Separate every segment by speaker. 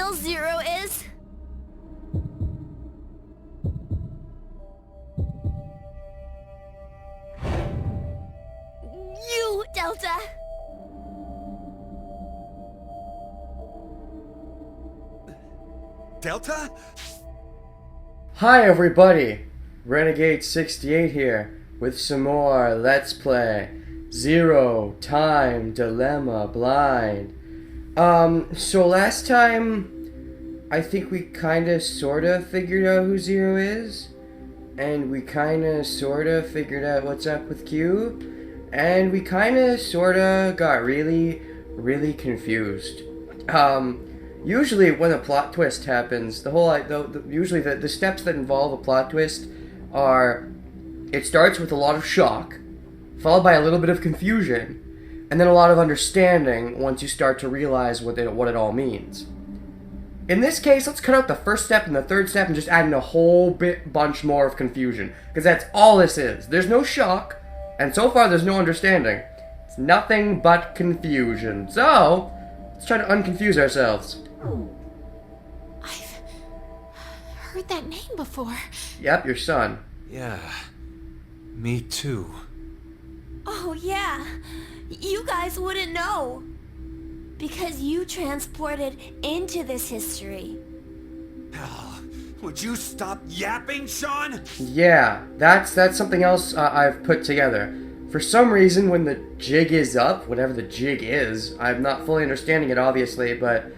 Speaker 1: real Zero is? You, Delta!
Speaker 2: Delta?
Speaker 3: Hi everybody! Renegade68 here with some more Let's Play Zero Time Dilemma Blind. So last time I think we kinda sorta figured out who Zero is, and we kinda sorta figured out what's up with Q, and we kinda sorta got really confused. Usually when a plot twist happens, usually the steps that involve a plot twist are, it starts with a lot of shock, followed by a little bit of confusion, and then a lot of understanding once you start to realize what it all means. In this case, let's cut out the first step and the third step and just add in a whole bunch more of confusion, because that's all this is. There's no shock, and so far there's no understanding. It's nothing but confusion. So, let's try to unconfuse ourselves.
Speaker 1: I've heard that name before.
Speaker 3: Yep, your son.
Speaker 2: Yeah, me too.
Speaker 1: Oh, yeah. You guys wouldn't know. Because you transported into this history.
Speaker 2: Oh, would you stop yapping, Sean?
Speaker 3: Yeah, that's something else I've put together. For some reason, when the jig is up, whatever the jig is, I'm not fully understanding it, obviously, but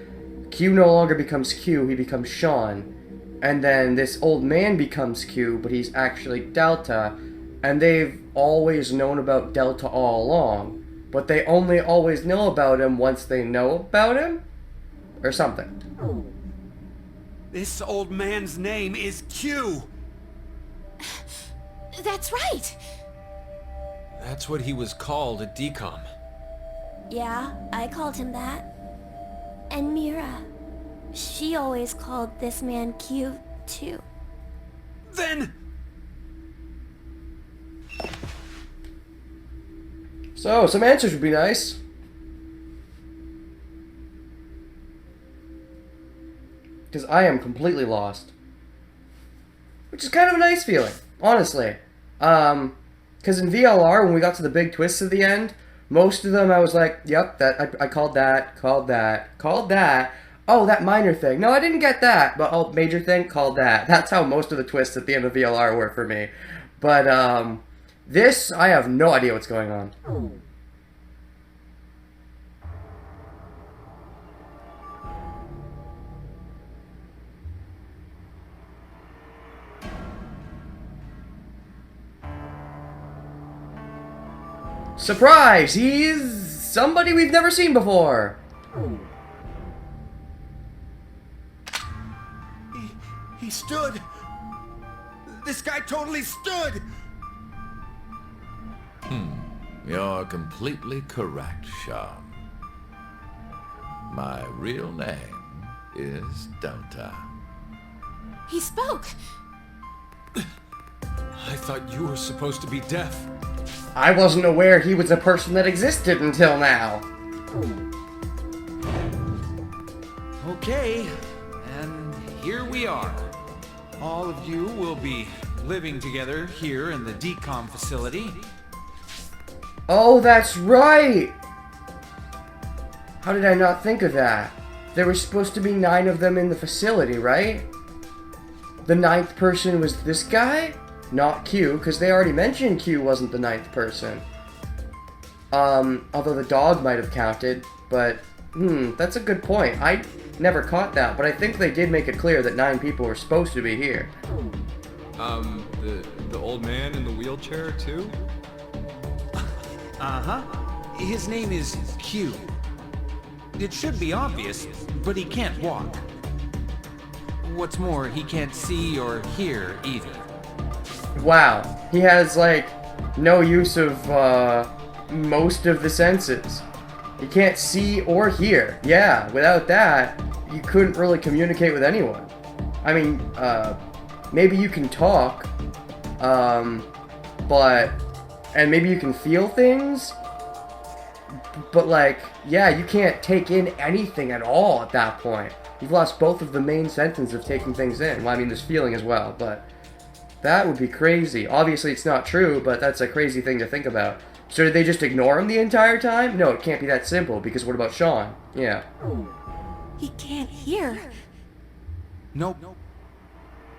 Speaker 3: Q no longer becomes Q, he becomes Sean. And then this old man becomes Q, but he's actually Delta. And they've always known about Delta all along. But they only always know about him once they know about him? Or something.
Speaker 2: This old man's name is Q.
Speaker 1: That's right.
Speaker 4: That's what he was called at DCOM.
Speaker 1: Yeah, I called him that. And Mira, she always called this man Q, too.
Speaker 2: Then...
Speaker 3: So, some answers would be nice. Because I am completely lost. Which is kind of a nice feeling, honestly. Because in VLR, when we got to the big twists at the end, most of them I was like, yep, I called that. Oh, that minor thing. No, I didn't get that. But, oh, major thing, called that. That's how most of the twists at the end of VLR were for me. But, this, I have no idea what's going on. Surprise! He's somebody we've never seen before!
Speaker 2: He stood. This guy totally stood.
Speaker 5: You're completely correct, Sean. My real name is Delta.
Speaker 1: He spoke.
Speaker 4: I thought you were supposed to be deaf.
Speaker 3: I wasn't aware he was a person that existed until now.
Speaker 4: Okay, and here we are. All of you will be living together here in the DCOM facility.
Speaker 3: Oh, that's right! How did I not think of that? There were supposed to be 9 of them in the facility, right? The 9th person was this guy? Not Q, because they already mentioned Q wasn't the 9th person. Although the dog might have counted, but, that's a good point. I never caught that, but I think they did make it clear that 9 people were supposed to be here.
Speaker 6: The old man in the wheelchair, too?
Speaker 4: Uh-huh. His name is Q. It should be obvious, but he can't walk. What's more, he can't see or hear either.
Speaker 3: Wow, he has, like, no use of, most of the senses. He can't see or hear. Yeah, without that, you couldn't really communicate with anyone. I mean, maybe you can talk, and maybe you can feel things, but, like, yeah, you can't take in anything at all at that point. You've lost both of the main sentence of taking things in. Well, I mean, there's feeling as well, but that would be crazy. Obviously, it's not true, but that's a crazy thing to think about. So did they just ignore him the entire time? No, it can't be that simple, because what about Sean? Yeah.
Speaker 1: He can't hear.
Speaker 4: Nope.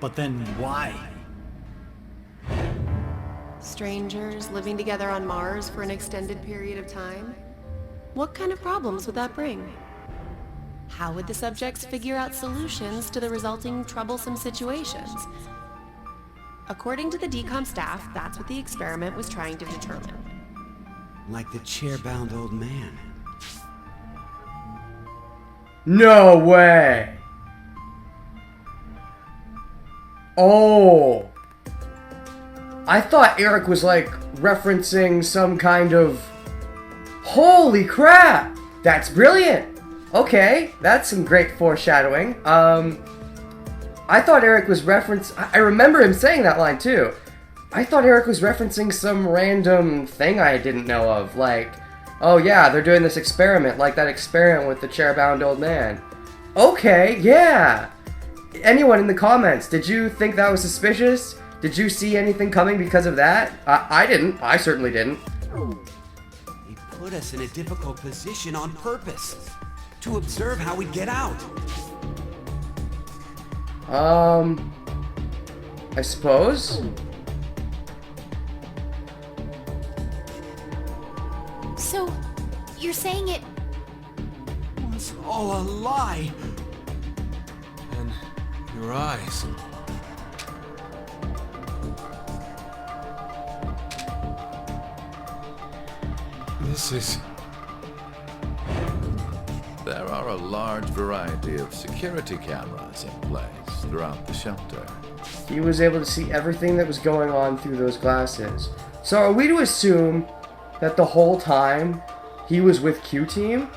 Speaker 7: But then why?
Speaker 8: Strangers living together on Mars for an extended period of time? What kind of problems would that bring? How would the subjects figure out solutions to the resulting troublesome situations? According to the DCOM staff, that's what the experiment was trying to determine.
Speaker 2: Like the chair-bound old man.
Speaker 3: No way! Oh! I thought Eric was like referencing some kind of... Holy crap! That's brilliant! Okay, that's some great foreshadowing. I thought Eric was I remember him saying that line too. I thought Eric was referencing some random thing I didn't know of, like, oh yeah, they're doing this experiment, like that experiment with the chair-bound old man. Okay, yeah! Anyone in the comments, did you think that was suspicious? Did you see anything coming because of that? I didn't. I certainly didn't.
Speaker 2: He put us in a difficult position on purpose. To observe how we'd get out.
Speaker 3: I suppose?
Speaker 1: So, you're saying it...
Speaker 2: It was all a lie.
Speaker 6: And your eyes. This is...
Speaker 5: There are a large variety of security cameras in place throughout the shelter.
Speaker 3: He was able to see everything that was going on through those glasses. So are we to assume that the whole time he was with Q Team?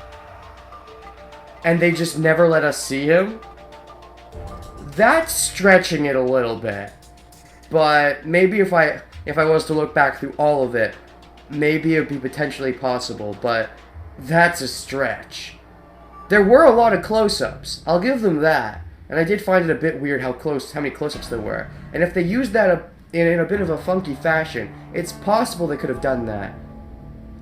Speaker 3: And they just never let us see him? That's stretching it a little bit. But maybe if I was to look back through all of it, maybe it would be potentially possible, but that's a stretch. There were a lot of close-ups, I'll give them that, and I did find it a bit weird how many close-ups there were. And if they used that in a bit of a funky fashion, it's possible they could have done that.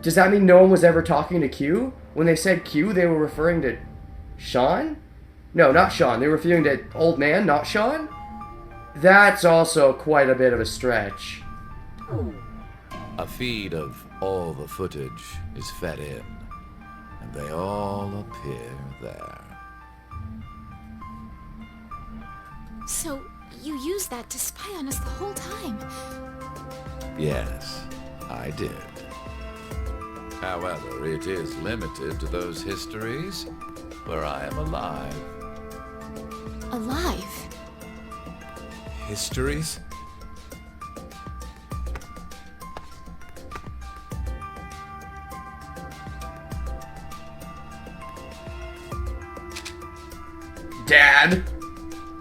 Speaker 3: Does that mean no one was ever talking to Q? When they said Q, they were referring to Sean? No, not Sean. They were referring to Old Man, not Sean? That's also quite a bit of a stretch.
Speaker 5: A feed of all the footage is fed in, and they all appear there.
Speaker 1: So, you used that to spy on us the whole time?
Speaker 5: Yes, I did. However, it is limited to those histories where I am alive.
Speaker 1: Alive?
Speaker 6: histories?
Speaker 3: Dad,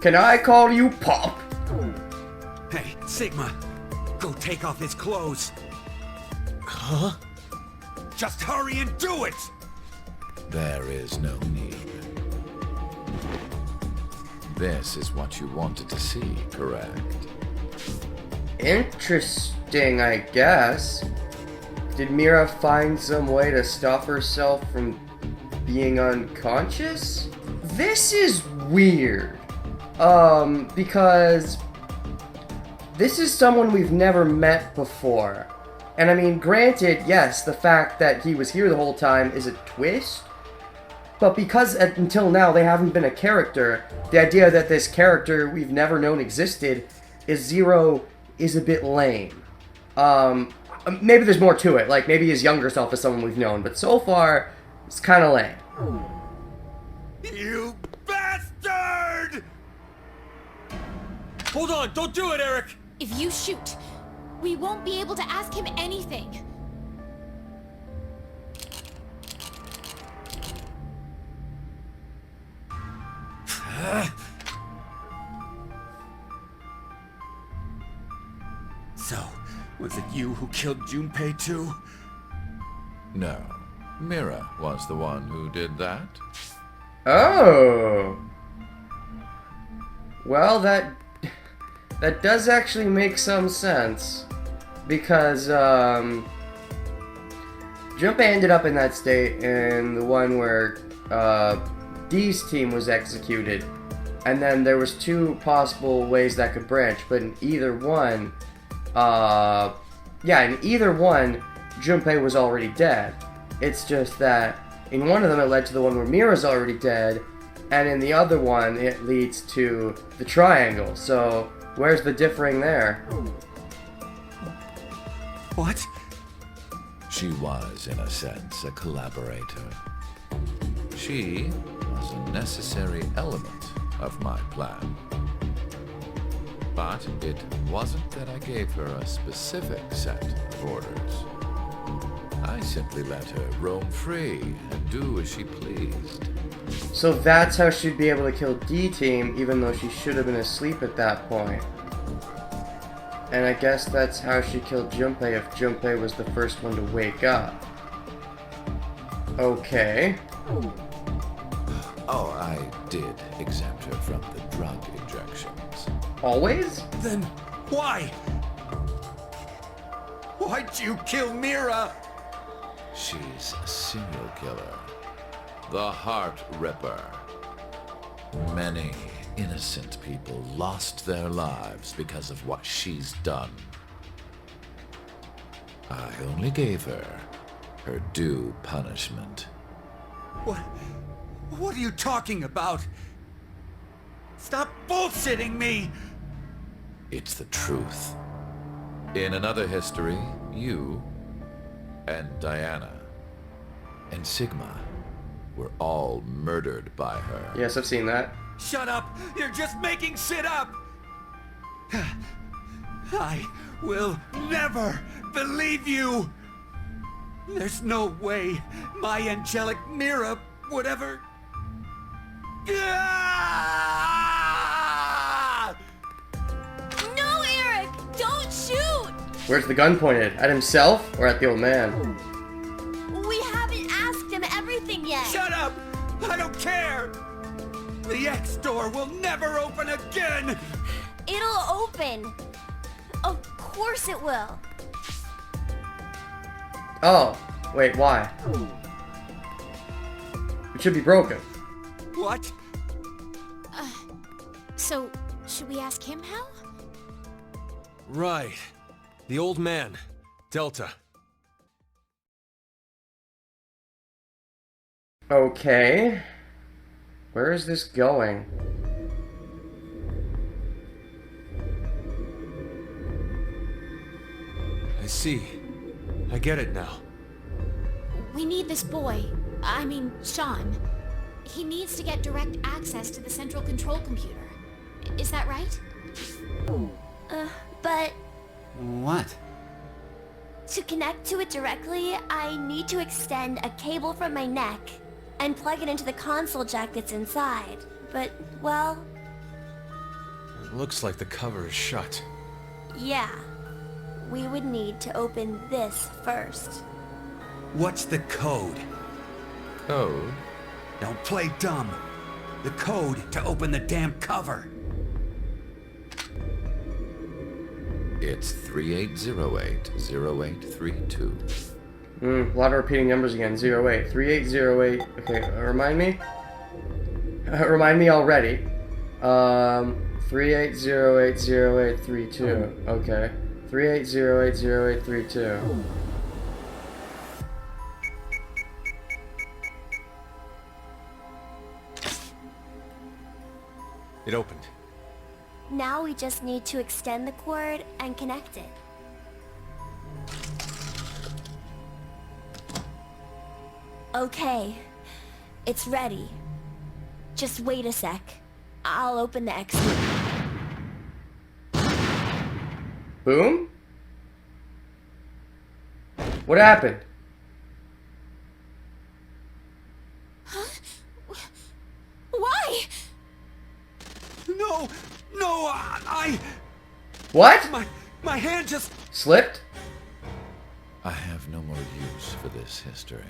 Speaker 3: can I call you Pop?
Speaker 2: Hey, Sigma, go take off his clothes.
Speaker 7: Huh?
Speaker 2: Just hurry and do it!
Speaker 5: There is no need. This is what you wanted to see, correct?
Speaker 3: Interesting, I guess. Did Mira find some way to stop herself from being unconscious? This is weird. Because this is someone we've never met before. And I mean, granted, yes, the fact that he was here the whole time is a twist. But because until now they haven't been a character, the idea that this character we've never known existed is a bit lame. Maybe there's more to it, like maybe his younger self is someone we've known, but so far, it's kind of lame.
Speaker 2: You bastard!
Speaker 6: Hold on, don't do it, Eric!
Speaker 9: If you shoot, we won't be able to ask him anything.
Speaker 2: So, was it you who killed Junpei too?
Speaker 5: No. Mira was the one who did that.
Speaker 3: Oh! Well, that does actually make some sense. Because, Junpei ended up in that state in the one where, D's team was executed. And then there was two possible ways that could branch, but in either one, Junpei was already dead. It's just that in one of them it led to the one where Mira's already dead, and in the other one it leads to the triangle. So where's the differing there?
Speaker 2: What?
Speaker 5: She was, in a sense, a collaborator. She was a necessary element of my plan. But it wasn't that I gave her a specific set of orders. I simply let her roam free and do as she pleased.
Speaker 3: So that's how she'd be able to kill D-Team, even though she should have been asleep at that point. And I guess that's how she killed Junpei if Junpei was the first one to wake up. Okay.
Speaker 5: Oh, I did exempt her from the drug injections.
Speaker 3: Always?
Speaker 2: Then why? Why'd you kill Mira?
Speaker 5: She's a serial killer. The Heart Ripper. Many innocent people lost their lives because of what she's done. I only gave her her due punishment.
Speaker 2: What are you talking about? Stop bullshitting me!
Speaker 5: It's the truth. In another history, you and Diana and Sigma were all murdered by her.
Speaker 3: Yes, I've seen that.
Speaker 2: Shut up! You're just making shit up! I will never believe you! There's no way my angelic Mira would ever... Ah!
Speaker 1: No, Eric! Don't shoot!
Speaker 3: Where's the gun pointed? At himself or at the old man?
Speaker 1: We haven't asked him everything yet.
Speaker 2: Shut up! I don't care! The X door will never open again!
Speaker 1: It'll open. Of course it will.
Speaker 3: Oh, wait, why? It should be broken.
Speaker 2: What?
Speaker 9: So, should we ask him how?
Speaker 6: Right. The old man. Delta.
Speaker 3: Okay. Where is this going?
Speaker 6: I see. I get it now.
Speaker 9: We need this boy. I mean, Sean. He needs to get direct access to the central control computer. Is that right?
Speaker 1: But
Speaker 2: What?
Speaker 1: to connect to it directly, I need to extend a cable from my neck and plug it into the console jack that's inside. But, well,
Speaker 6: It looks like the cover is shut.
Speaker 1: yeah. We would need to open this first.
Speaker 2: What's the code?
Speaker 5: Code?
Speaker 2: Don't play dumb. The code to open the damn cover.
Speaker 5: It's 3808-0832.
Speaker 3: A lot of repeating numbers again. 08. 3808. Okay, remind me? Remind me already. 38080832. Okay. 38080832.
Speaker 6: It opened.
Speaker 1: Now we just need to extend the cord and connect it. Okay. It's ready. Just wait a sec. I'll open the X.
Speaker 3: Boom? What happened?
Speaker 1: Why?
Speaker 2: No! No! I...
Speaker 3: What?
Speaker 2: My hand just...
Speaker 3: Slipped?
Speaker 5: I have no more use for this history.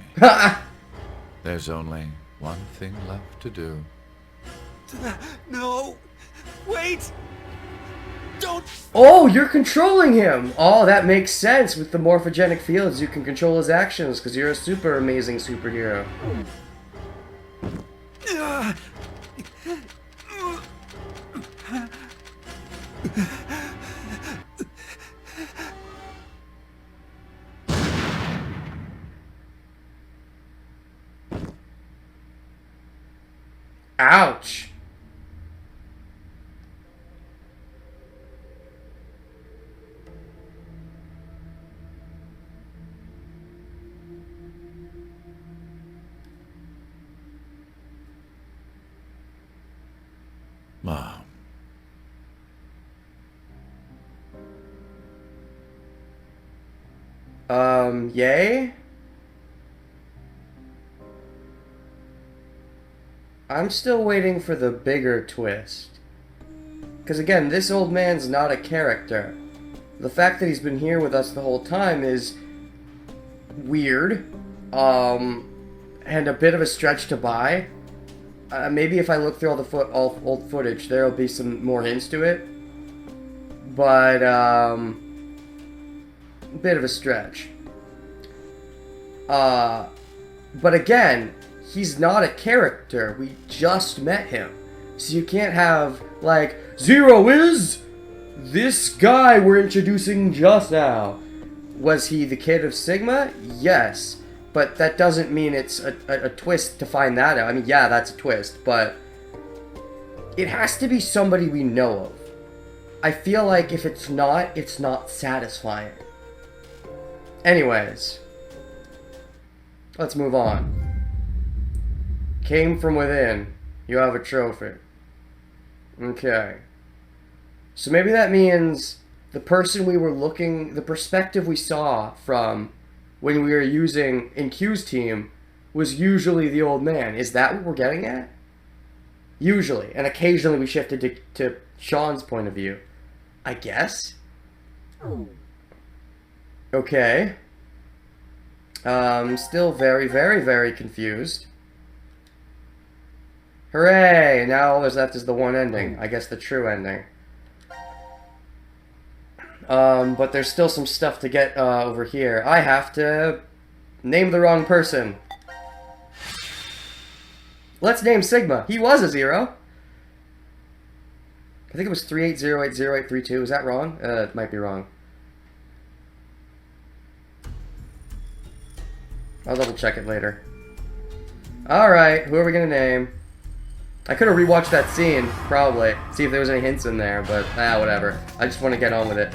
Speaker 5: There's only one thing left to do.
Speaker 2: No! Wait! Don't...
Speaker 3: Oh, you're controlling him! Oh, that makes sense. With the morphogenic fields, you can control his actions because you're a super amazing superhero. Ouch!
Speaker 5: Mom.
Speaker 3: Yay? I'm still waiting for the bigger twist. Because again, this old man's not a character. The fact that he's been here with us the whole time is weird. And a bit of a stretch to buy. Maybe if I look through all old footage, there'll be some more hints to it. But, a bit of a stretch. But again, he's not a character. We just met him. So you can't have, like, Zero is this guy we're introducing just now. Was he the kid of Sigma? Yes. But that doesn't mean it's a twist to find that out. I mean, yeah, that's a twist, but it has to be somebody we know of. I feel like if it's not satisfying. Anyways, let's move on. Came from within. You have a trophy. Okay. So maybe that means the person we were looking, the perspective we saw from when we were using in Q's team was usually the old man. Is that what we're getting at? Usually. And occasionally we shifted to Sean's point of view. I guess? Okay. Still very, very, very confused. Hooray! Now all there's left is the one ending. I guess the true ending. But there's still some stuff to get over here. I have to name the wrong person. Let's name Sigma. He was a 0. I think it was 38080832. Is that wrong? It might be wrong. I'll double check it later. Alright, who are we gonna name? I could have rewatched that scene, probably. See if there was any hints in there, but whatever. I just want to get on with it.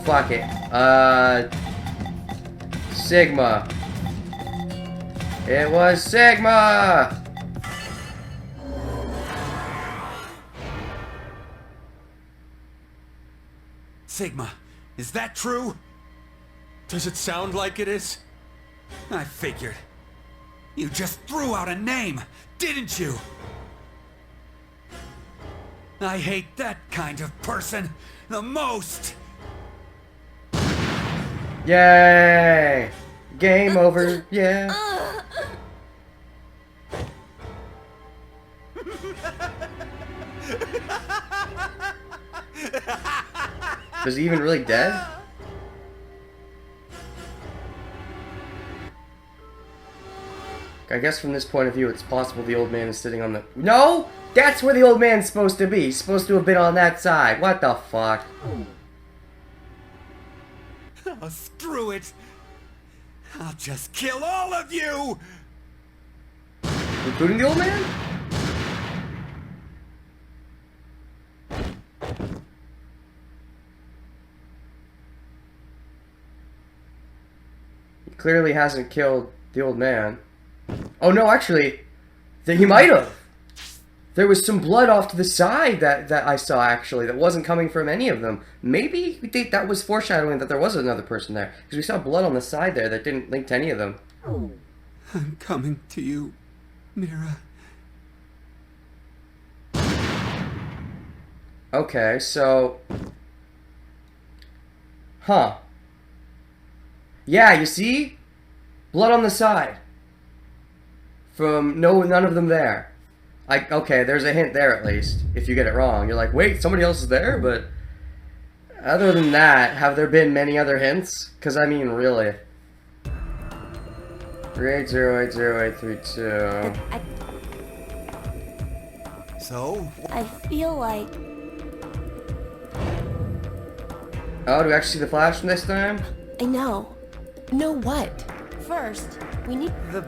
Speaker 3: Fuck it. Sigma. It was Sigma!
Speaker 2: Sigma, is that true?
Speaker 6: Does it sound like it is?
Speaker 2: I figured. You just threw out a name, didn't you? I hate that kind of person the most.
Speaker 3: Yay! Game over, yeah. Is he even really dead? I guess from this point of view, it's possible the old man is sitting on the... No! That's where the old man's supposed to be. He's supposed to have been on that side. What the fuck?
Speaker 2: Oh, screw it. I'll just kill all of you!
Speaker 3: Including the old man? He clearly hasn't killed the old man. Oh no, actually, he might have. There was some blood off to the side that I saw, actually, that wasn't coming from any of them. Maybe that was foreshadowing that there was another person there. Because we saw blood on the side there that didn't link to any of them.
Speaker 2: I'm coming to you, Mira.
Speaker 3: Okay, so... Huh. Yeah, you see? Blood on the side. from none of them there. Okay, there's a hint there at least. If you get it wrong, you're like, wait, somebody else is there. But other than that, have there been many other hints? Because I mean, really. 38080832.
Speaker 2: So?
Speaker 1: I feel like...
Speaker 3: Oh, do we actually see the flash this time?
Speaker 1: I know.
Speaker 8: Know what?
Speaker 1: First, we need the...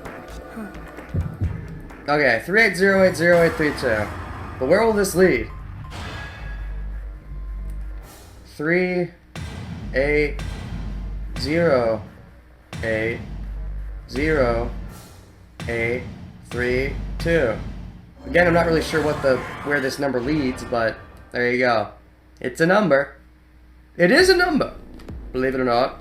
Speaker 3: Okay, 38080832. But where will this lead? 3 8 0 8 0 8 3 2. Again, I'm not really sure where this number leads, but there you go. It's a number. It is a number, believe it or not.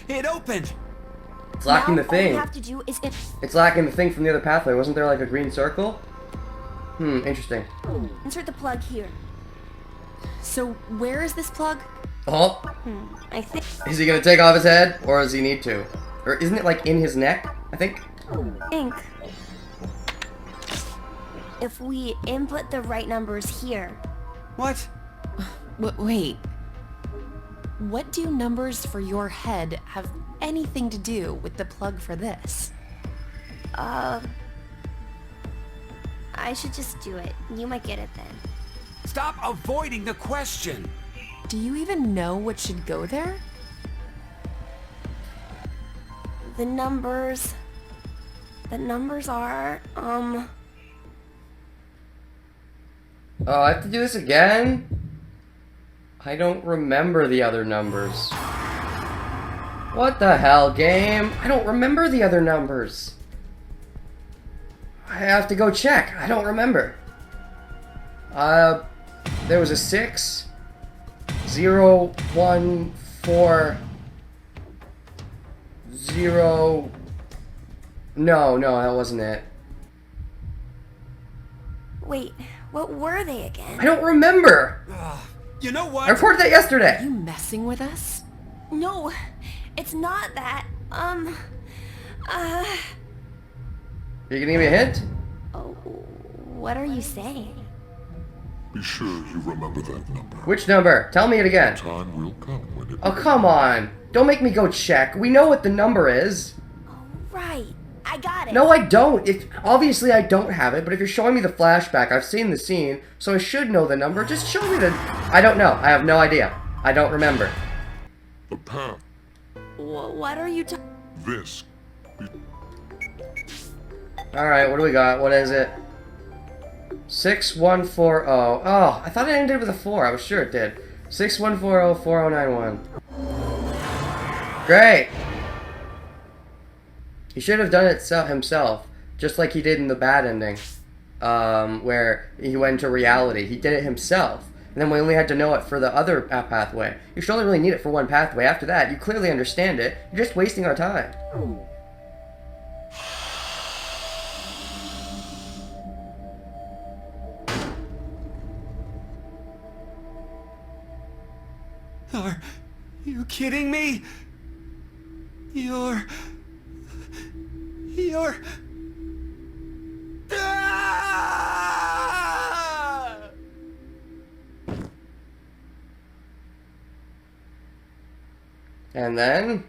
Speaker 2: It opened!
Speaker 3: It's lacking
Speaker 1: now,
Speaker 3: the thing.
Speaker 1: all we have to do is
Speaker 3: It's lacking the thing from the other pathway. Wasn't there like a green circle? Interesting.
Speaker 1: insert the plug here.
Speaker 8: So where is this plug?
Speaker 3: Oh,
Speaker 1: I think...
Speaker 3: is he gonna take off his head, or does he need to? Or isn't it like in his neck? I think.
Speaker 1: Ink. If we input the right numbers here...
Speaker 2: What?
Speaker 8: Wait. What do numbers for your head have anything to do with the plug for this?
Speaker 1: I should just do it. You might get it then.
Speaker 2: Stop avoiding the question!
Speaker 8: Do you even know what should go there?
Speaker 1: The numbers are,
Speaker 3: Oh, I have to do this again? I don't remember the other numbers. What the hell, game? I don't remember the other numbers. I have to go check. I don't remember. There was a 6, 0, 1, 4, 0. No, that wasn't it.
Speaker 1: wait, what were they again?
Speaker 3: I don't remember.
Speaker 2: You know what?
Speaker 3: I reported that yesterday.
Speaker 8: Are you messing with us?
Speaker 1: No, it's not that.
Speaker 3: You gonna give me a hint?
Speaker 1: Oh, what are you saying?
Speaker 10: Be sure you remember that number.
Speaker 3: Which number? Tell me it again.
Speaker 10: Time will come when it...
Speaker 3: Oh, come on. Don't make me go check. We know what the number is.
Speaker 1: Right, I got it.
Speaker 3: No, I don't. Obviously, I don't have it, but if you're showing me the flashback, I've seen the scene, so I should know the number. Just show me the... I don't know. I have no idea. I don't remember.
Speaker 10: The path.
Speaker 1: What are you talking...
Speaker 10: This.
Speaker 3: Alright, what do we got? What is it? 6140. Oh, I thought it ended with a 4. I was sure it did. 61404091. Great! He should have done it himself, just like he did in the bad ending, where he went into reality. He did it himself, and then we only had to know it for the other pathway. You should only really need it for one pathway. After that, you clearly understand it. You're just wasting our time.
Speaker 2: Are you kidding me? You're... Ah!
Speaker 3: And then...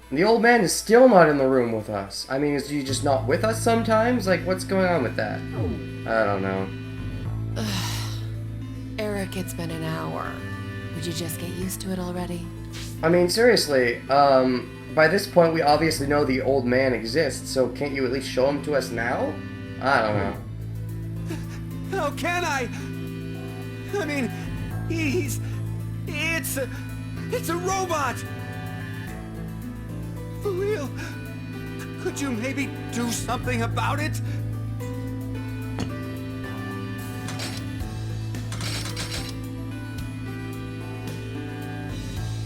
Speaker 3: the old man is still not in the room with us. I mean, is he just not with us sometimes? Like, what's going on with that? I don't know.
Speaker 8: Eric, it's been an hour. Would you just get used to it already?
Speaker 3: I mean, seriously, by this point we obviously know the old man exists, so can't you at least show him to us now? I don't know.
Speaker 2: How can I? I mean, it's a robot! For real? Could you maybe do something about it?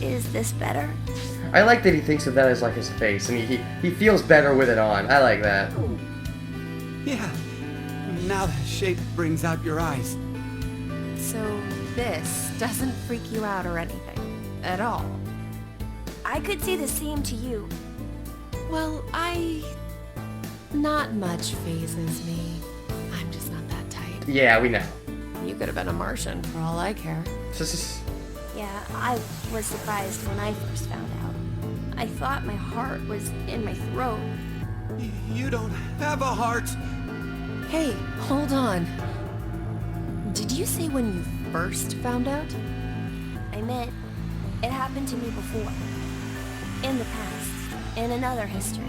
Speaker 1: Is this better?
Speaker 3: I like that he thinks of that as like his face, and he feels better with it on. I like that.
Speaker 2: Yeah. Now the shape brings out your eyes.
Speaker 8: So this doesn't freak you out or anything, at all?
Speaker 1: I could say the same to you.
Speaker 8: Well, not much phases me. I'm just not that type.
Speaker 3: Yeah, we know.
Speaker 8: You could have been a Martian, for all I care.
Speaker 1: Yeah, I was surprised when I first found out. I thought my heart was in my throat.
Speaker 2: You don't have a heart.
Speaker 8: Hey, hold on. Did you say when you first found out?
Speaker 1: I meant, it happened to me before. In the past. In another history.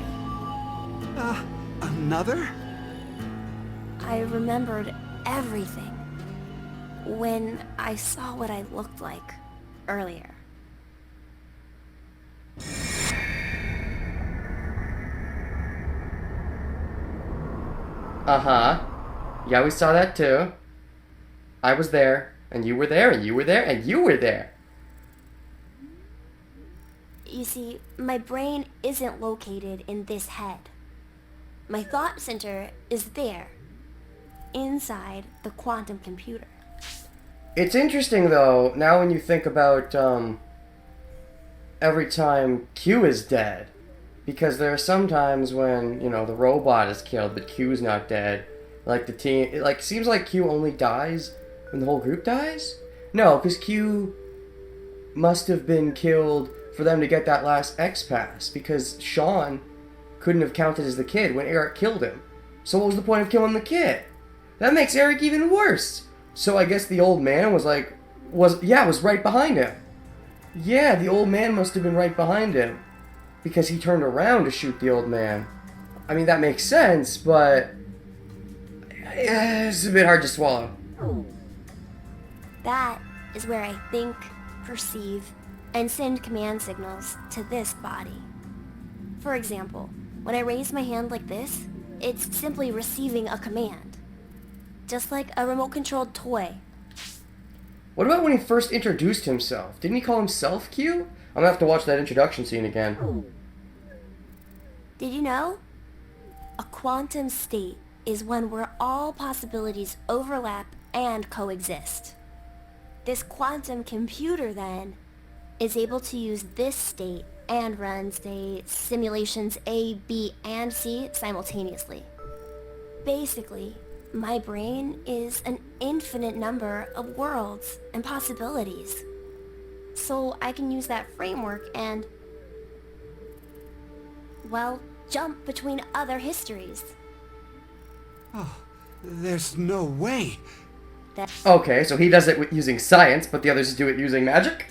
Speaker 2: Another?
Speaker 1: I remembered everything. When I saw what I looked like earlier.
Speaker 3: Uh-huh. Yeah, we saw that too. I was there, and you were there, and you were there, and you were there.
Speaker 1: You see, my brain isn't located in this head. My thought center is there, inside the quantum computer.
Speaker 3: It's interesting, though, now when you think about, every time Q is dead. Because there are some times when, you know, the robot is killed, but Q's not dead. Like, the team... It, like, seems like Q only dies when the whole group dies? No, because Q must have been killed for them to get that last X-Pass. Because Sean couldn't have counted as the kid when Eric killed him. So what was the point of killing the kid? That makes Eric even worse. So I guess the old man was like... was right behind him. Yeah, the old man must have been right behind him. Because he turned around to shoot the old man. I mean, that makes sense, but... it's a bit hard to swallow.
Speaker 1: That is where I think, perceive, and send command signals to this body. For example, when I raise my hand like this, it's simply receiving a command. Just like a remote-controlled toy.
Speaker 3: What about when he first introduced himself? Didn't he call himself Q? I'm gonna have to watch that introduction scene again.
Speaker 1: Did you know? A quantum state is one where all possibilities overlap and coexist. This quantum computer, then, is able to use this state and run, say, simulations A, B, and C simultaneously. Basically, my brain is an infinite number of worlds and possibilities. So I can use that framework and, well, jump between other histories.
Speaker 2: Oh, there's no way.
Speaker 3: Okay, so he does it using science, but the others do it using magic?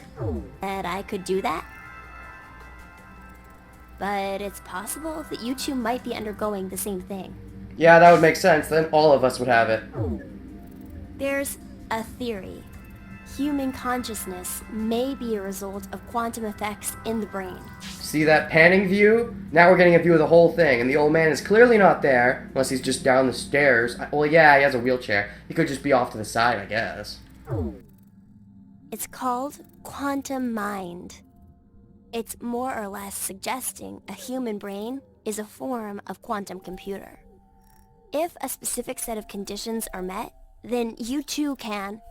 Speaker 1: That I could do that? But it's possible that you two might be undergoing the same thing.
Speaker 3: Yeah, that would make sense. Then all of us would have it.
Speaker 1: There's a theory. Human consciousness may be a result of quantum effects in the brain.
Speaker 3: See that panning view? Now we're getting a view of the whole thing, and the old man is clearly not there, unless he's just down the stairs. Well, yeah, he has a wheelchair. He could just be off to the side, I guess.
Speaker 1: It's called quantum mind. It's more or less suggesting a human brain is a form of quantum computer. If a specific set of conditions are met, then you too can...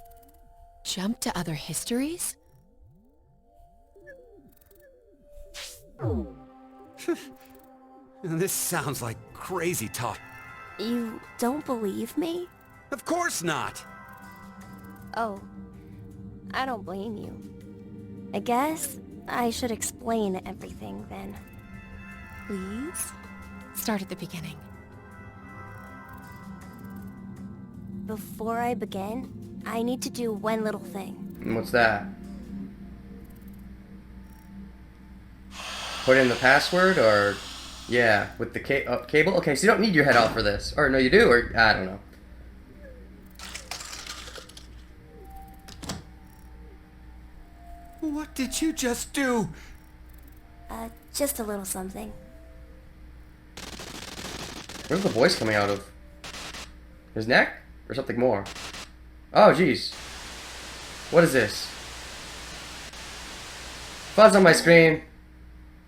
Speaker 8: Jump to other histories?
Speaker 2: This sounds like crazy talk.
Speaker 1: You don't believe me?
Speaker 2: Of course not!
Speaker 1: Oh, I don't blame you. I guess I should explain everything then. Please?
Speaker 8: Start at the beginning.
Speaker 1: Before I begin, I need to do one little thing.
Speaker 3: And what's that? Put in the password, or... Yeah, with the cable? Okay, so you don't need your head off for this. Or no, you do, or... I don't know.
Speaker 2: What did you just do?
Speaker 1: Just a little something.
Speaker 3: Where's the voice coming out of? His neck? Or something more? Oh, jeez. What is this? Fuzz on my screen.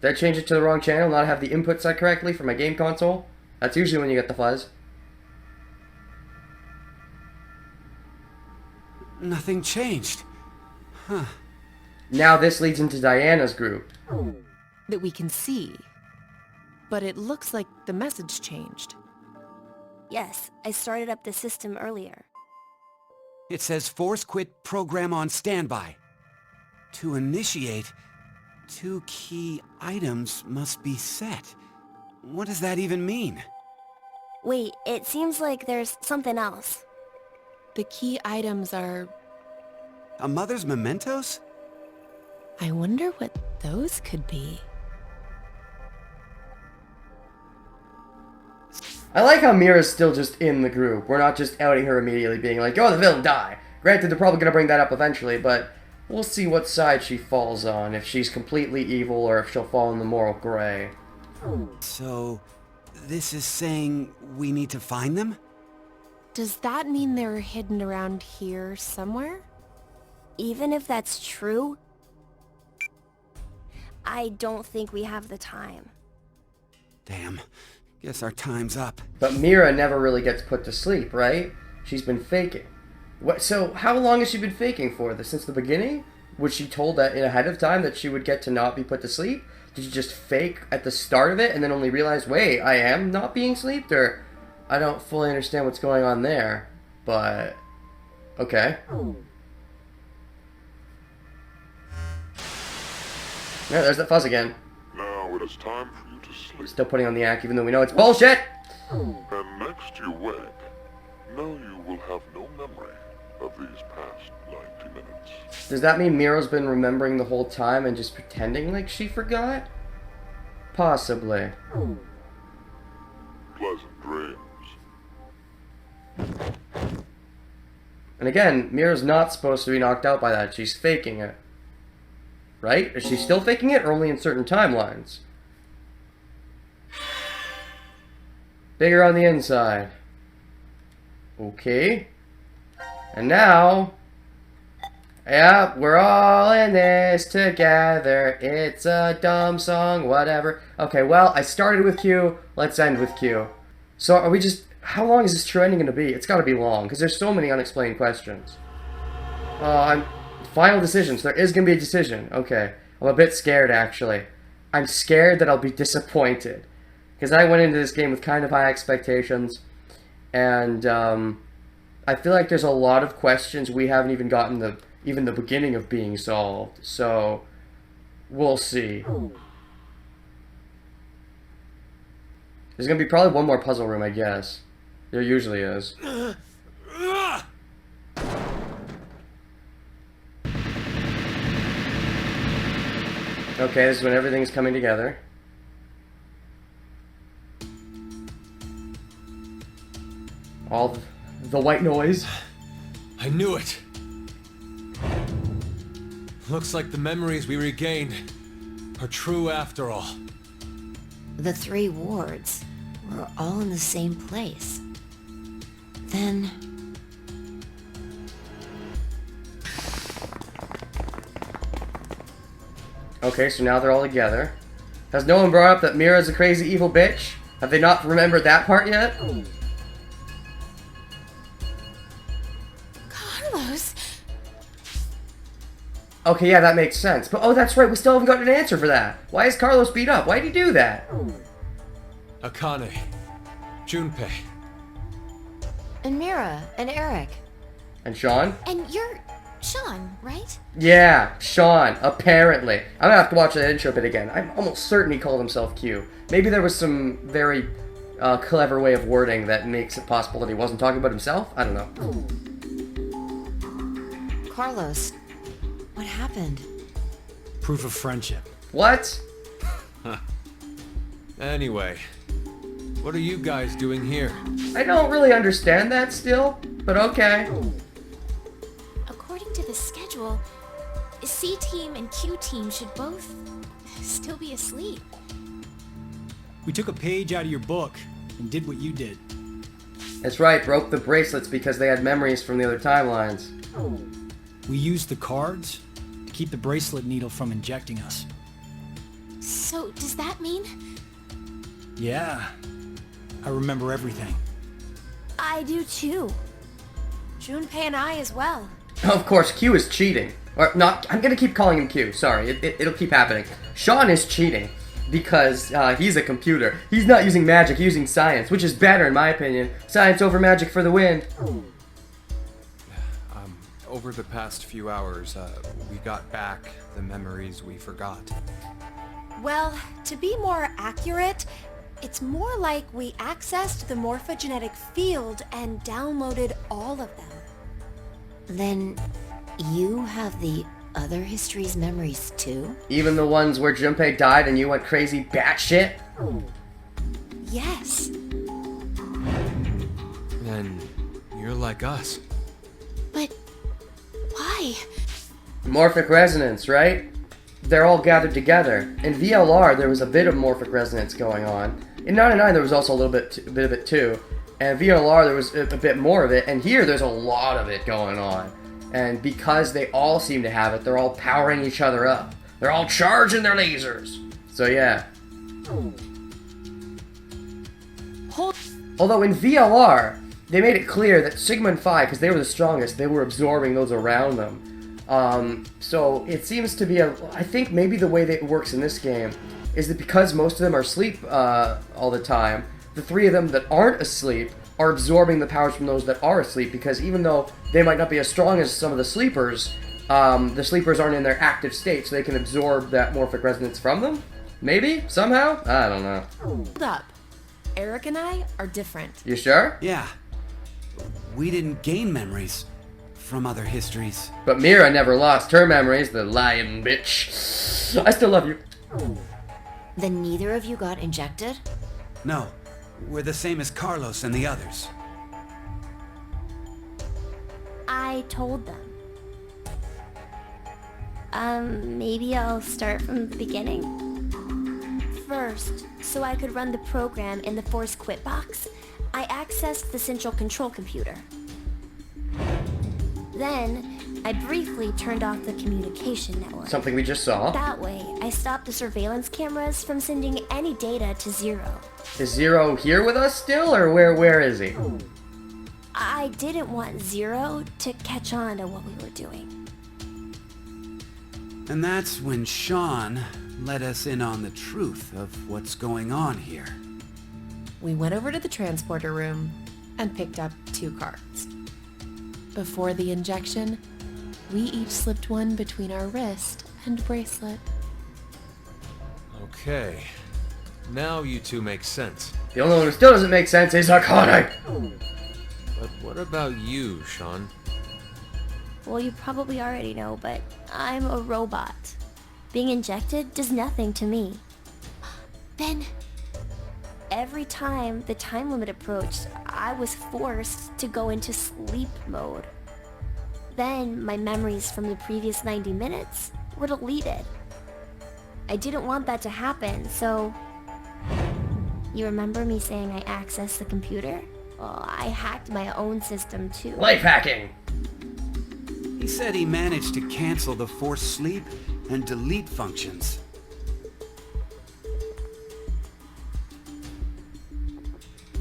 Speaker 3: Did I change it to the wrong channel? Not have the input set correctly for my game console? That's usually when you get the fuzz.
Speaker 2: Nothing changed. Huh.
Speaker 3: Now this leads into Diana's group.
Speaker 8: That we can see. But it looks like the message changed.
Speaker 1: Yes, I started up the system earlier.
Speaker 2: It says force quit program on standby. To initiate, 2 key items must be set. What does that even mean?
Speaker 1: Wait, it seems like there's something else.
Speaker 8: The key items are...
Speaker 2: A mother's mementos?
Speaker 8: I wonder what those could be.
Speaker 3: I like how Mira's still just in the group. We're not just outing her immediately being like, oh, the villain, die. Granted, they're probably going to bring that up eventually, but we'll see what side she falls on. If she's completely evil or if she'll fall in the moral gray.
Speaker 2: So, this is saying we need to find them?
Speaker 8: Does that mean they're hidden around here somewhere?
Speaker 1: Even if that's true, I don't think we have the time.
Speaker 2: Damn. Guess our time's up.
Speaker 3: But Mira never really gets put to sleep, right? She's been faking. So how long has she been faking for? Since the beginning? Was she told that ahead of time that she would get to not be put to sleep? Did she just fake at the start of it and then only realize, wait, I am not being sleeped? Or I don't fully understand what's going on there. But okay. Yeah, there's that fuzz again.
Speaker 10: Now it is time for you to sleep.
Speaker 3: Still putting on the act even though we know it's bullshit!
Speaker 10: And next you wake, know you will have no memory of these past 90 minutes.
Speaker 3: Does that mean Mira's been remembering the whole time and just pretending like she forgot? Possibly.
Speaker 10: Pleasant dreams.
Speaker 3: And again, Mira's not supposed to be knocked out by that. She's faking it. Right? Is she still faking it or only in certain timelines? Bigger on the inside. Okay. And now... yeah, we're all in this together. It's a dumb song, whatever. Okay, well, I started with Q. Let's end with Q. So are we just... how long is this true ending going to be? It's got to be long, because there's so many unexplained questions. Final decisions. There is going to be a decision. Okay. I'm a bit scared, actually. I'm scared that I'll be disappointed. Because I went into this game with kind of high expectations. And, I feel like there's a lot of questions we haven't even gotten even the beginning of being solved. So, we'll see. There's going to be probably one more puzzle room, I guess. There usually is. Okay, this is when everything's coming together. All the white noise.
Speaker 6: I knew it! Looks like the memories we regained are true after all.
Speaker 11: The 3 wards were all in the same place. Then...
Speaker 3: okay, so now they're all together. Has no one brought up that Mira's a crazy evil bitch? Have they not remembered that part yet?
Speaker 9: Carlos!
Speaker 3: Okay, yeah, that makes sense. But, oh, that's right, we still haven't gotten an answer for that. Why is Carlos beat up? Why did he do that?
Speaker 6: Akane. Junpei.
Speaker 11: and Mira and Eric.
Speaker 3: And Sean?
Speaker 9: And you're Sean, right?
Speaker 3: Yeah, Sean, apparently. I'm gonna have to watch that intro bit again. I'm almost certain he called himself Q. Maybe there was some very clever way of wording that makes it possible that he wasn't talking about himself? I don't know.
Speaker 11: Carlos, what happened?
Speaker 7: Proof of friendship.
Speaker 3: What?
Speaker 6: Anyway, what are you guys doing here?
Speaker 3: I don't really understand that still, but okay.
Speaker 9: According to the schedule, C team and Q team should both still be asleep.
Speaker 7: We took a page out of your book and did what you did.
Speaker 3: That's right, broke the bracelets because they had memories from the other timelines.
Speaker 7: We used the cards to keep the bracelet needle from injecting us.
Speaker 9: So, does that mean?
Speaker 7: Yeah, I remember everything.
Speaker 1: I do too. Junpei and I as well.
Speaker 3: Of course, Q is cheating. Or not, I'm gonna keep calling him Q, sorry, it'll keep happening. Sean is cheating because he's a computer. He's not using magic, he's using science, which is better in my opinion. Science over magic for the win.
Speaker 6: Over the past few hours, we got back the memories we forgot.
Speaker 12: Well, to be more accurate, it's more like we accessed the morphogenetic field and downloaded all of them.
Speaker 11: Then you have the other history's memories too?
Speaker 3: Even the ones where Junpei died and you went crazy batshit?
Speaker 12: Yes.
Speaker 6: Then you're like us.
Speaker 12: But why?
Speaker 3: Morphic resonance, right? They're all gathered together. In VLR, there was a bit of morphic resonance going on. In 99, there was also a bit of it too. And VLR, there was a bit more of it. And here, there's a lot of it going on. And because they all seem to have it, they're all powering each other up. They're all charging their lasers. So yeah. Although in VLR, they made it clear that Sigma and Phi, because they were the strongest, they were absorbing those around them. So it seems to be I think maybe the way that it works in this game is that because most of them are asleep all the time, the three of them that aren't asleep are absorbing the powers from those that are asleep, because even though they might not be as strong as some of the sleepers aren't in their active state, so they can absorb that morphic resonance from them? Maybe? Somehow? I don't know.
Speaker 8: Hold up. Eric and I are different.
Speaker 3: You sure?
Speaker 2: Yeah. We didn't gain memories from other histories.
Speaker 3: But Mira never lost her memories, the lying bitch. I still love you.
Speaker 11: Then neither of you got injected?
Speaker 2: No, we're the same as Carlos and the others.
Speaker 1: I told them. Maybe I'll start from the beginning. First, so I could run the program in the Force Quit box, I accessed the central control computer. Then, I briefly turned off the communication network.
Speaker 3: Something we just saw.
Speaker 1: That way, I stopped the surveillance cameras from sending any data to Zero.
Speaker 3: Is Zero here with us still, or where is he?
Speaker 1: I didn't want Zero to catch on to what we were doing.
Speaker 2: And that's when Sean let us in on the truth of what's going on here.
Speaker 8: We went over to the transporter room and picked up 2 cards. Before the injection, we each slipped one between our wrist and bracelet.
Speaker 6: Okay. Now you two make sense.
Speaker 3: The only one who still doesn't make sense is Arcana.
Speaker 6: But what about you, Sean?
Speaker 1: Well, you probably already know, but I'm a robot. Being injected does nothing to me.
Speaker 12: Then,
Speaker 1: every time the time limit approached, I was forced to go into sleep mode. Then my memories from the previous 90 minutes were deleted. I didn't want that to happen, so... You remember me saying I accessed the computer? Well, I hacked my own system too.
Speaker 3: Life hacking!
Speaker 2: He said he managed to cancel the force sleep and delete functions.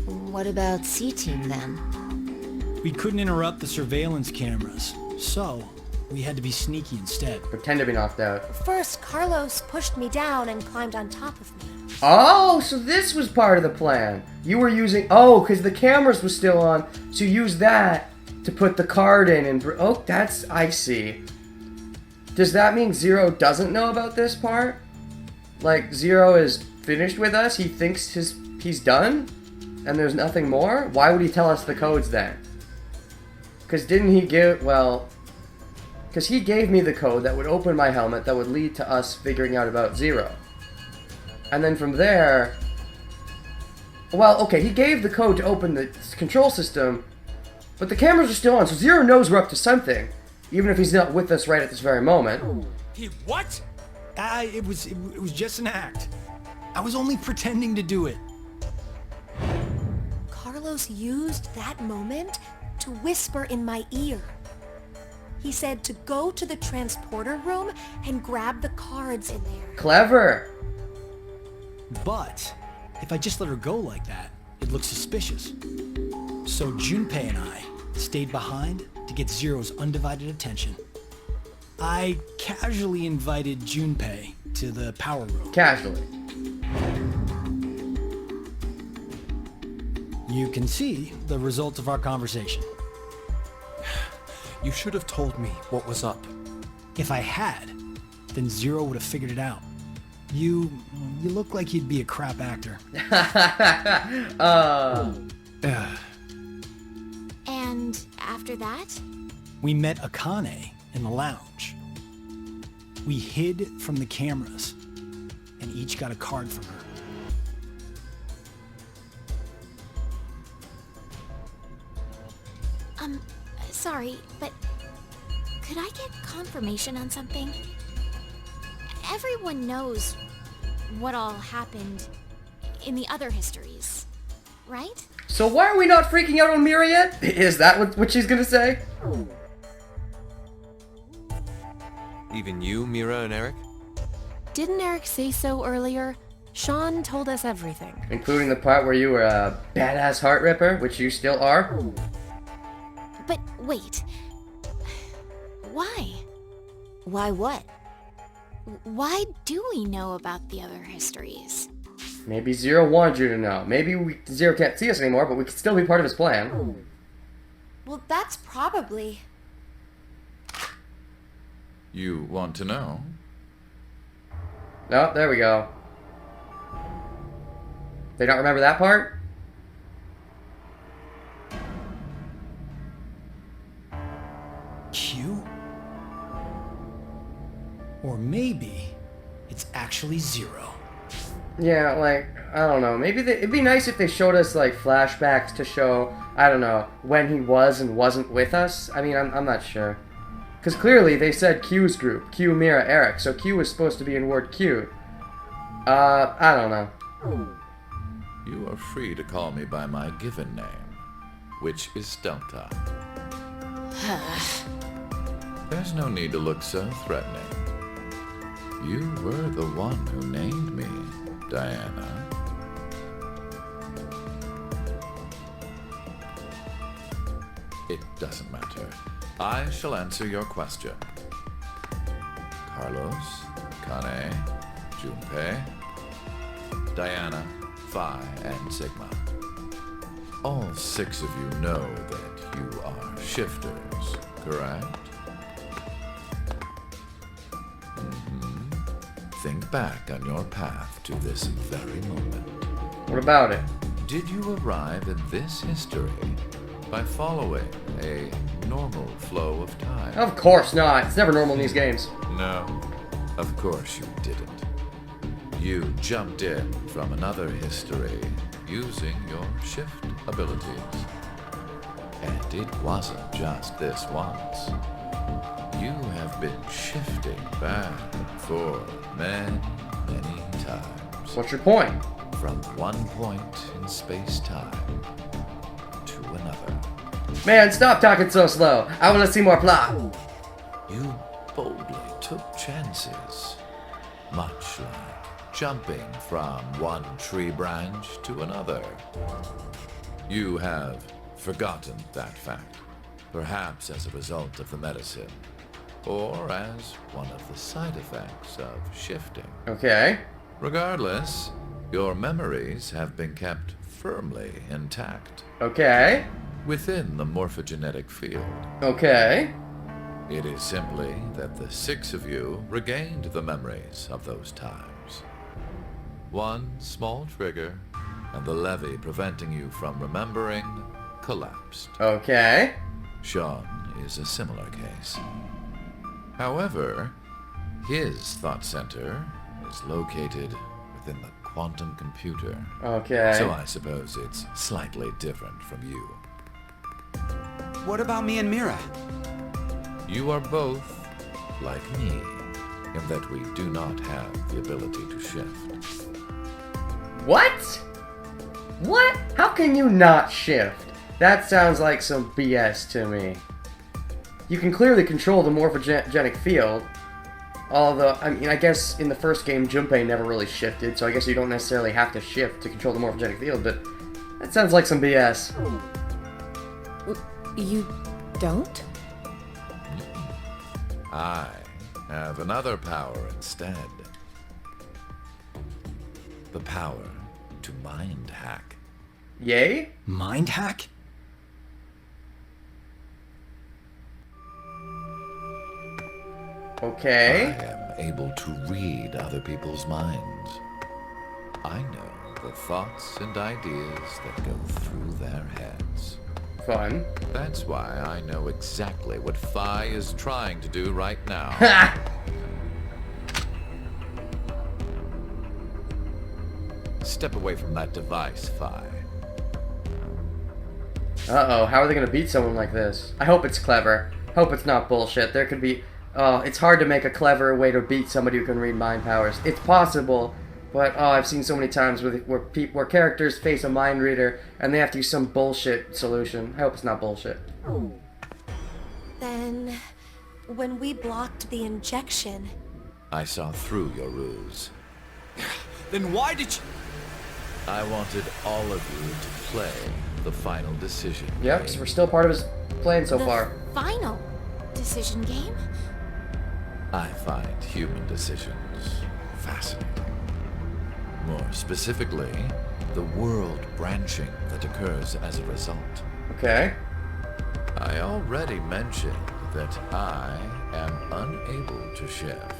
Speaker 11: What about C-Team then?
Speaker 7: We couldn't interrupt the surveillance cameras, so we had to be sneaky instead.
Speaker 3: Pretend to be knocked out.
Speaker 12: first Carlos pushed me down and climbed on top of me.
Speaker 3: Oh, so this was part of the plan. You were using... Oh, because the cameras were still on, so you used that to put the card in and... Oh, that's... I see. Does that mean Zero doesn't know about this part? Like, Zero is finished with us? He thinks he's done? And there's nothing more? Why would he tell us the codes then? Because didn't he give... Well... Because he gave me the code that would open my helmet that would lead to us figuring out about Zero. And then from there... Well, okay, he gave the code to open the control system, but the cameras are still on, so Zero knows we're up to something, even if he's not with us right at this very moment.
Speaker 7: He what? It was just an act. I was only pretending to do it.
Speaker 12: Carlos used that moment to whisper in my ear. He said to go to the transporter room and grab the cards in there.
Speaker 3: Clever!
Speaker 7: But if I just let her go like that, it looks suspicious. So Junpei and I stayed behind to to get Zero's undivided attention. I casually invited Junpei to the power room.
Speaker 3: Casually.
Speaker 7: You can see the results of our conversation.
Speaker 6: You should have told me what was up.
Speaker 7: If I had, then Zero would have figured it out. You look like you'd be a crap actor.
Speaker 9: And after that?
Speaker 7: We met Akane in the lounge. We hid from the cameras and each got a card from her.
Speaker 9: Sorry, but could I get confirmation on something? Everyone knows what all happened in the other histories, right?
Speaker 3: So why are we not freaking out on Mira yet? Is that what she's gonna say?
Speaker 6: Even you, Mira and Eric?
Speaker 8: Didn't Eric say so earlier? Sean told us everything.
Speaker 3: Including the part where you were a badass heart ripper, which you still are?
Speaker 9: But wait. Why?
Speaker 11: Why what?
Speaker 9: Why do we know about the other histories?
Speaker 3: Maybe Zero wanted you to know. Maybe Zero can't see us anymore, but we could still be part of his plan.
Speaker 12: Well, that's probably...
Speaker 5: You want to know?
Speaker 3: Oh, there we go. They don't remember that part?
Speaker 7: Q? Or maybe it's actually Zero.
Speaker 3: Yeah, like, I don't know. Maybe it'd be nice if they showed us, like, flashbacks to show, I don't know, when he was and wasn't with us. I mean, I'm not sure. Because clearly they said Q's group. Q, Mira, Eric. So Q was supposed to be in word Q. I don't know.
Speaker 5: You are free to call me by my given name, which is Delta. There's no need to look so threatening. You were the one who named me, Diana. It doesn't matter. I shall answer your question. Carlos, Kane, Junpei, Diana, Phi, and Sigma. All 6 of you know that you are shifters, correct? Think back on your path to this very moment.
Speaker 3: What about it?
Speaker 5: Did you arrive in this history by following a normal flow of time?
Speaker 3: Of course not. It's never normal in these games.
Speaker 5: No, of course you didn't. You jumped in from another history using your shift abilities. And it wasn't just this once. You have been shifting back and forth many times.
Speaker 3: What's your point?
Speaker 5: From one point in space-time to another.
Speaker 3: Man, stop talking so slow. I want to see more plot.
Speaker 5: You boldly took chances, much like jumping from one tree branch to another. You have forgotten that fact, perhaps as a result of the medicine, or as one of the side effects of shifting.
Speaker 3: Okay.
Speaker 5: Regardless, your memories have been kept firmly intact.
Speaker 3: Okay.
Speaker 5: Within the morphogenetic field.
Speaker 3: Okay.
Speaker 5: It is simply that the 6 of you regained the memories of those times. One small trigger, and the levee preventing you from remembering collapsed.
Speaker 3: Okay.
Speaker 5: Sean is a similar case. However, his thought center is located within the quantum computer.
Speaker 3: Okay.
Speaker 5: So I suppose it's slightly different from you.
Speaker 2: What about me and Mira?
Speaker 5: You are both like me, in that we do not have the ability to shift.
Speaker 3: What? What? How can you not shift? That sounds like some BS to me. You can clearly control the morphogenic field. Although, I mean, I guess in the first game, Junpei never really shifted, so I guess you don't necessarily have to shift to control the morphogenic field, but that sounds like some BS.
Speaker 12: You don't?
Speaker 5: I have another power instead. The power to mind hack.
Speaker 3: Yay?
Speaker 7: Mind hack?
Speaker 3: Okay.
Speaker 5: I am able to read other people's minds. I know the thoughts and ideas that go through their heads.
Speaker 3: Fun.
Speaker 5: That's why I know exactly what Phi is trying to do right now.
Speaker 3: Ha!
Speaker 5: Step away from that device, Phi.
Speaker 3: Uh-oh, how are they gonna beat someone like this? I hope it's clever. Hope it's not bullshit. There could be... it's hard to make a clever way to beat somebody who can read mind powers. It's possible, but I've seen so many times where characters face a mind reader and they have to use some bullshit solution. I hope it's not bullshit.
Speaker 12: Then, when we blocked the injection...
Speaker 5: I saw through your ruse.
Speaker 6: Then why did you...
Speaker 5: I wanted all of you to play the final decision.
Speaker 3: Yep, because we're still part of his plan so far.
Speaker 9: Final decision game?
Speaker 5: I find human decisions fascinating. More specifically, the world branching that occurs as a result.
Speaker 3: Okay.
Speaker 5: I already mentioned that I am unable to shift.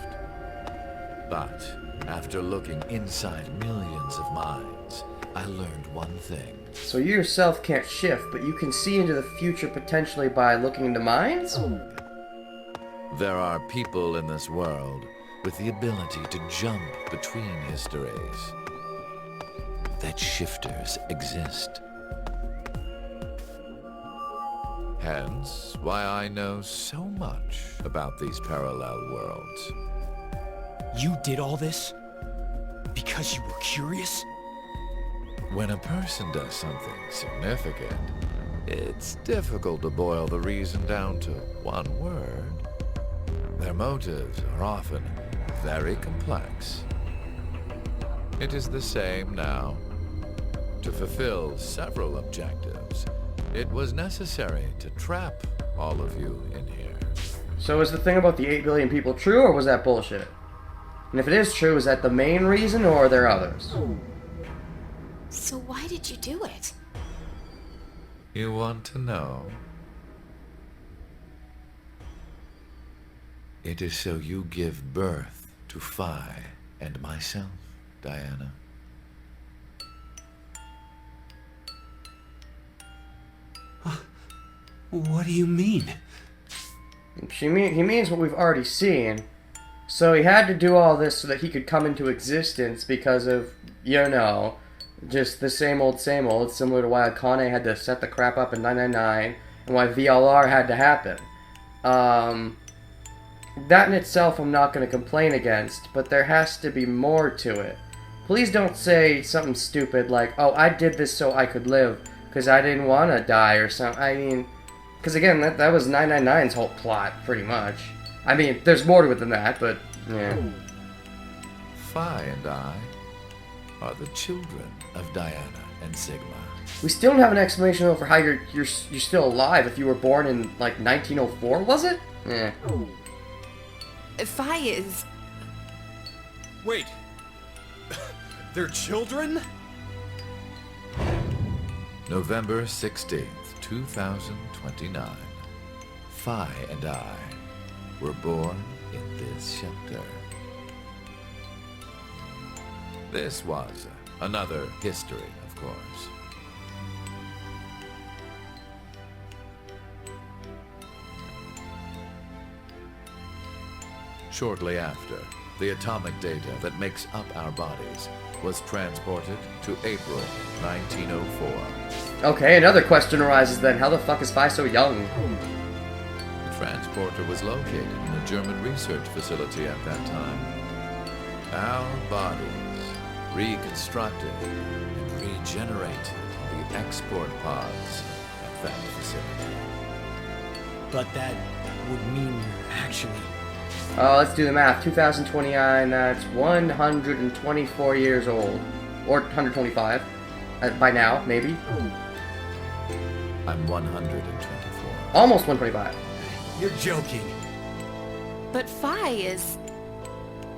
Speaker 5: But after looking inside millions of minds, I learned one thing.
Speaker 3: So you yourself can't shift, but you can see into the future potentially by looking into minds?
Speaker 5: There are people in this world with the ability to jump between histories. That shifters exist. Hence, why I know so much about these parallel worlds.
Speaker 7: You did all this because you were curious?
Speaker 5: When a person does something significant, it's difficult to boil the reason down to one word. Their motives are often very complex. It is the same now. To fulfill several objectives, it was necessary to trap all of you in here.
Speaker 3: So is the thing about the 8 billion people true, or was that bullshit? And if it is true, is that the main reason, or are there others?
Speaker 9: So why did you do it?
Speaker 5: You want to know? It is so you give birth to Phi and myself, Diana.
Speaker 2: What do you mean?
Speaker 3: He means what we've already seen. So he had to do all this so that he could come into existence because of, you know, just the same old, similar to why Akane had to set the crap up in 999, and why VLR had to happen. That in itself I'm not going to complain against, but there has to be more to it. Please don't say something stupid like, oh, I did this so I could live, because I didn't want to die or something. I mean, because again, that was 999's whole plot, pretty much. I mean, there's more to it than that, but, yeah.
Speaker 5: Phi and I are the children of Diana and Sigma.
Speaker 3: We still don't have an explanation over how you're still alive if you were born in, like, 1904, was it? Yeah.
Speaker 8: Phi is...
Speaker 6: Wait. They're children?
Speaker 5: November 16th, 2029. Phi and I were born in this shelter. This was another history, of course. Shortly after, the atomic data that makes up our bodies was transported to April 1904.
Speaker 3: Okay, another question arises then. How the fuck is Phi so young?
Speaker 5: The transporter was located in a German research facility at that time. Our bodies reconstructed and regenerated the export pods at that facility.
Speaker 7: But that would mean you're actually...
Speaker 3: Let's do the math. 2029, that's 124 years old. Or 125. By now, maybe.
Speaker 5: I'm 124.
Speaker 3: Almost 125.
Speaker 7: You're joking.
Speaker 8: But Phi is...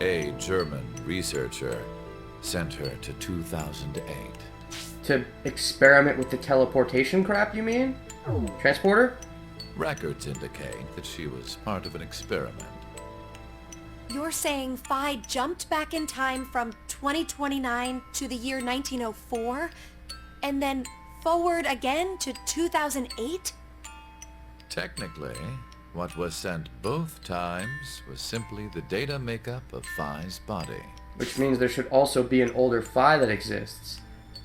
Speaker 5: A German researcher sent her to 2008.
Speaker 3: To experiment with the teleportation crap, you mean? Transporter?
Speaker 5: Records indicate that she was part of an experiment.
Speaker 12: You're saying Phi jumped back in time from 2029 to the year 1904? And then forward again to 2008?
Speaker 5: Technically, what was sent both times was simply the data makeup of Phi's body.
Speaker 3: Which means there should also be an older Phi that exists.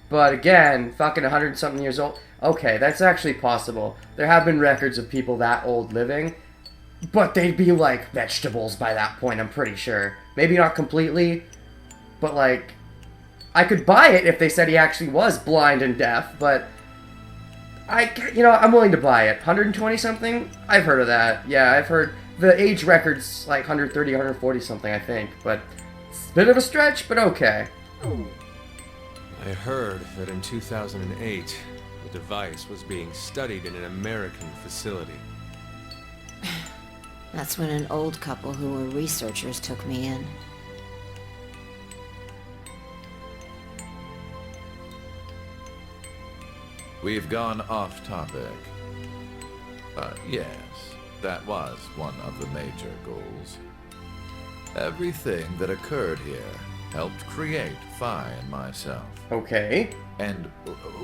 Speaker 3: But again, fucking 100-something years old. Okay, that's actually possible. There have been records of people that old living. But they'd be like vegetables by that point, I'm pretty sure. Maybe not completely, but like, I could buy it if they said he actually was blind and deaf, but I'm willing to buy it. 120 something? I've heard of that. Yeah, I've heard the age record's like 130, 140 something, I think, but it's a bit of a stretch, but okay.
Speaker 6: I heard that in 2008, the device was being studied in an American facility.
Speaker 11: That's when an old couple who were researchers took me in.
Speaker 5: We've gone off topic. Yes, that was one of the major goals. Everything that occurred here helped create Phi and myself.
Speaker 3: Okay.
Speaker 5: And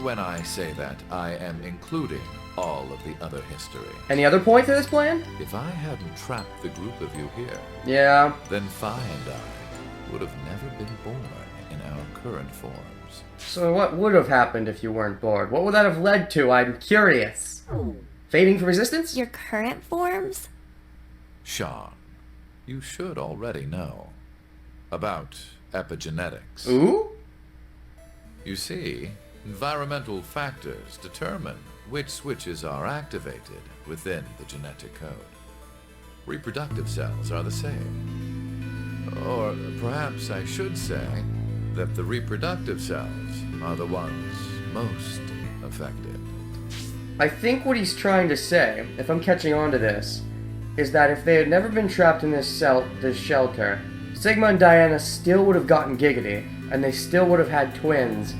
Speaker 5: when I say that, I am including all of the other history.
Speaker 3: Any other point to this plan?
Speaker 5: If I hadn't trapped the group of you here,
Speaker 3: yeah,
Speaker 5: then Phi and I would have never been born in our current forms.
Speaker 3: So what would have happened if you weren't bored? What would that have led to? I'm curious. Fading from existence?
Speaker 1: Your current forms?
Speaker 5: Sean, you should already know about epigenetics.
Speaker 3: Ooh?
Speaker 5: You see, environmental factors determine which switches are activated within the genetic code. Reproductive cells are the same. Or perhaps I should say that the reproductive cells are the ones most affected.
Speaker 3: I think what he's trying to say, if I'm catching on to this, is that if they had never been trapped in this shelter, Sigma and Diana still would have gotten giggity, and they still would have had twins,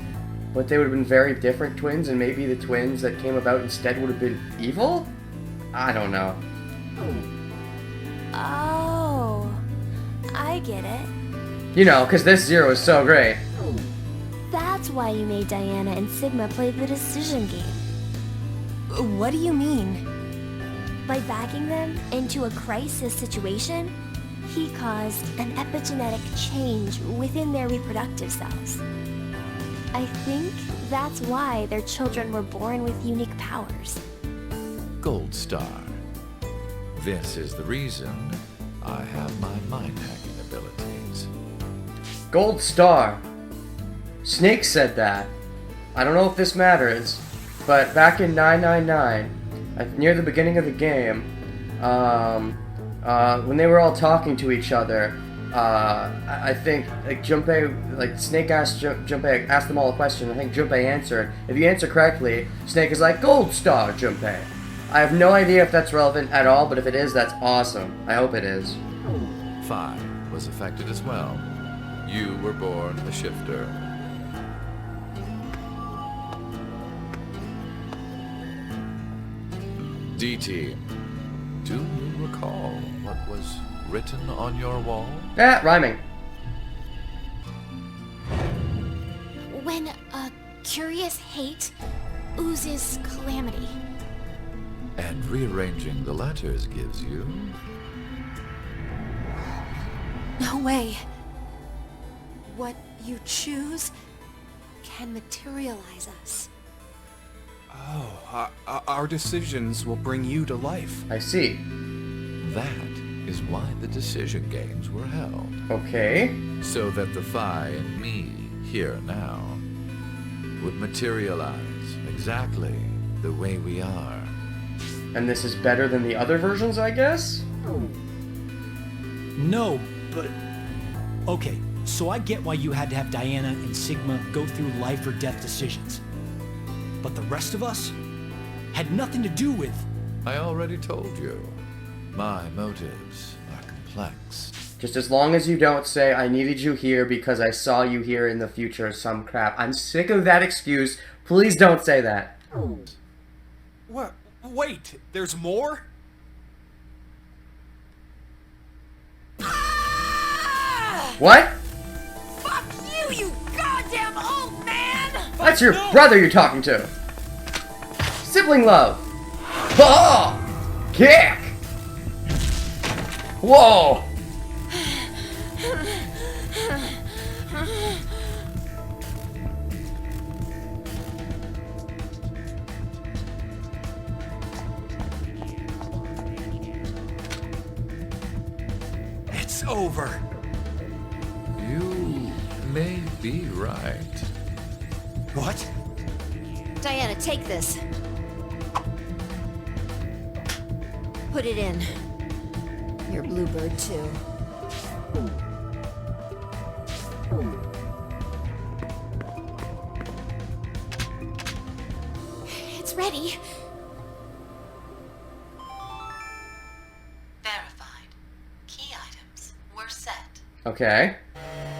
Speaker 3: but they would have been very different twins, and maybe the twins that came about instead would have been evil? I don't know.
Speaker 1: Oh, I get it.
Speaker 3: You know, because this Zero is so great.
Speaker 1: That's why you made Diana and Sigma play the decision game.
Speaker 12: What do you mean?
Speaker 1: By backing them into a crisis situation, he caused an epigenetic change within their reproductive cells. I think that's why their children were born with unique powers.
Speaker 5: Gold Star. This is the reason I have my mind-hacking abilities.
Speaker 3: Gold Star. Snake said that. I don't know if this matters, but back in 999, near the beginning of the game, when they were all talking to each other, I think like Junpei, like Snake asked Junpei, asked them all a question. I think Junpei answered. If you answer correctly, Snake is like, Gold Star, Junpei. I have no idea if that's relevant at all, but if it is, that's awesome. I hope it is.
Speaker 5: Phi was affected as well. You were born a shifter. DT, do you recall what was written on your wall?
Speaker 3: Ah, rhyming.
Speaker 9: When a curious hate oozes calamity.
Speaker 5: And rearranging the letters gives you...
Speaker 12: No way. What you choose can materialize us.
Speaker 6: Oh, our decisions will bring you to life.
Speaker 3: I see.
Speaker 5: That is why the decision games were held.
Speaker 3: Okay.
Speaker 5: So that the Phi and me, here now, would materialize exactly the way we are.
Speaker 3: And this is better than the other versions, I guess?
Speaker 7: No, but... Okay, so I get why you had to have Diana and Sigma go through life or death decisions. But the rest of us had nothing to do with...
Speaker 5: I already told you. My motives are complex.
Speaker 3: Just as long as you don't say, I needed you here because I saw you here in the future or some crap. I'm sick of that excuse. Please don't say that.
Speaker 6: What? Wait, there's more?
Speaker 3: What?
Speaker 12: Fuck you, you goddamn old man!
Speaker 3: That's your brother you're talking to. Sibling love. Oh! Kick! Whoa!
Speaker 6: It's over.
Speaker 5: You may be right.
Speaker 6: What?
Speaker 11: Diana, take this. Put it in. Your bluebird, too.
Speaker 9: It's ready.
Speaker 13: Verified. Key items were set.
Speaker 3: Okay.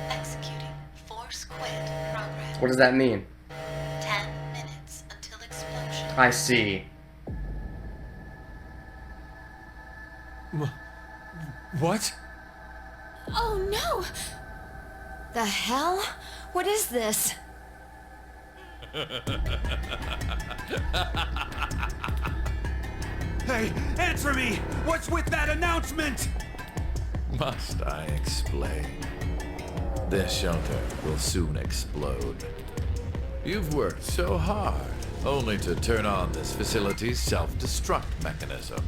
Speaker 13: Executing Force Quit program.
Speaker 3: What does that mean?
Speaker 13: 10 minutes until explosion.
Speaker 3: I see.
Speaker 6: What?
Speaker 9: Oh no!
Speaker 11: The hell? What is this?
Speaker 2: Hey, answer me! What's with that announcement?
Speaker 5: Must I explain? This shelter will soon explode. You've worked so hard, only to turn on this facility's self-destruct mechanism.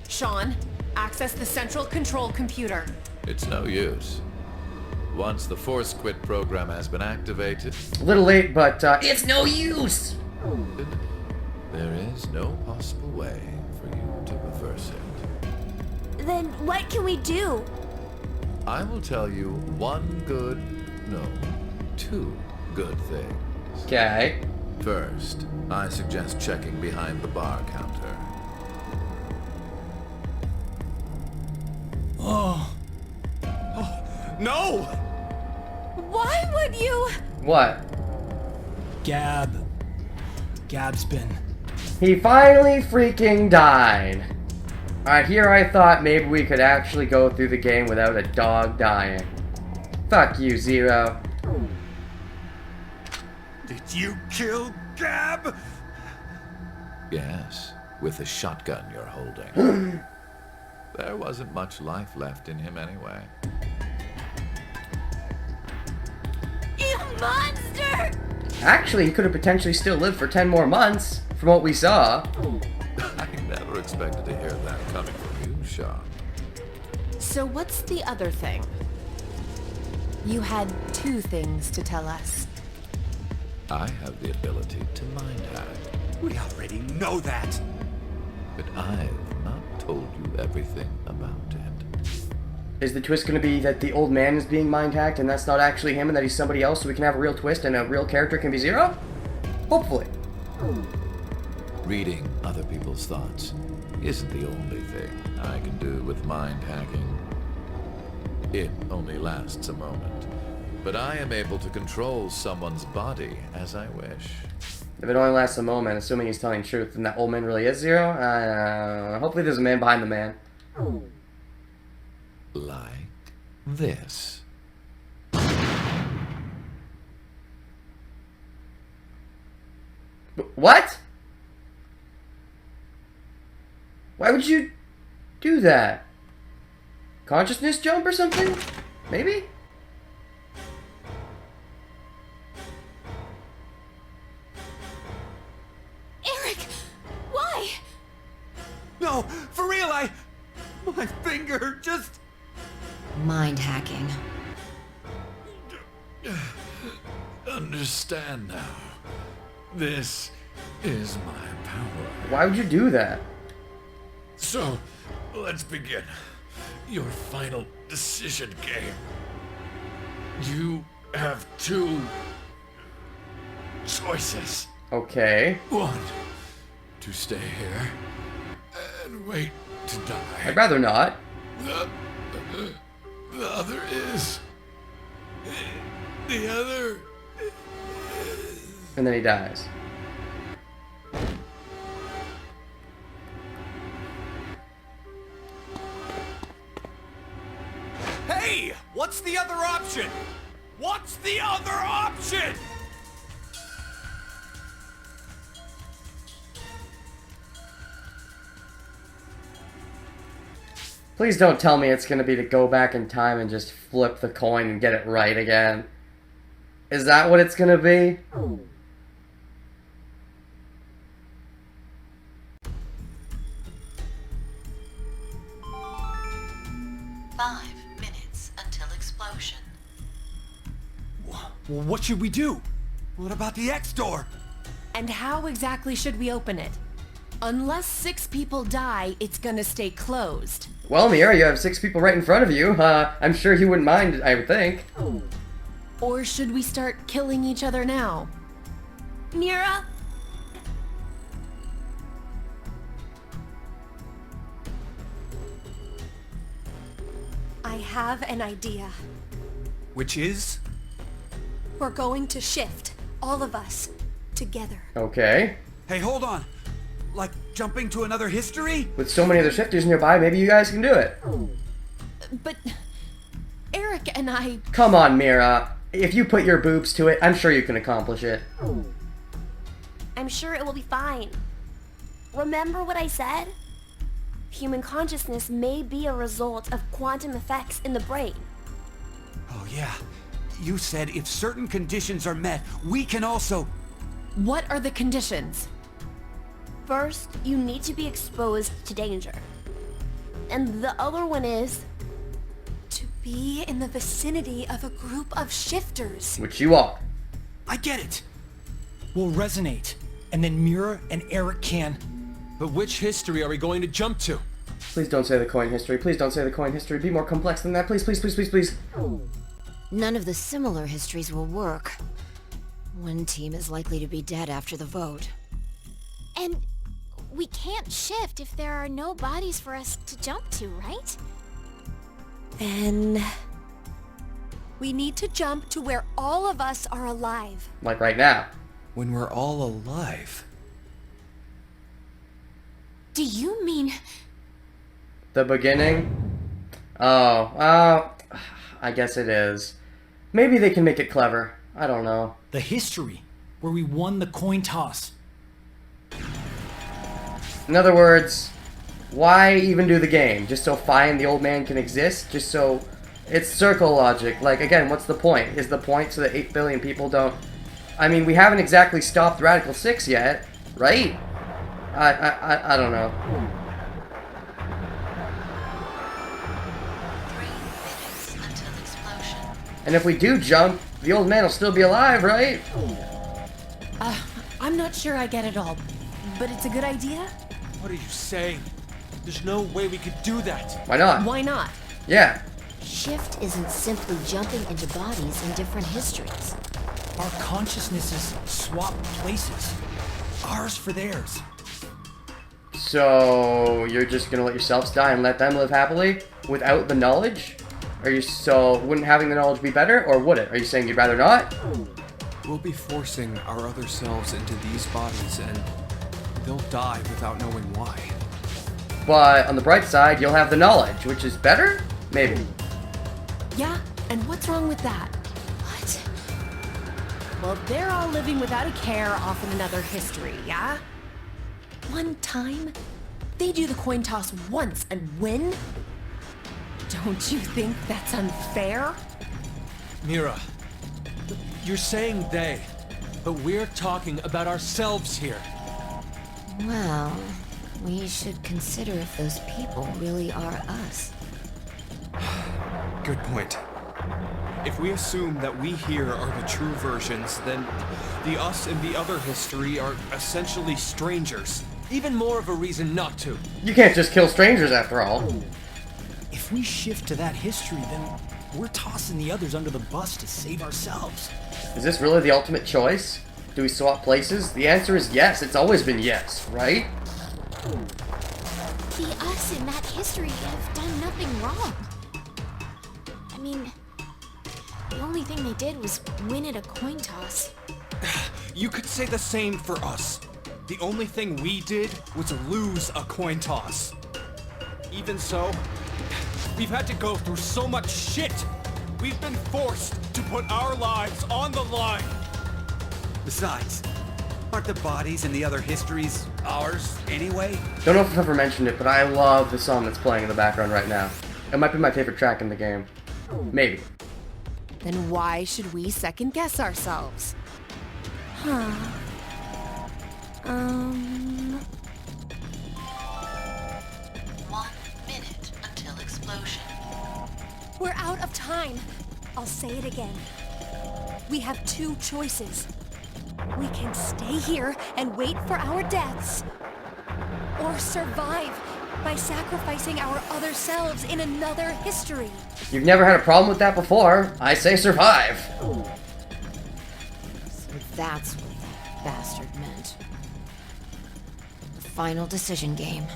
Speaker 8: Sean, access the central control computer.
Speaker 5: It's no use. Once the Force Quit program has been activated,
Speaker 3: A little late, but it's no use!
Speaker 5: there is no possible way for you to reverse it.
Speaker 1: Then what can we do?
Speaker 5: I will tell you two good things.
Speaker 3: Okay.
Speaker 5: First, I suggest checking behind the bar counter.
Speaker 2: No!
Speaker 12: Why would you?
Speaker 3: What?
Speaker 7: Gab's been...
Speaker 3: He finally freaking died. Alright, here I thought maybe we could actually go through the game without a dog dying. Fuck you, Zero.
Speaker 2: Did you kill Gab?
Speaker 5: Yes, with the shotgun you're holding. There wasn't much life left in him anyway.
Speaker 1: You monster!
Speaker 3: Actually, he could have potentially still lived for 10 more months, from what we saw.
Speaker 5: I never expected to hear that coming from you, Sean.
Speaker 8: So what's the other thing? You had two things to tell us.
Speaker 5: I have the ability to mind hack,
Speaker 2: We already know that.
Speaker 5: but I've not told you everything about it.
Speaker 3: Is the twist going to be that the old man is being mind hacked and that's not actually him and that he's somebody else so we can have a real twist and a real character can be Zero? Hopefully.
Speaker 5: Reading other people's thoughts isn't the only thing I can do with mind hacking. It only lasts a moment, but I am able to control someone's body as I wish.
Speaker 3: If it only lasts a moment, assuming he's telling truth, then that old man really is Zero? Hopefully there's a man behind the man.
Speaker 5: Like this.
Speaker 3: What? Why would you do that? Consciousness jump or something? Maybe?
Speaker 9: Eric! Why?
Speaker 2: No, for real, my finger just...
Speaker 11: Mind hacking.
Speaker 5: Understand now. This is my power.
Speaker 3: Why would you do that?
Speaker 5: So, let's begin. Your final decision game. You have two choices.
Speaker 3: Okay.
Speaker 5: One, to stay here and wait to die.
Speaker 3: I'd rather not.
Speaker 5: The other is... The other...
Speaker 3: And then he dies.
Speaker 4: Hey! What's the other option? What's the other option?
Speaker 3: Please don't tell me it's gonna be to go back in time and just flip the coin and get it right again. Is that what it's gonna be?
Speaker 13: Five minutes until explosion.
Speaker 7: Well, what should we do?
Speaker 2: What about the X door?
Speaker 8: And how exactly should we open it? Unless 6 people die, it's gonna stay closed.
Speaker 3: Well, Mira, you have 6 people right in front of you. I'm sure you wouldn't mind, I would think.
Speaker 8: Or should we start killing each other now?
Speaker 1: Mira?
Speaker 12: I have an idea.
Speaker 4: Which is?
Speaker 12: We're going to shift, all of us, together.
Speaker 3: Okay.
Speaker 2: Hey, hold on. Like jumping to another history?
Speaker 3: With so many other shifters nearby, maybe you guys can do it.
Speaker 8: But Eric and I...
Speaker 3: Come on, Mira. If you put your boobs to it, I'm sure you can accomplish it.
Speaker 1: I'm sure it will be fine. Remember what I said? Human consciousness may be a result of quantum effects in the brain.
Speaker 2: Oh, yeah. You said if certain conditions are met, we can also...
Speaker 8: What are the conditions?
Speaker 1: First, you need to be exposed to danger. And the other one is...
Speaker 12: To be in the vicinity of a group of shifters.
Speaker 3: Which you are.
Speaker 2: I get it.
Speaker 7: We'll resonate, and then Mira and Eric can...
Speaker 6: But which history are we going to jump to?
Speaker 3: Please don't say the coin history. Please don't say the coin history. Be more complex than that. Please, please, please, please, please.
Speaker 11: None of the similar histories will work. One team is likely to be dead after the vote.
Speaker 9: And we can't shift if there are no bodies for us to jump to, right?
Speaker 12: Then... we need to jump to where all of us are alive.
Speaker 3: Like right now.
Speaker 6: When we're all alive.
Speaker 9: Do you mean...
Speaker 3: The beginning? Oh, I guess it is. Maybe they can make it clever. I don't know.
Speaker 7: The history, where we won the coin toss.
Speaker 3: In other words, why even do the game? Just so Fi and the old man can exist? Just so... It's circle logic. Like, again, what's the point? Is the point so that 8 billion people don't... I mean, we haven't exactly stopped Radical 6 yet, right? I don't know.
Speaker 13: 3 minutes until explosion.
Speaker 3: And if we do jump, the old man will still be alive, right?
Speaker 8: I'm not sure I get it all, but it's a good idea?
Speaker 6: What are you saying? There's no way we could do that.
Speaker 3: Why not?
Speaker 8: Why not?
Speaker 3: Yeah.
Speaker 11: Shift isn't simply jumping into bodies in different histories.
Speaker 7: Our consciousnesses swap places. Ours for theirs.
Speaker 3: So, you're just gonna let yourselves die and let them live happily without the knowledge? Wouldn't having the knowledge be better, or would it? Are you saying you'd rather not?
Speaker 6: We'll be forcing our other selves into these bodies, and they'll die without knowing why.
Speaker 3: But on the bright side, you'll have the knowledge, which is better? Maybe.
Speaker 8: Yeah, and what's wrong with that?
Speaker 9: What?
Speaker 8: Well, they're all living without a care off in another history, yeah? One time, they do the coin toss once and win? Don't you think that's unfair?
Speaker 6: Mira, you're saying they, but we're talking about ourselves here.
Speaker 11: Well, we should consider if those people really are us.
Speaker 6: Good point. If we assume that we here are the true versions, then the us and the other history are essentially strangers. Even more of a reason not to.
Speaker 3: You can't just kill strangers after all.
Speaker 7: If we shift to that history, then we're tossing the others under the bus to save ourselves.
Speaker 3: Is this really the ultimate choice? Do we swap places? The answer is yes. It's always been yes, right?
Speaker 9: The us in that history have done nothing wrong. I mean, the only thing they did was win at a coin toss.
Speaker 6: You could say the same for us. The only thing we did was lose a coin toss. Even so, we've had to go through so much shit. We've been forced to put our lives on the line.
Speaker 2: Besides, aren't the bodies and the other histories ours anyway?
Speaker 3: Don't know if I've ever mentioned it, but I love the song that's playing in the background right now. It might be my favorite track in the game. Maybe.
Speaker 8: Then why should we second guess ourselves?
Speaker 1: Huh.
Speaker 13: 1 minute until explosion.
Speaker 12: We're out of time. I'll say it again. We have two choices. We can stay here and wait for our deaths, or survive by sacrificing our other selves in another history.
Speaker 3: You've never had a problem with that before. I say survive.
Speaker 11: So that's what that bastard meant. The final decision game.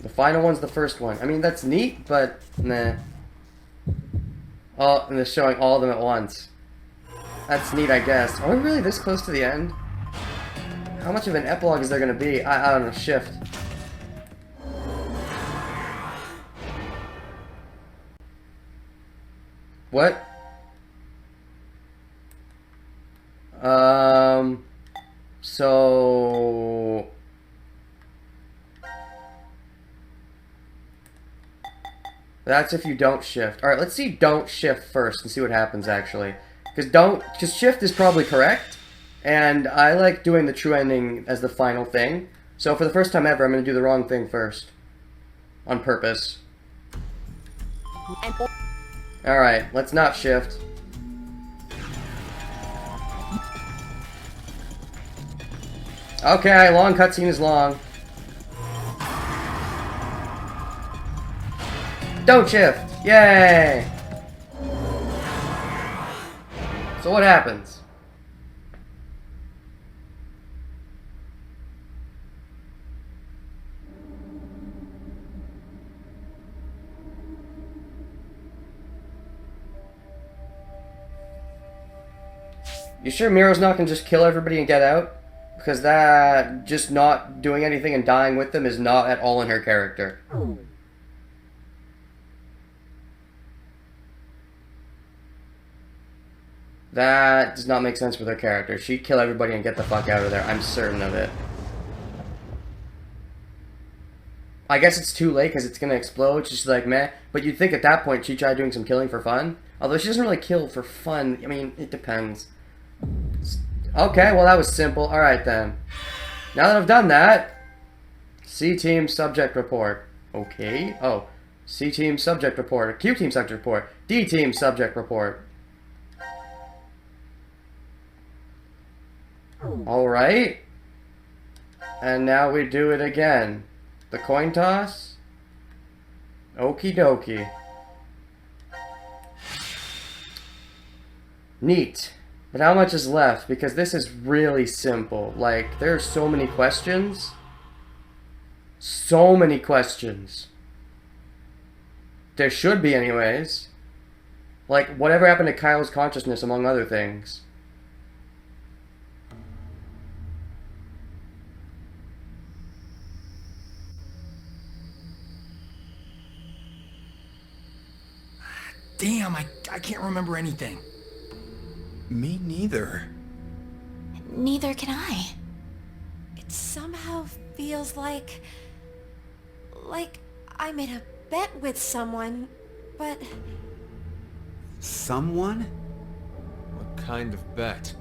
Speaker 3: The final one's the first one. I mean, that's neat, but nah. Oh, and they're showing all of them at once. That's neat, I guess. Are we really this close to the end? How much of an epilogue is there gonna be? I don't know. Shift. What? So... That's if you don't shift. Alright, let's see don't shift first and see what happens, actually. Because shift is probably correct, and I like doing the true ending as the final thing. So for the first time ever, I'm going to do the wrong thing first. On purpose. Alright, let's not shift. Okay, long cutscene is long. Don't shift! Yay! So what happens? You sure Mira's not gonna just kill everybody and get out? Because that, just not doing anything and dying with them is not at all in her character. That does not make sense with her character. She'd kill everybody and get the fuck out of there. I'm certain of it. I guess it's too late because it's going to explode. She's like, meh. But you'd think at that point she'd try doing some killing for fun. Although she doesn't really kill for fun. I mean, it depends. Okay, well that was simple. Alright then. Now that I've done that, C-Team Subject Report. Okay. Oh. C-Team Subject Report. Q-Team Subject Report. D-Team Subject Report. Alright. And now we do it again. The coin toss. Okie dokie. Neat. But how much is left? Because this is really simple. Like, there are so many questions. So many questions. There should be anyways. Like, whatever happened to Kyle's consciousness, among other things?
Speaker 7: Damn, I can't remember anything.
Speaker 6: Me neither.
Speaker 9: Neither can I.
Speaker 12: It somehow feels like I made a bet with someone, but...
Speaker 2: Someone?
Speaker 6: What kind of bet?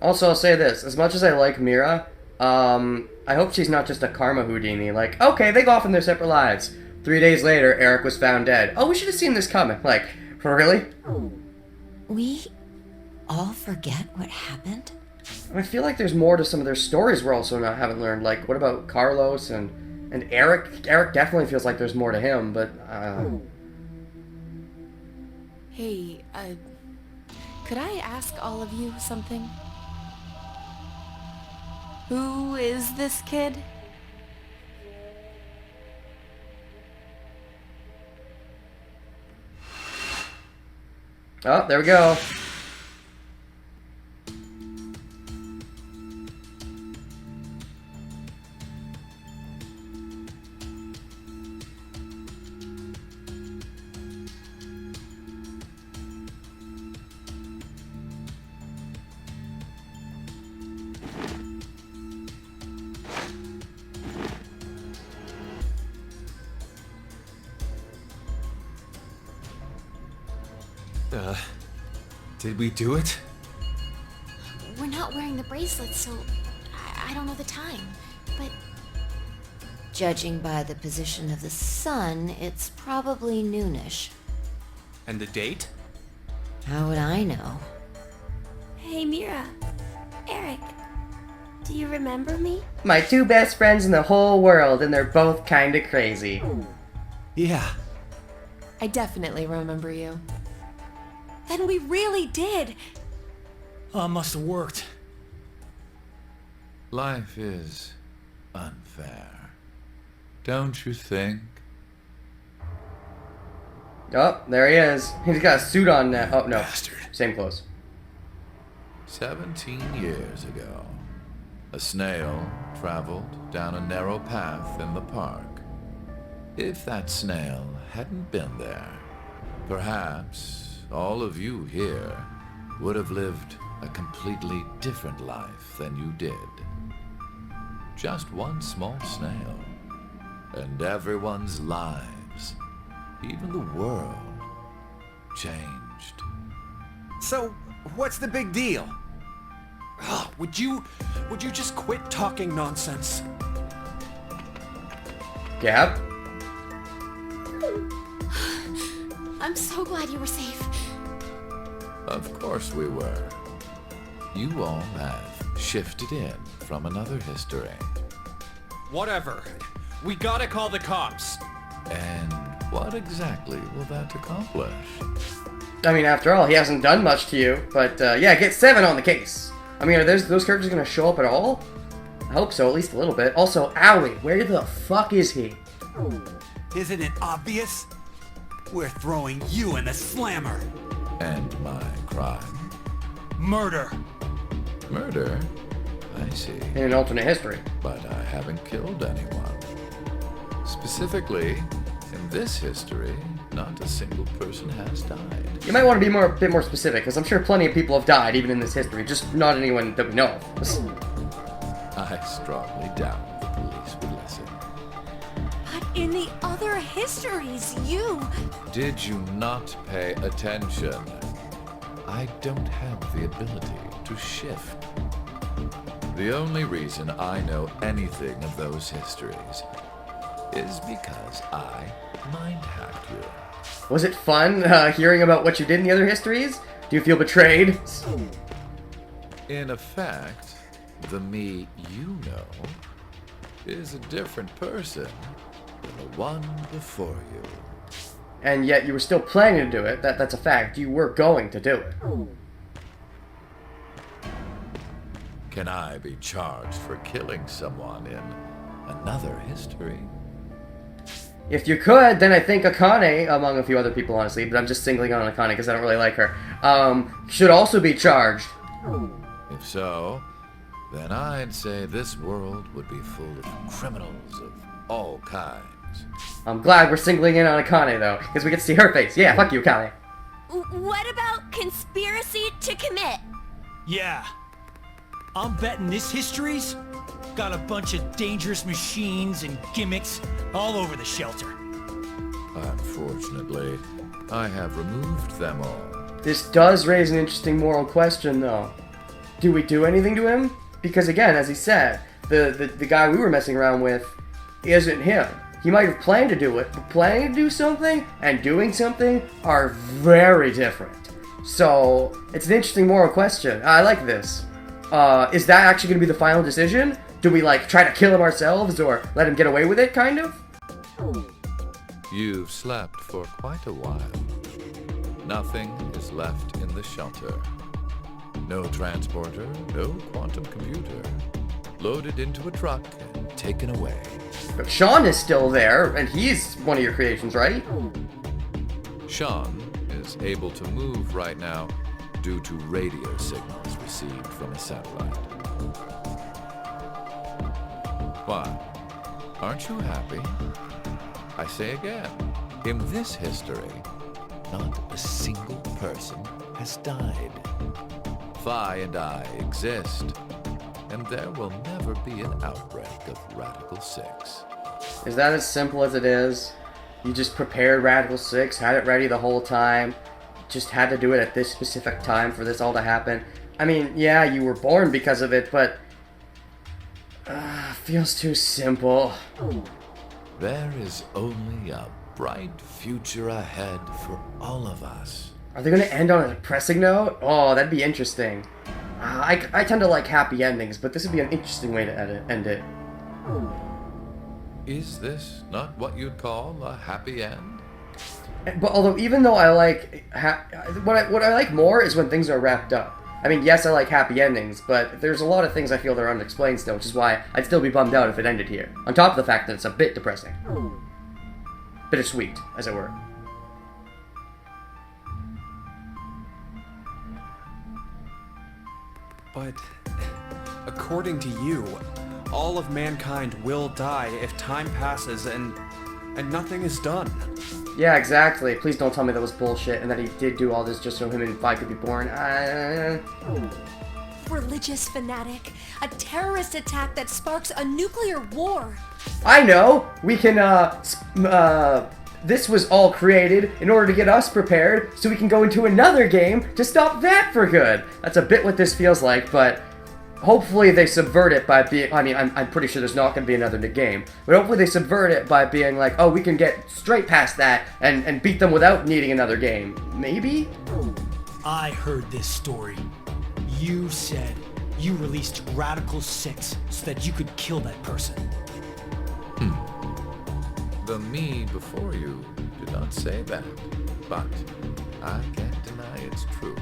Speaker 3: Also, I'll say this. As much as I like Mira, I hope she's not just a karma Houdini. Like, okay, they go off in their separate lives. 3 days later, Eric was found dead. Oh, we should have seen this coming. Like, really?
Speaker 11: We all forget what happened?
Speaker 3: I feel like there's more to some of their stories we're also haven't learned. Like, what about Carlos and Eric? Eric definitely feels like there's more to him, but,
Speaker 8: Hey, could I ask all of you something? Who is this kid?
Speaker 3: Oh, there we go.
Speaker 4: Did we do it?
Speaker 9: We're not wearing the bracelets, so I don't know the time. But
Speaker 11: Judging by the position of the sun, it's probably noonish.
Speaker 6: And the date?
Speaker 11: How would I know?
Speaker 1: Hey, Mira. Eric. Do you remember me?
Speaker 3: My two best friends in the whole world, and they're both kinda crazy.
Speaker 2: Yeah.
Speaker 8: I definitely remember you.
Speaker 12: Then we really did.
Speaker 7: Oh, must have worked.
Speaker 5: Life is unfair. Don't you think?
Speaker 3: Oh, there he is. He's got a suit on now. Oh, no.
Speaker 7: Bastard.
Speaker 3: Same clothes.
Speaker 5: 17 years ago, a snail traveled down a narrow path in the park. If that snail hadn't been there, perhaps all of you here would have lived a completely different life than you did. Just one small snail, and everyone's lives, even the world, changed.
Speaker 2: So, what's the big deal?
Speaker 6: Oh, would you just quit talking nonsense?
Speaker 3: Gab?
Speaker 9: I'm so glad you were safe.
Speaker 5: Of course we were. You all have shifted in from another history.
Speaker 6: Whatever. We gotta call the cops.
Speaker 5: And what exactly will that accomplish?
Speaker 3: I mean, after all, he hasn't done much to you. But, yeah, get 7 on the case. I mean, are those characters gonna show up at all? I hope so, at least a little bit. Also, Owie, where the fuck is he?
Speaker 2: Isn't it obvious? We're throwing you in the slammer.
Speaker 5: And my crime?
Speaker 7: Murder.
Speaker 5: Murder? I see.
Speaker 3: In an alternate history.
Speaker 5: But I haven't killed anyone. Specifically, in this history, not a single person has died.
Speaker 3: You might want to be a bit more specific, because I'm sure plenty of people have died, even in this history, just not anyone that we know of.
Speaker 5: I strongly doubt the police would listen.
Speaker 12: But in the other histories, you...
Speaker 5: Did you not pay attention? I don't have the ability to shift. The only reason I know anything of those histories is because I mind-hacked you.
Speaker 3: Was it fun hearing about what you did in the other histories? Do you feel betrayed?
Speaker 5: In effect, the me you know is a different person than the one before you.
Speaker 3: And yet you were still planning to do it. That's a fact. You were going to do it.
Speaker 5: Can I be charged for killing someone in another history?
Speaker 3: If you could, then I think Akane, among a few other people, honestly, but I'm just singling on Akane because I don't really like her, should also be charged.
Speaker 5: If so, then I'd say this world would be full of criminals of all kinds.
Speaker 3: I'm glad we're singling in on Akane, though, because we get to see her face. Yeah, fuck you, Akane.
Speaker 1: What about conspiracy to commit?
Speaker 7: Yeah. I'm betting this history's got a bunch of dangerous machines and gimmicks all over the shelter.
Speaker 5: Unfortunately, I have removed them all.
Speaker 3: This does raise an interesting moral question, though. Do we do anything to him? Because again, as he said, the guy we were messing around with isn't him. He might have planned to do it, but planning to do something and doing something are very different. So, it's an interesting moral question. I like this. Is that actually going to be the final decision? Do we, like, try to kill him ourselves or let him get away with it, kind of?
Speaker 5: You've slept for quite a while. Nothing is left in the shelter. No transporter, no quantum computer. loaded into a truck and taken away.
Speaker 3: But Sean is still there, and he's one of your creations, right?
Speaker 5: Sean is able to move right now due to radio signals received from a satellite. Why? Aren't you happy? I say again, in this history, not a single person has died. Phi and I exist, and there will never be an outbreak of Radical 6.
Speaker 3: Is that as simple as it is? You just prepared Radical 6, had it ready the whole time, just had to do it at this specific time for this all to happen? I mean, yeah, you were born because of it, but... feels too simple.
Speaker 5: There is only a bright future ahead for all of us.
Speaker 3: Are they going to end on a depressing note? Oh, that'd be interesting. I tend to like happy endings, but this would be an interesting way to end it.
Speaker 5: Is this not what you'd call a happy end?
Speaker 3: But although, even though I like... what I like more is when things are wrapped up. I mean, yes, I like happy endings, but there's a lot of things I feel that are unexplained still, which is why I'd still be bummed out if it ended here. On top of the fact that it's a bit depressing. Bittersweet, as it were.
Speaker 6: But, according to you, all of mankind will die if time passes and nothing is done.
Speaker 3: Yeah, exactly. Please don't tell me that was bullshit and that he did do all this just so him and Phi could be born.
Speaker 12: Religious fanatic. A terrorist attack that sparks a nuclear war.
Speaker 3: I know! We can, this was all created in order to get us prepared so we can go into another game to stop that for good. That's a bit what this feels like, but hopefully they subvert it by being... I mean, I'm pretty sure there's not going to be another game, but hopefully they subvert it by being like, oh, we can get straight past that and beat them without needing another game. Maybe?
Speaker 7: I heard this story. You said you released Radical 6 so that you could kill that person.
Speaker 5: The me before you did not say that, but I can't deny it's true.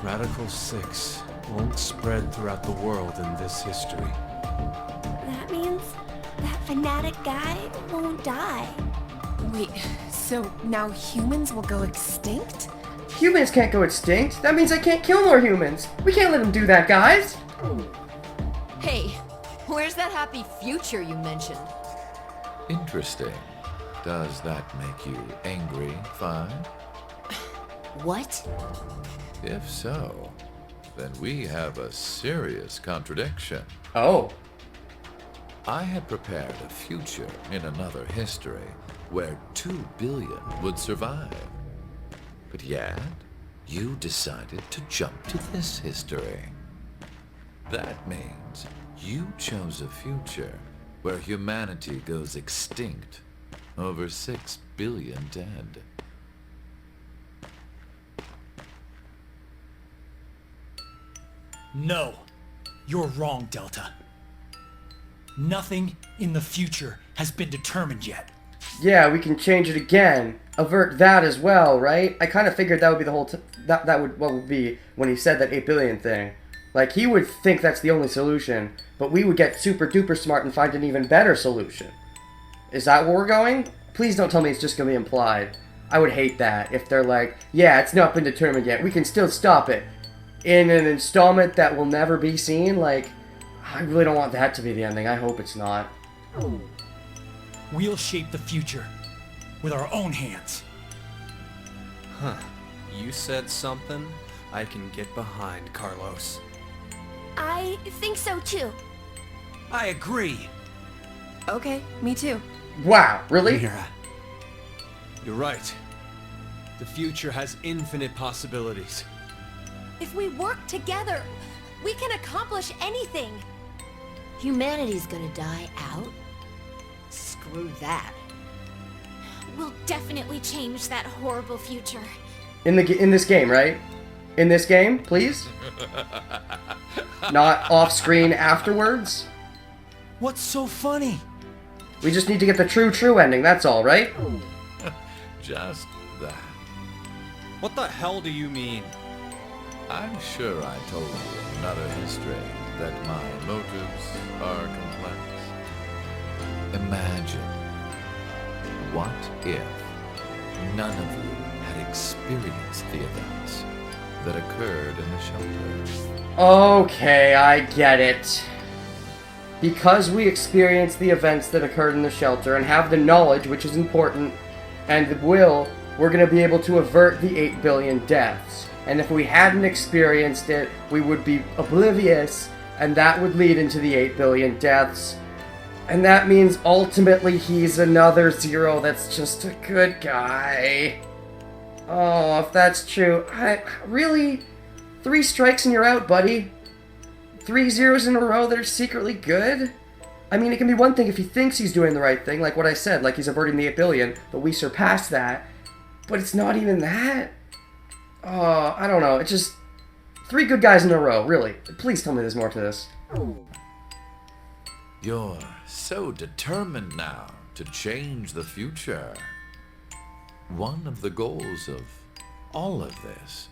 Speaker 6: Radical 6 won't spread throughout the world in this history.
Speaker 1: That means that fanatic guy won't die.
Speaker 8: Wait, so now humans will go extinct?
Speaker 3: Humans can't go extinct. That means I can't kill more humans. We can't let them do that, guys.
Speaker 11: Hey, where's that happy future you mentioned?
Speaker 5: Interesting. Does that make you angry, Phi?
Speaker 11: What?
Speaker 5: If so, then we have a serious contradiction.
Speaker 3: Oh.
Speaker 5: I had prepared a future in another history where 2 billion would survive. But yet, you decided to jump to this history. That means you chose a future where humanity goes extinct, over 6 billion dead.
Speaker 7: No, you're wrong, Delta. Nothing in the future has been determined yet.
Speaker 3: Yeah, we can change it again. Avert that as well, right? I kind of figured that would be the whole... that would what would be when he said that 8 billion thing. Like, he would think that's the only solution, but we would get super duper smart and find an even better solution. Is that where we're going? Please don't tell me it's just going to be implied. I would hate that if they're like, yeah, it's not been determined yet. We can still stop it. In an installment that will never be seen, like, I really don't want that to be the ending. I hope it's not.
Speaker 7: We'll shape the future with our own hands.
Speaker 6: Huh. You said something I can get behind, Carlos.
Speaker 1: I think so too.
Speaker 4: I agree.
Speaker 8: Okay, me too.
Speaker 3: Wow, really?
Speaker 6: Mira. You're right. The future has infinite possibilities.
Speaker 12: If we work together, we can accomplish anything.
Speaker 11: Humanity's gonna die out? Screw that.
Speaker 9: We'll definitely change that horrible future.
Speaker 3: In this game, right? In this game, please? Not off-screen afterwards?
Speaker 7: What's so funny?
Speaker 3: We just need to get the true ending, that's all, right?
Speaker 5: Just that.
Speaker 6: What the hell do you mean?
Speaker 5: I'm sure I told you another history that my motives are complex? Imagine, what if none of you had experienced the events that occurred in the shelter?
Speaker 3: Okay, I get it. Because we experienced the events that occurred in the shelter and have the knowledge, which is important, and the will, we're going to be able to avert the 8 billion deaths. And if we hadn't experienced it, we would be oblivious, and that would lead into the 8 billion deaths. And that means ultimately he's another Zero that's just a good guy. Oh, if that's true, really? 3 strikes and you're out, buddy? 3 zeros in a row that are secretly good? I mean, it can be one thing if he thinks he's doing the right thing, like what I said, like he's averting the 8 billion, but we surpassed that. But it's not even that. Oh, I don't know. It's just 3 good guys in a row, really. Please tell me there's more to this.
Speaker 5: You're so determined now to change the future. One of the goals of all of this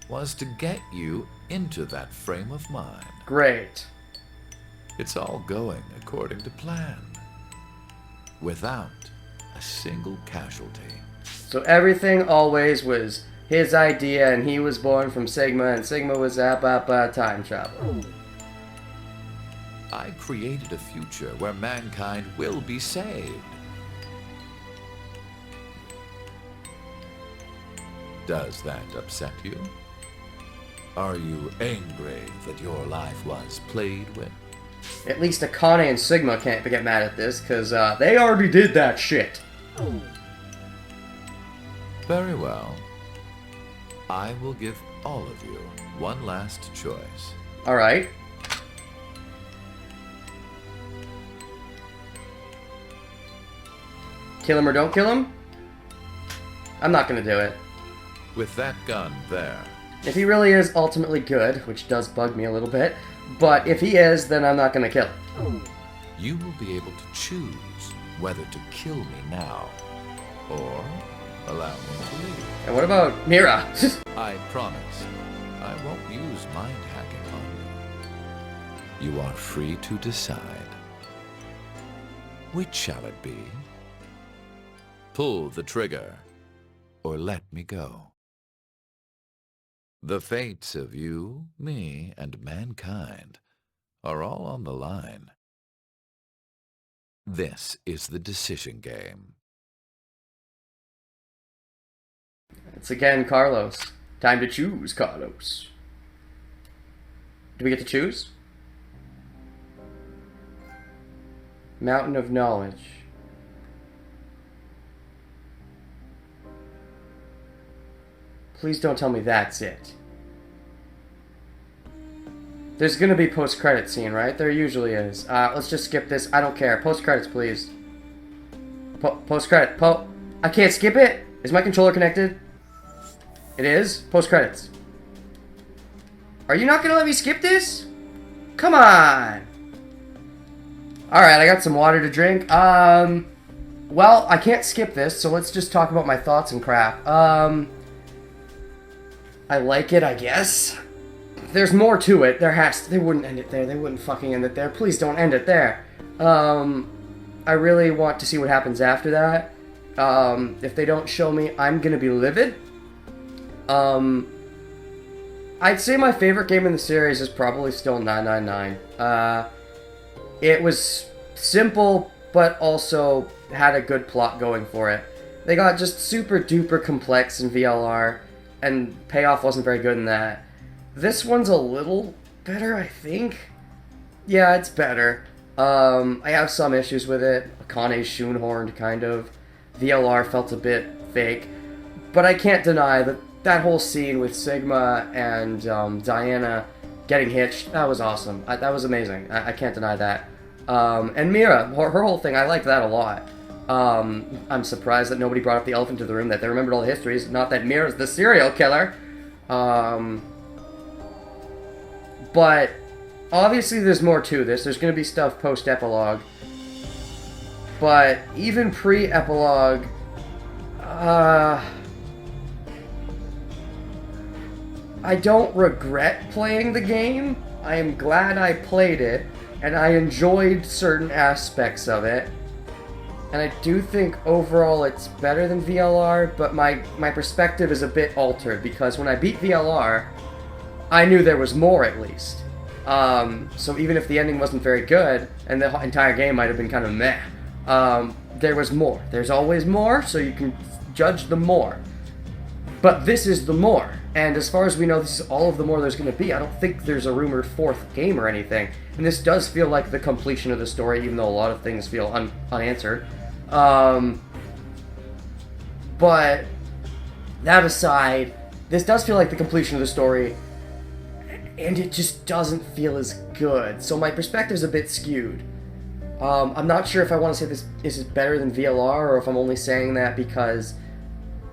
Speaker 5: was to get you into that frame of mind.
Speaker 3: Great.
Speaker 5: It's all going according to plan, without a single casualty.
Speaker 3: So everything always was his idea, and he was born from Sigma, and Sigma was time travel.
Speaker 5: I created a future where mankind will be saved. Does that upset you? Are you angry that your life was played with?
Speaker 3: At least Akane and Sigma can't get mad at this, because they already did that shit.
Speaker 5: Very well. I will give all of you one last choice.
Speaker 3: Alright. Kill him or don't kill him? I'm not gonna do it.
Speaker 5: With that gun there.
Speaker 3: If he really is ultimately good, which does bug me a little bit, but if he is, then I'm not gonna kill him.
Speaker 5: You will be able to choose whether to kill me now, or allow me to leave.
Speaker 3: And what about Mira?
Speaker 5: I promise, I won't use mind hacking on you. You are free to decide. Which shall it be? Pull the trigger, or let me go. The fates of you, me, and mankind are all on the line. This is the decision game.
Speaker 3: It's again Carlos. Time to choose, Carlos. Do we get to choose? Mountain of Knowledge. Please don't tell me that's it. There's gonna be post-credit scene, right? There usually is. Let's just skip this. I don't care. Post-credits, please. Post-credit. I can't skip it? Is my controller connected? It is? Post-credits. Are you not gonna let me skip this? Come on! Alright, I got some water to drink. Well, I can't skip this, so let's just talk about my thoughts and crap. I like it, I guess. There's more to it. They wouldn't end it there. They wouldn't fucking end it there. Please don't end it there. I really want to see what happens after that. If they don't show me, I'm gonna be livid. I'd say my favorite game in the series is probably still 999. It was simple, but also had a good plot going for it. They got just super duper complex in VLR, and payoff wasn't very good in that. This one's a little better, I think. Yeah, it's better. I have some issues with it. Akane's shoehorned, kind of. VLR felt a bit fake. But I can't deny that that whole scene with Sigma and Diana getting hitched, that was awesome. That was amazing. I can't deny that. And Mira, her whole thing, I liked that a lot. I'm surprised that nobody brought up the elephant in the room, that they remembered all the histories, not that Mira's the serial killer. But obviously there's more to this. There's going to be stuff post-epilogue. But even pre-epilogue, I don't regret playing the game. I am glad I played it, and I enjoyed certain aspects of it. And I do think overall it's better than VLR, but my perspective is a bit altered, because when I beat VLR, I knew there was more at least. So even if the ending wasn't very good, and the entire game might have been kind of meh, there was more. There's always more, so you can judge the more. But this is the more, and as far as we know, this is all of the more there's going to be. I don't think there's a rumored 4th game or anything, and this does feel like the completion of the story, even though a lot of things feel unanswered. But that aside, this does feel like the completion of the story, and it just doesn't feel as good, so my perspective's a bit skewed. I'm not sure if I want to say this is better than VLR, or if I'm only saying that because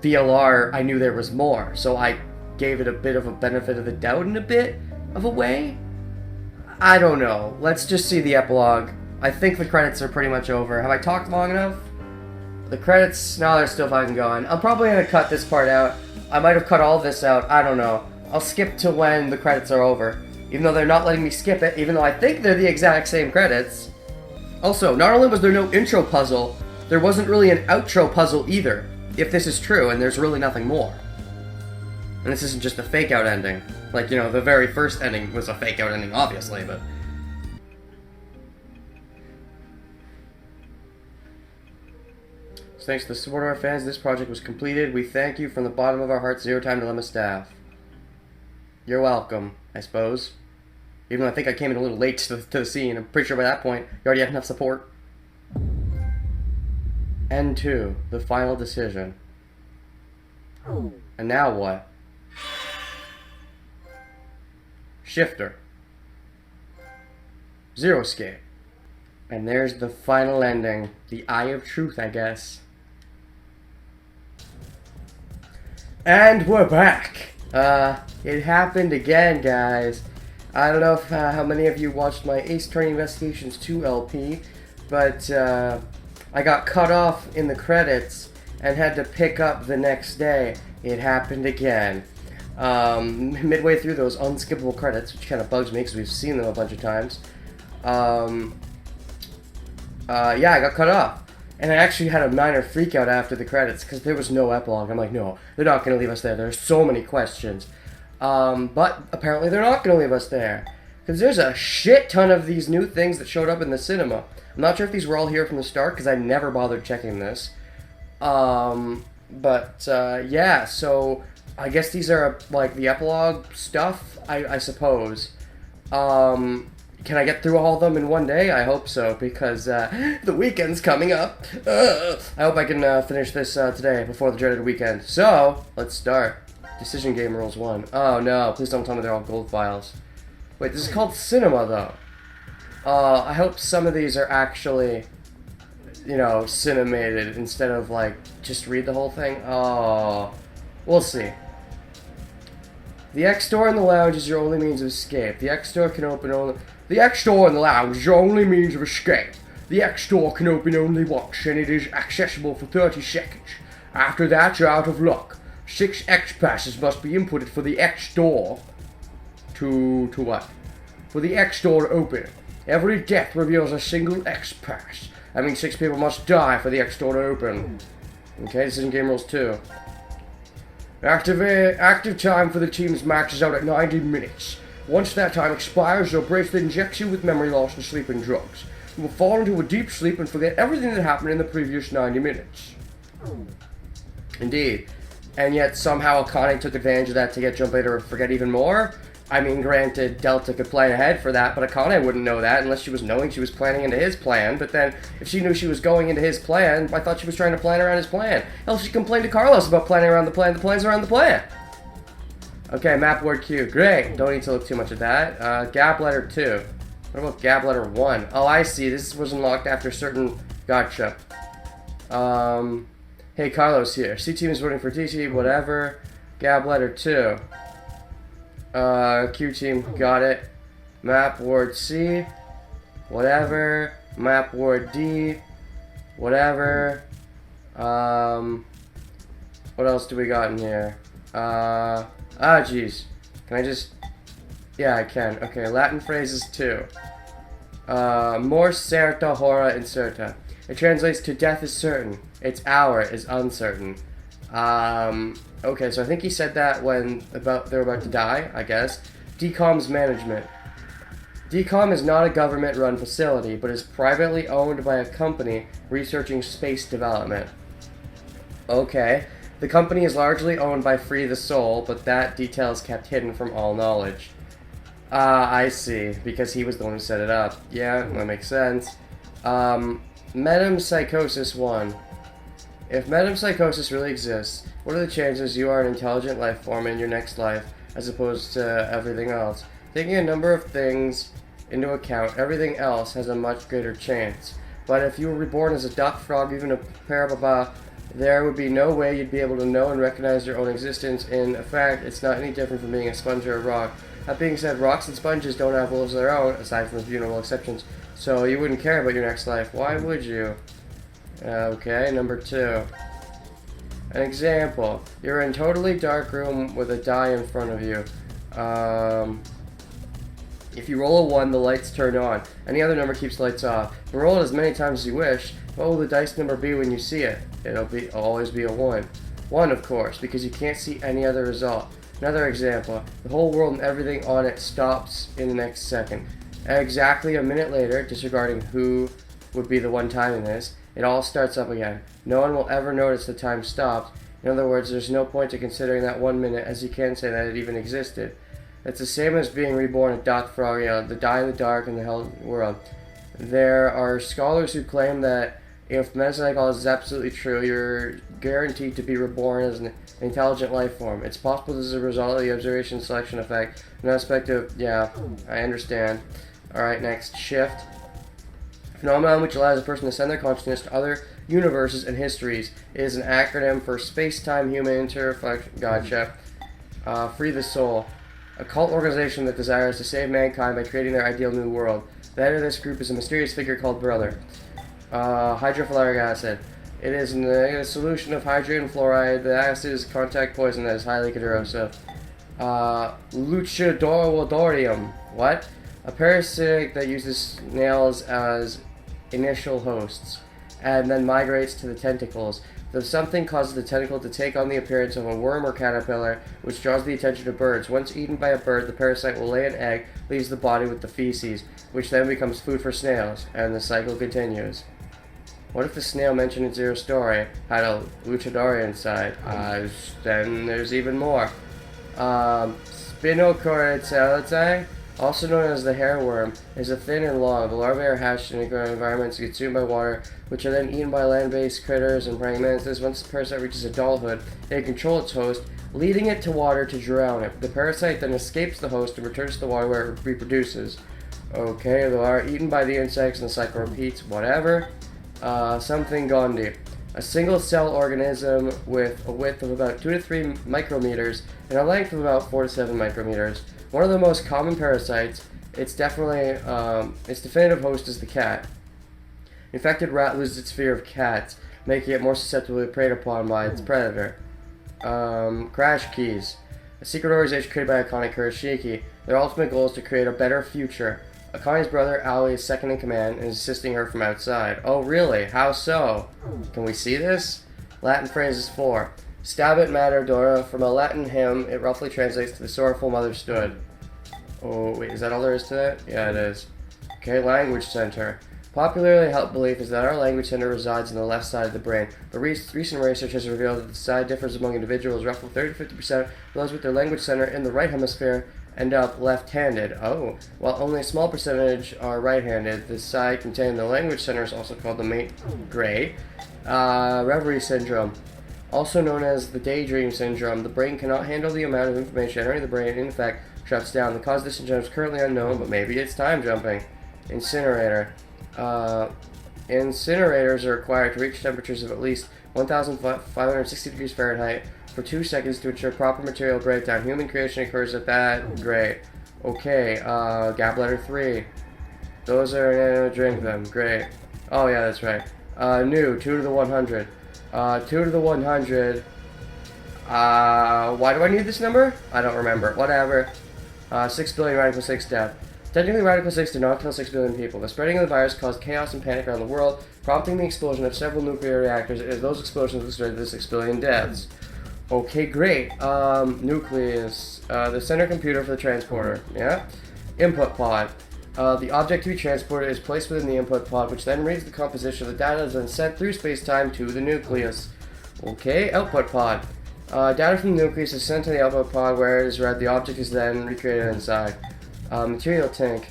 Speaker 3: VLR, I knew there was more, so I gave it a bit of a benefit of the doubt in a bit of a way? I don't know. Let's just see the epilogue. I think the credits are pretty much over. Have I talked long enough? The credits, no, they're still fucking going. I'm probably going to cut this part out. I might have cut all this out, I don't know. I'll skip to when the credits are over, even though they're not letting me skip it, even though I think they're the exact same credits. Also, not only was there no intro puzzle, there wasn't really an outro puzzle either, if this is true, and there's really nothing more. And this isn't just a fake-out ending. Like, you know, the very first ending was a fake-out ending, obviously, but... So thanks to the support of our fans, this project was completed. We thank you from the bottom of our hearts, Zero Time Dilemma staff. You're welcome, I suppose. Even though I think I came in a little late to the scene, I'm pretty sure by that point, you already had enough support. N2, the final decision. And now what? Shifter. Zero escape. And there's the final ending. The Eye of Truth, I guess. And we're back. It happened again, guys. I don't know if, how many of you watched my Ace Attorney Investigations 2 LP, but I got cut off in the credits and had to pick up the next day. It happened again. Midway through those unskippable credits, which kind of bugs me because we've seen them a bunch of times. Yeah, I got cut off. And I actually had a minor freak out after the credits because there was no epilogue. I'm like, no, they're not going to leave us there. There's so many questions. But apparently they're not going to leave us there. Because there's a shit ton of these new things that showed up in the cinema. I'm not sure if these were all here from the start because I never bothered checking this. Yeah, so I guess these are like the epilogue stuff, I suppose. Can I get through all of them in one day? I hope so, because the weekend's coming up. I hope I can finish this today before the dreaded weekend. So, let's start. Decision Game Rules 1. Oh no, please don't tell me they're all gold files. Wait, this is called cinema, though. I hope some of these are actually, you know, cinemated instead of, like, just read the whole thing. Oh, we'll see. The X door in the lounge is your only means of escape. The X door can open only... The X door in the lounge is your only means of escape. The X door can open only once, and it is accessible for 30 seconds. After that, you're out of luck. 6 X passes must be inputted for the X door to what? For the X door to open. Every death reveals a single X pass. That means 6 people must die for the X door to open. Okay, this is in Game Rules 2. Active time for the team's match is out at 90 minutes. Once that time expires, your bracelet injects you with memory loss and sleeping drugs. You will fall into a deep sleep and forget everything that happened in the previous 90 minutes. Indeed. And yet somehow Akane took advantage of that to get Junpei to forget even more? I mean, granted, Delta could plan ahead for that, but Akane wouldn't know that unless she was knowing she was planning into his plan. But then, if she knew she was going into his plan, I thought she was trying to plan around his plan. Else she complained to Carlos about planning around the plan. The plan's around the plan. Okay, map word Q. Great. Don't need to look too much at that. Gap letter 2. What about gap letter 1? Oh, I see. This was unlocked after certain... Gotcha. Hey, Carlos here. C team is voting for D team, whatever. Gap letter 2. Q team, got it. Map word C. Whatever. Map word D. Whatever. What else do we got in here? Jeez. Can I just... Yeah, I can. Okay, Latin phrases too. Mors certa hora incerta. It translates to death is certain. Its hour is uncertain. Okay, so I think he said that when they're about to die, I guess. DCOM's management. DCOM is not a government-run facility, but is privately owned by a company researching space development. Okay, the company is largely owned by Free the Soul, but that detail is kept hidden from all knowledge. I see, because he was the one who set it up. Yeah, that makes sense. Metempsychosis 1. If metempsychosis really exists, what are the chances you are an intelligent life form in your next life, as opposed to everything else? Taking a number of things into account, everything else has a much greater chance. But if you were reborn as a duck, frog, even a parababa, there would be no way you'd be able to know and recognize your own existence. In fact, it's not any different from being a sponge or a rock. That being said, rocks and sponges don't have wolves of their own, aside from a few notable exceptions, so you wouldn't care about your next life. Why would you? Okay, number 2. An example. You're in a totally dark room with a die in front of you. If you roll a 1, the lights turn on. Any other number keeps the lights off. You roll it as many times as you wish. What will the dice number be when you see it? It'll always be a 1. 1, of course, because you can't see any other result. Another example. The whole world and everything on it stops in the next second. Exactly a minute later, disregarding who would be the one timing this, it all starts up again. No one will ever notice the time stopped. In other words, there's no point to considering that 1 minute, as you can say that it even existed. It's the same as being reborn at Dot Frog, the die in the dark in the hell world. There are scholars who claim that if medicine psychology is absolutely true, you're guaranteed to be reborn as an intelligent life form. It's possible this is a result of the observation selection effect. An aspect of, yeah, I understand. Alright, next, shift. Phenomenon which allows a person to send their consciousness to other universes and histories. It is an acronym for space-time human interflex. Gotcha. Free the Soul. A cult organization that desires to save mankind by creating their ideal new world. The head of this group is a mysterious figure called Brother. Hydrofluoric acid. It is a solution of hydrogen fluoride. The acid is a contact poison that is highly corrosive. Luchadorium. What? A parasitic that uses snails as initial hosts, and then migrates to the tentacles. The something causes the tentacle to take on the appearance of a worm or caterpillar, which draws the attention of birds. Once eaten by a bird, the parasite will lay an egg, leaves the body with the feces, which then becomes food for snails, and the cycle continues. What if the snail mentioned in Zero's story had a luchador inside? Then there's even more. Spinocoricellatae, also known as the hairworm, is a thin and long. The larvae are hatched in environments consumed by water, which are then eaten by land-based critters and praying mantises. Once the parasite reaches adulthood, it can control its host, leading it to water to drown it. The parasite then escapes the host and returns to the water where it reproduces. Okay, they are eaten by the insects and the cycle repeats. Whatever. Something Gandhi. A single-cell organism with a width of about 2 to 3 micrometers and a length of about 4 to 7 micrometers. One of the most common parasites. Its definitive host is the cat. Infected rat loses its fear of cats, making it more susceptible to be preyed upon by its predator. Crash Keys. A secret organization created by Akane Kurashiki. Their ultimate goal is to create a better future. Akane's brother, Ali, is second in command and is assisting her from outside. Oh, really? How so? Can we see this? Latin phrases 4. Stabat Mater Dora. From a Latin hymn, it roughly translates to the sorrowful mother stood. Oh, wait, is that all there is to that? Yeah, it is. Okay, language center. Popularly held belief is that our language center resides on the left side of the brain, but recent research has revealed that the side differs among individuals. Roughly 30-50% of those with their language center in the right hemisphere end up left-handed. Oh, while only a small percentage are right-handed. The side containing the language center is also called the mate gray. Reverie syndrome. Also known as the daydream syndrome, the brain cannot handle the amount of information entering the brain and in fact shuts down. The cause of this syndrome is currently unknown, but maybe it's time jumping. Incinerator. Incinerators are required to reach temperatures of at least 1,560 degrees Fahrenheit for 2 seconds to ensure proper material breakdown. Human creation occurs at that. Great. Okay, gap letter 3. Those are, drink them. Great. Oh yeah, that's right. New, 2 to the 100. 2 to the 100. Why do I need this number? I don't remember. Whatever. 6 billion radical 6 death. Technically, radical 6 did not kill 6 billion people. The spreading of the virus caused chaos and panic around the world, prompting the explosion of several nuclear reactors, as those explosions led to the 6 billion deaths. Okay, great. Nucleus. The center computer for the transporter. Yeah? Input pod. The object to be transported is placed within the input pod, which then reads the composition of the data and then sent through space-time to the nucleus. Okay, output pod. Data from the nucleus is sent to the output pod, where it is read. The object is then recreated inside. Material tank.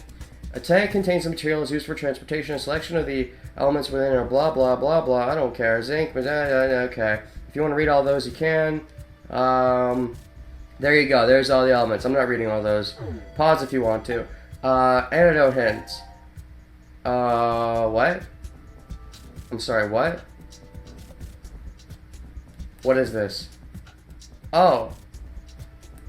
Speaker 3: A tank contains the materials used for transportation. A selection of the elements within are blah blah blah blah. I don't care. Zinc, okay. If you want to read all those, you can. There you go. There's all the elements. I'm not reading all those. Pause if you want to. Antidote hints. What? I'm sorry, what? What is this? Oh.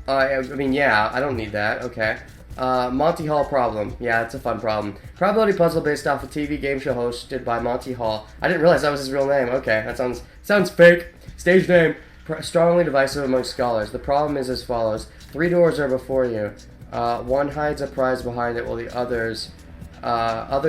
Speaker 3: I mean, yeah, I don't need that. Okay. Monty Hall problem. Yeah, it's a fun problem. Probability puzzle based off a TV game show hosted by Monty Hall. I didn't realize that was his real name. Okay, that sounds fake. Stage name. Strongly divisive among scholars. The problem is as follows. 3 doors are before you. One hides a prize behind it, while the other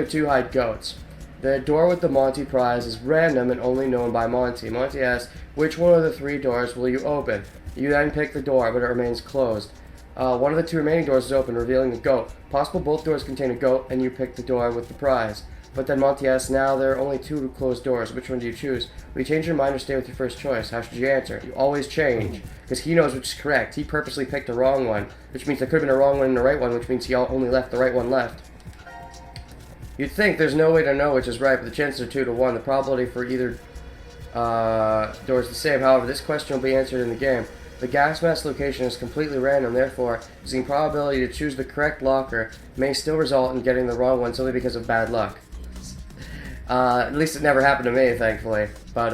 Speaker 3: 2 hide goats. The door with the Monty prize is random and only known by Monty. Monty asks, which one of the 3 doors will you open? You then pick the door, but it remains closed. One of the 2 remaining doors is open, revealing a goat. Possible both doors contain a goat, and you pick the door with the prize. But then Monty asks, now there are only 2 closed doors. Which one do you choose? Will you change your mind or stay with your first choice? How should you answer? You always change, because he knows which is correct. He purposely picked the wrong one, which means there could have been a wrong one and a right one, which means he only left the right one left. You'd think there's no way to know which is right, but the chances are 2 to 1. The probability for either door is the same. However, this question will be answered in the game. The gas mask location is completely random, therefore, using probability to choose the correct locker may still result in getting the wrong one simply because of bad luck. At least it never happened to me, thankfully. But,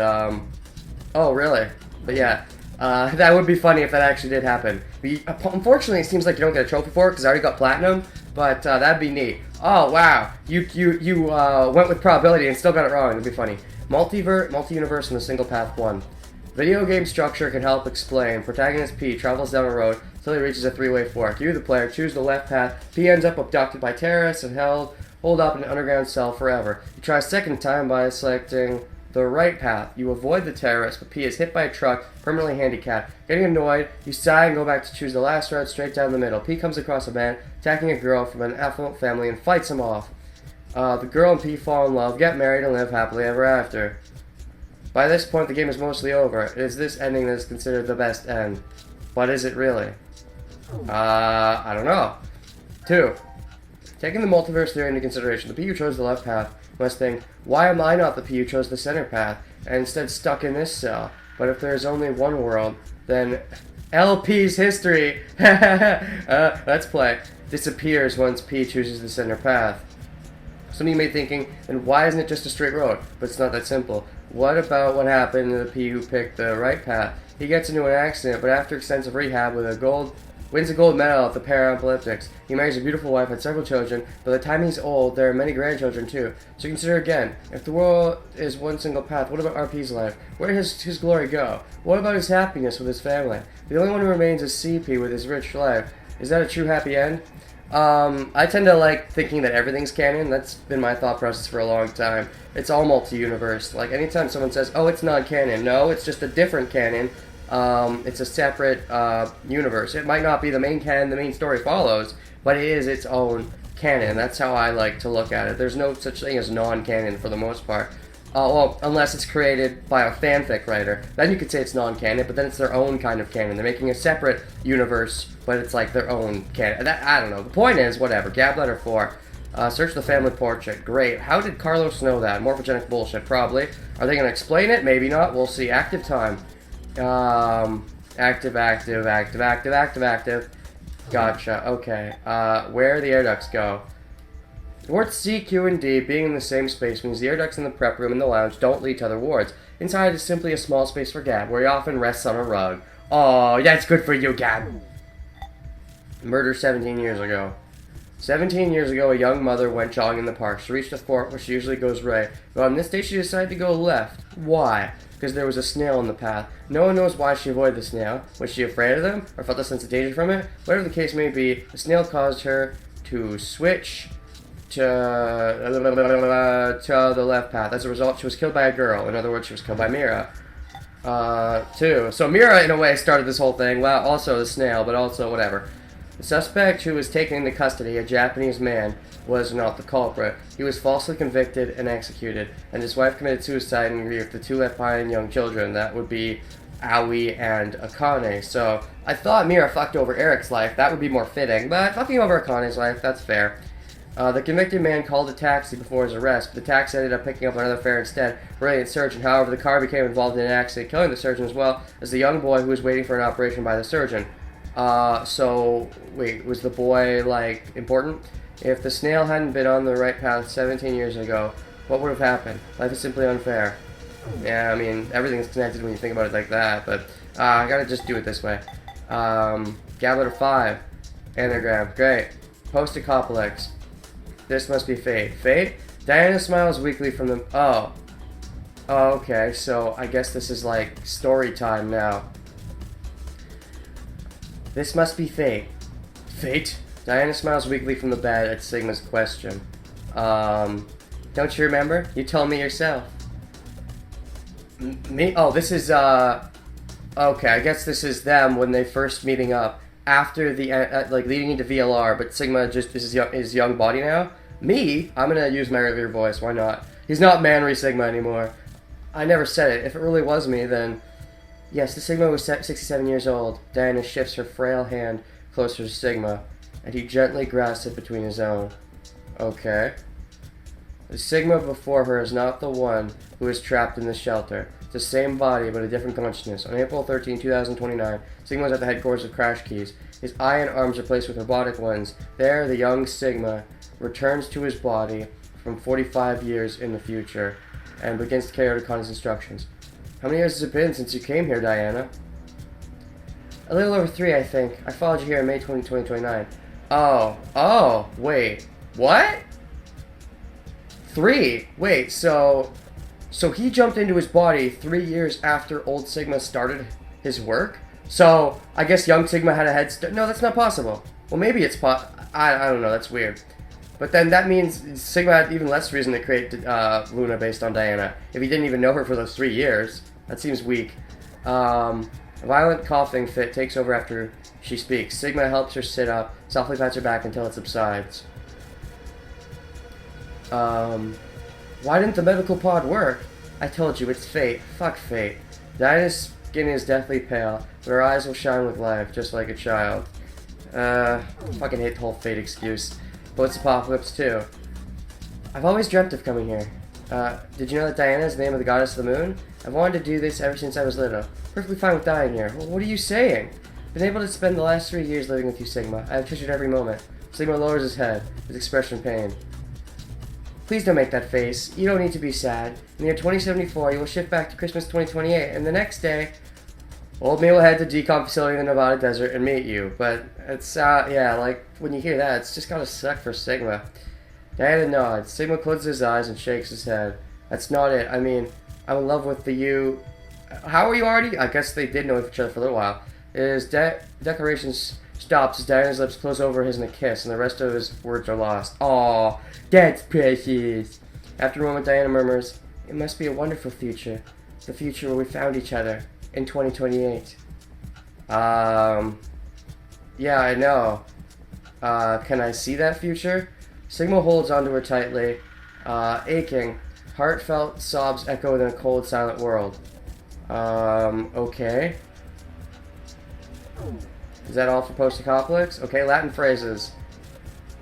Speaker 3: oh, really? But yeah, that would be funny if that actually did happen. Unfortunately, it seems like you don't get a trophy for it, because I already got platinum, but that'd be neat. Oh, wow, you went with probability and still got it wrong. It'd be funny. Multi-universe in the single path 1. Video game structure can help explain. Protagonist P travels down a road until he reaches a 3-way fork. You, the player, choose the left path. P ends up abducted by terrorists and hold up in an underground cell forever. You try a second time by selecting the right path. You avoid the terrorists, but P is hit by a truck, permanently handicapped. Getting annoyed, you sigh and go back to choose the last route straight down the middle. P comes across a man attacking a girl from an affluent family and fights him off. The girl and P fall in love, get married, and live happily ever after. By this point, the game is mostly over. It is this ending that is considered the best end. But is it really? I don't know. 2. Taking the multiverse theory into consideration, the P who chose the left path must think, why am I not the P who chose the center path, and instead stuck in this cell? But if there is only one world, then LP's history, let's play, disappears once P chooses the center path. Some of you may be thinking, then why isn't it just a straight road? But it's not that simple. What about what happened to the P who picked the right path? He gets into an accident, but after extensive rehab wins a gold medal at the Paralympics. He marries a beautiful wife, had several children. By the time he's old, there are many grandchildren too. So consider again, if the world is one single path, what about RP's life? Where does his glory go? What about his happiness with his family? The only one who remains is CP with his rich life. Is that a true happy end? I tend to like thinking that everything's canon. That's been my thought process for a long time. It's all multi-universe. Like, anytime someone says, oh, it's non-canon, no, it's just a different canon. It's a separate universe. It might not be the main canon the main story follows, but it is its own canon. That's how I like to look at it. There's no such thing as non-canon for the most part. Well, unless it's created by a fanfic writer. Then you could say it's non-canon, but then it's their own kind of canon. They're making a separate universe, but it's like their own canon. I don't know. The point is, whatever. Gab letter 4. Search the family portrait. Great. How did Carlos know that? Morphogenic bullshit, probably. Are they going to explain it? Maybe not. We'll see. Active time. Active. Gotcha. Okay. Where the air ducts go? Wards C, Q, and D being in the same space means the air ducts in the prep room and the lounge don't lead to other wards. Inside is simply a small space for Gab, where he often rests on a rug. Oh, that's good for you, Gab. Murder 17 years ago. 17 years ago, a young mother went jogging in the park. She reached a fork where she usually goes right, but on this day she decided to go left. Why? Because there was a snail in the path. No one knows why she avoided the snail. Was she afraid of them, or felt a sense of danger from it? Whatever the case may be, the snail caused her to switch to the left path. As a result, she was killed by a girl. In other words, she was killed by Mira. Too. So Mira, in a way, started this whole thing. Well, also the snail, but also whatever. The suspect who was taken into custody, a Japanese man, was not the culprit. He was falsely convicted and executed, and his wife committed suicide and grieved the two left behind young children. That would be Aoi and Akane. So I thought Mira fucked over Eric's life. That would be more fitting, but fucking over Akane's life, that's fair. The convicted man called a taxi before his arrest, but the taxi ended up picking up another fare instead. Brilliant surgeon. However, the car became involved in an accident, killing the surgeon as well as the young boy who was waiting for an operation by the surgeon. So, wait, was the boy, like, important? If the snail hadn't been on the right path 17 years ago, what would have happened? Life is simply unfair. Yeah, I mean, everything's connected when you think about it like that, but, I gotta just do it this way. Gabletter 5. Anagram. Great. Post-apocalypse. This must be fate. Fate? Diana smiles weakly from the... Oh. Oh, okay, so I guess this is, like, story time now. This must be fate. Fate? Diana smiles weakly from the bed at Sigma's question. Don't you remember? You told me yourself. Me? Oh, this is, okay, I guess this is them when they first meeting up. After the, like, leading into VLR, but Sigma just is his young body now. Me? I'm gonna use my earlier voice, why not? He's not Manry Sigma anymore. I never said it. If it really was me, then... Yes, the Sigma was 67 years old. Diana shifts her frail hand closer to Sigma, and he gently grasps it between his own. Okay. The Sigma before her is not the one who is trapped in the shelter. It's the same body, but a different consciousness. On April 13, 2029, Sigma is at the headquarters of Crash Keys. His eye and arms are placed with robotic ones. There, the young Sigma returns to his body from 45 years in the future, and begins to carry out Akone's instructions. How many years has it been since you came here, Diana? A little over 3, I think. I followed you here in May 2029. Oh, wait. What? 3? Wait, so he jumped into his body 3 years after old Sigma started his work? So, I guess young Sigma had a head start. No, that's not possible. Well, maybe it's I don't know, that's weird. But then that means Sigma had even less reason to create Luna based on Diana. If he didn't even know her for those 3 years. That seems weak. A violent coughing fit takes over after she speaks. Sigma helps her sit up, softly pats her back until it subsides. Why didn't the medical pod work? I told you, it's fate. Fuck fate. Diana's skin is deathly pale, but her eyes will shine with life, just like a child. Fucking hate the whole fate excuse. Post-apocalypse too. I've always dreamt of coming here. Did you know that Diana is the name of the goddess of the moon? I've wanted to do this ever since I was little. Perfectly fine with dying here. Well, what are you saying? Been able to spend the last 3 years living with you, Sigma. I have treasured every moment. Sigma lowers his head, his expression pained. Please don't make that face. You don't need to be sad. In the year 2074, you will shift back to Christmas 2028, and the next day, old me will head to decomp facility in the Nevada desert and meet you. But it's, yeah, like, when you hear that, it's just gotta suck for Sigma. Diana nods. Sigma closes his eyes and shakes his head. That's not it. I mean, I'm in love with the you. How are you already? I guess they did know each other for a little while. His declaration stops as Diana's lips close over his in a kiss, and the rest of his words are lost. Aw, that's precious. After a moment, Diana murmurs, it must be a wonderful future. The future where we found each other in 2028. Yeah, I know. Can I see that future? Sigma holds onto her tightly, aching. Heartfelt sobs echo in a cold, silent world. Okay. Is that all for post-apocalypse? Okay, Latin phrases.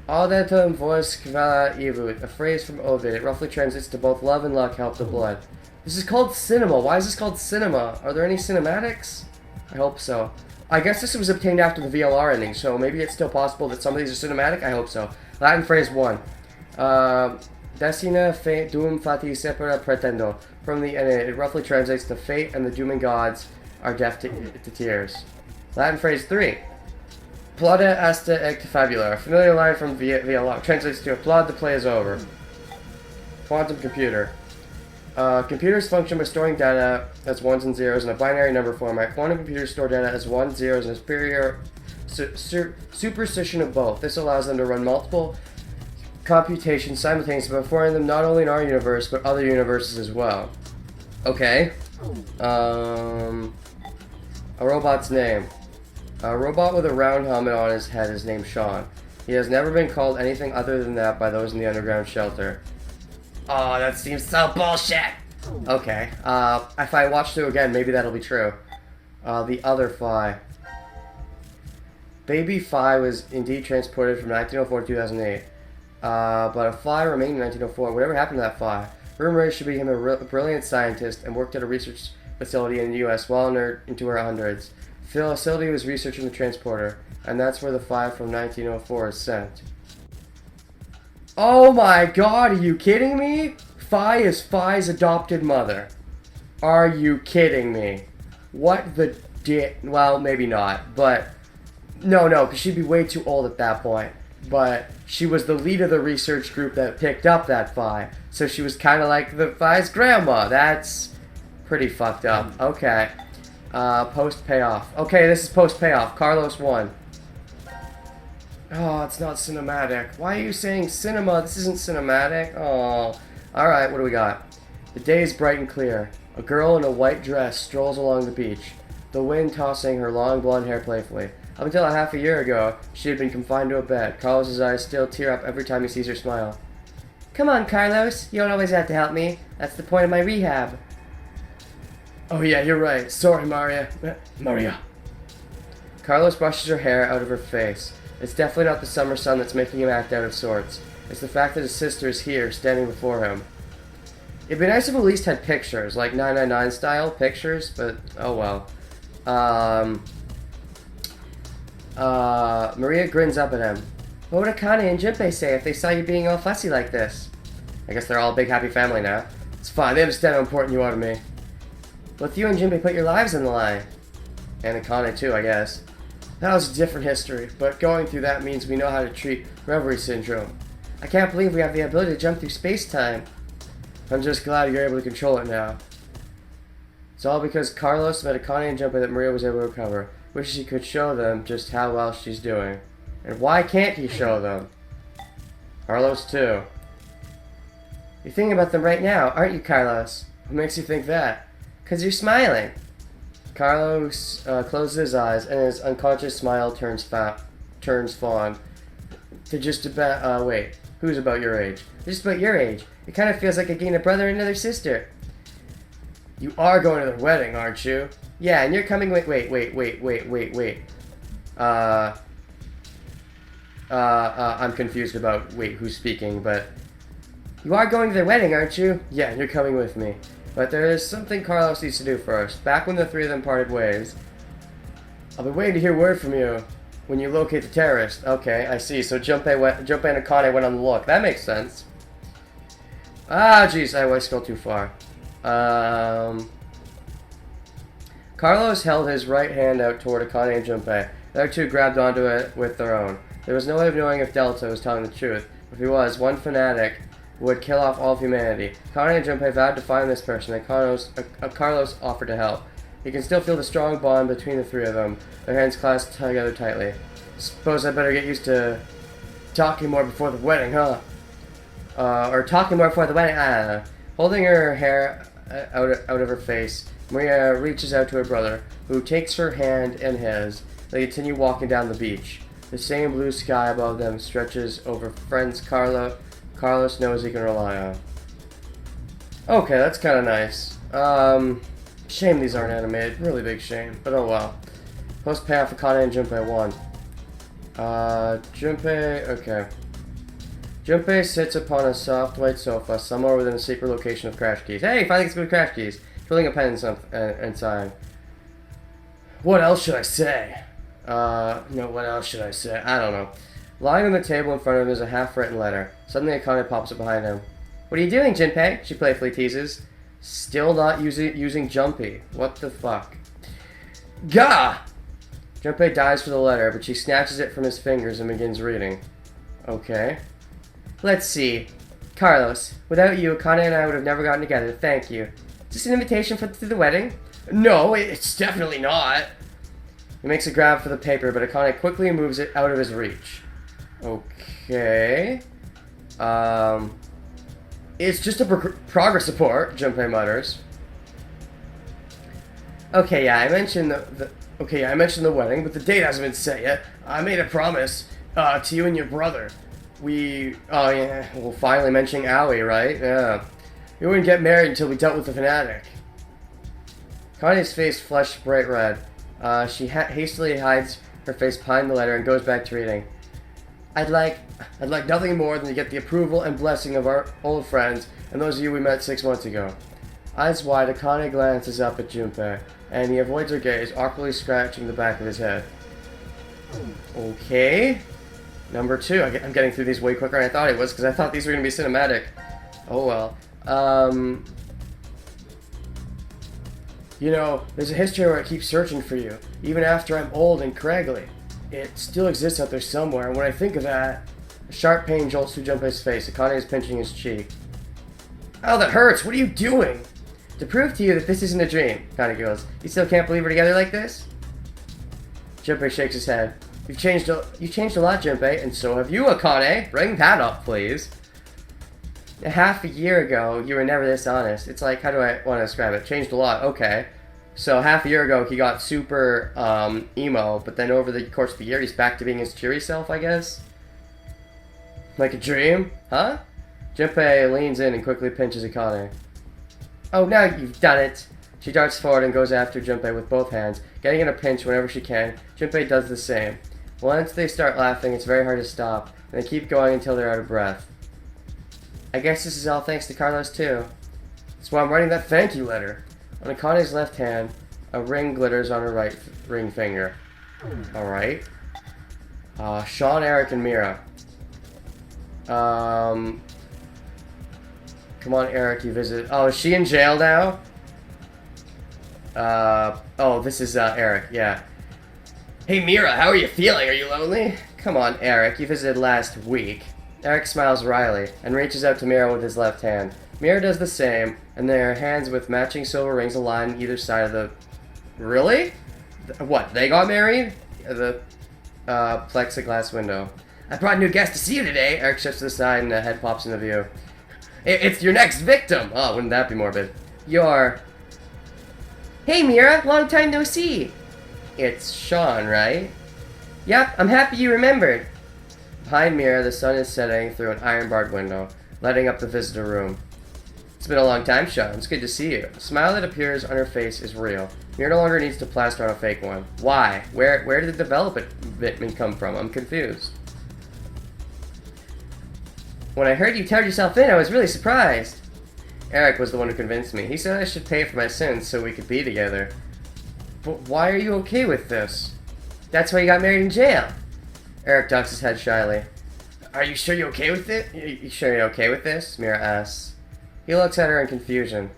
Speaker 3: Audetum voice quella evut, a phrase from Ovid. It roughly translates to both love and luck help the blood. This is called cinema. Why is this called cinema? Are there any cinematics? I hope so. I guess this was obtained after the VLR ending, so maybe it's still possible that some of these are cinematic? I hope so. Latin phrase 1. Destina fate dum fati separa pretendo. From the Aeneid, it roughly translates to fate and the dooming gods are deaf to tears. Latin phrase 3. Plaudet est ectafabula. A familiar line from via log. Translates to applaud the play is over. Quantum computer. Computers function by storing data as ones and zeros in a binary number format. Quantum computers store data as ones, zeros, and a superior superstition of both. This allows them to run multiple computations simultaneously, performing them not only in our universe, but other universes as well. Okay. A robot's name. A robot with a round helmet on his head is named Sean. He has never been called anything other than that by those in the underground shelter. Oh, that seems so bullshit! Okay, if I watch through again, maybe that'll be true. The other Phi. Baby Phi was indeed transported from 1904 to 2008. But a Phi remained in 1904. Whatever happened to that Phi? Rumor is she became a brilliant scientist and worked at a research facility in the U.S. well into her hundreds. The facility was researching the transporter, and that's where the Phi from 1904 is sent. Oh my god, are you kidding me? Phi is Phi's adopted mother. Are you kidding me? What the well, maybe not, but... No, because she'd be way too old at that point. But she was the lead of the research group that picked up that Phi. So she was kind of like the Phi's grandma. That's pretty fucked up. Okay. Post-payoff. Okay, this is post-payoff. Carlos won. Oh, it's not cinematic. Why are you saying cinema? This isn't cinematic. Oh. Alright, what do we got? The day is bright and clear. A girl in a white dress strolls along the beach, the wind tossing her long blonde hair playfully. Up until a half a year ago, she had been confined to a bed. Carlos's eyes still tear up every time he sees her smile. Come on, Carlos. You don't always have to help me. That's the point of my rehab. Oh yeah, you're right. Sorry, Maria. Carlos brushes her hair out of her face. It's definitely not the summer sun that's making him act out of sorts. It's the fact that his sister is here, standing before him. It'd be nice if at least had pictures, like 999 style pictures, but oh well. Maria grins up at him. What would Akane and Junpei say if they saw you being all fussy like this? I guess they're all a big happy family now. It's fine, they understand how important you are to me. Both you and Junpei put your lives on the line. And Akane too, I guess. That was a different history, but going through that means we know how to treat reverie syndrome. I can't believe we have the ability to jump through space-time. I'm just glad you're able to control it now. It's all because Carlos met Akane and Junpei that Maria was able to recover. Wishes he could show them just how well she's doing. And why can't he show them? Carlos too. You're thinking about them right now, aren't you, Carlos? What makes you think that? 'Cause you're smiling. Carlos closes his eyes and his unconscious smile turns fond. To just about, wait, who's about your age? Just about your age. It kind of feels like I gained a brother and another sister. You are going to the wedding, aren't you? Yeah, and you're coming with, wait. I'm confused about, who's speaking, but... You are going to the wedding, aren't you? Yeah, and you're coming with me. But there is something Carlos needs to do first. Back when the three of them parted ways... I'll be waiting to hear word from you when you locate the terrorist. Okay, I see. So Junpei and Akane went on the look. That makes sense. Ah, jeez, I scrolled too far. Carlos held his right hand out toward Akane and Junpei. The other two grabbed onto it with their own. There was no way of knowing if Delta was telling the truth. If he was, one fanatic would kill off all of humanity. Akane and Junpei vowed to find this person, and Carlos offered to help. You can still feel the strong bond between the three of them, their hands clasped together tightly. Suppose I better get used to talking more before the wedding, huh? Or talking more before the wedding, I don't know. Holding her hair out of her face, Maria reaches out to her brother, who takes her hand in his. They continue walking down the beach. The same blue sky above them stretches over friends Carlos knows he can rely on. Okay, that's kind of nice. Shame these aren't animated. Really big shame, but oh well. Post payoff Akane and Junpei won. Junpei, okay. Junpei sits upon a soft white sofa somewhere within a secret location of Crash Keys. Hey, finally gets good Crash Keys. Twirling a pen and sighing. What else should I say? No, what else should I say? I don't know. Lying on the table in front of him is a half-written letter. Suddenly Akane pops up behind him. What are you doing, Junpei? She playfully teases. Still not using Jumpy. What the fuck? Gah! Junpei dives for the letter, but she snatches it from his fingers and begins reading. Okay. Let's see. Carlos, without you, Akane and I would have never gotten together. Thank you. Is this an invitation to the wedding? No, it's definitely not. He makes a grab for the paper, but Akane quickly moves it out of his reach. Okay. It's just a progress report, Junpei mutters. Okay, yeah, I mentioned I mentioned the wedding, but the date hasn't been set yet. I made a promise to you and your brother. Oh yeah, well, finally mentioning Aoi, right? Yeah. We wouldn't get married until we dealt with the fanatic. Kanye's face flushed bright red. She hastily hides her face behind the letter and goes back to reading. I'd like nothing more than to get the approval and blessing of our old friends and those of you we met 6 months ago. Eyes wide, Akane glances up at Junpei, and he avoids her gaze, awkwardly scratching the back of his head. Okay. Number 2. I'm getting through these way quicker than I thought it was, because I thought these were going to be cinematic. Oh well. You know, there's a history where I keep searching for you, even after I'm old and craggly. It still exists out there somewhere, and when I think of that, a sharp pain jolts through Junpei's face. Akane is pinching his cheek. Oh, that hurts! What are you doing? To prove to you that this isn't a dream, Akane goes. You still can't believe we're together like this? Junpei shakes his head. You've changed a lot, Junpei, and so have you, Akane. Bring that up, please. Half a year ago, you were never this honest. It's like, how do I want to describe it? Changed a lot, okay. So half a year ago, he got super emo, but then over the course of the year, he's back to being his cheery self, I guess? Like a dream? Huh? Junpei leans in and quickly pinches Akane. Oh, now you've done it! She darts forward and goes after Junpei with both hands, getting in a pinch whenever she can. Junpei does the same. Once they start laughing, it's very hard to stop, and they keep going until they're out of breath. I guess this is all thanks to Carlos, too. That's why I'm writing that thank you letter. On Akane's left hand, a ring glitters on her right ring finger. Alright. Sean, Eric, and Mira. Come on, Eric, you visit... Oh, is she in jail now? Oh, this is, Eric, yeah. Hey, Mira, how are you feeling? Are you lonely? Come on, Eric, you visited last week. Eric smiles wryly and reaches out to Mira with his left hand. Mira does the same, and their hands with matching silver rings align either side of the... Really? What, they got married? The plexiglass window. I brought a new guest to see you today. Eric shifts to the side and the head pops into view. It's your next victim! Oh, wouldn't that be morbid? You're... Hey, Mira, long time no see. It's Sean, right? Yep, I'm happy you remembered. Behind Mira, the sun is setting through an iron-barred window, lighting up the visitor room. It's been a long time, Sean. It's good to see you. The smile that appears on her face is real. Mira no longer needs to plaster on a fake one. Why? Where did the development come from? I'm confused. When I heard you turned yourself in, I was really surprised. Eric was the one who convinced me. He said I should pay for my sins so we could be together. But why are you okay with this? That's why you got married in jail. Eric ducks his head shyly. Are you sure you're okay with it? You sure you're okay with this? Mira asks. He looks at her in confusion.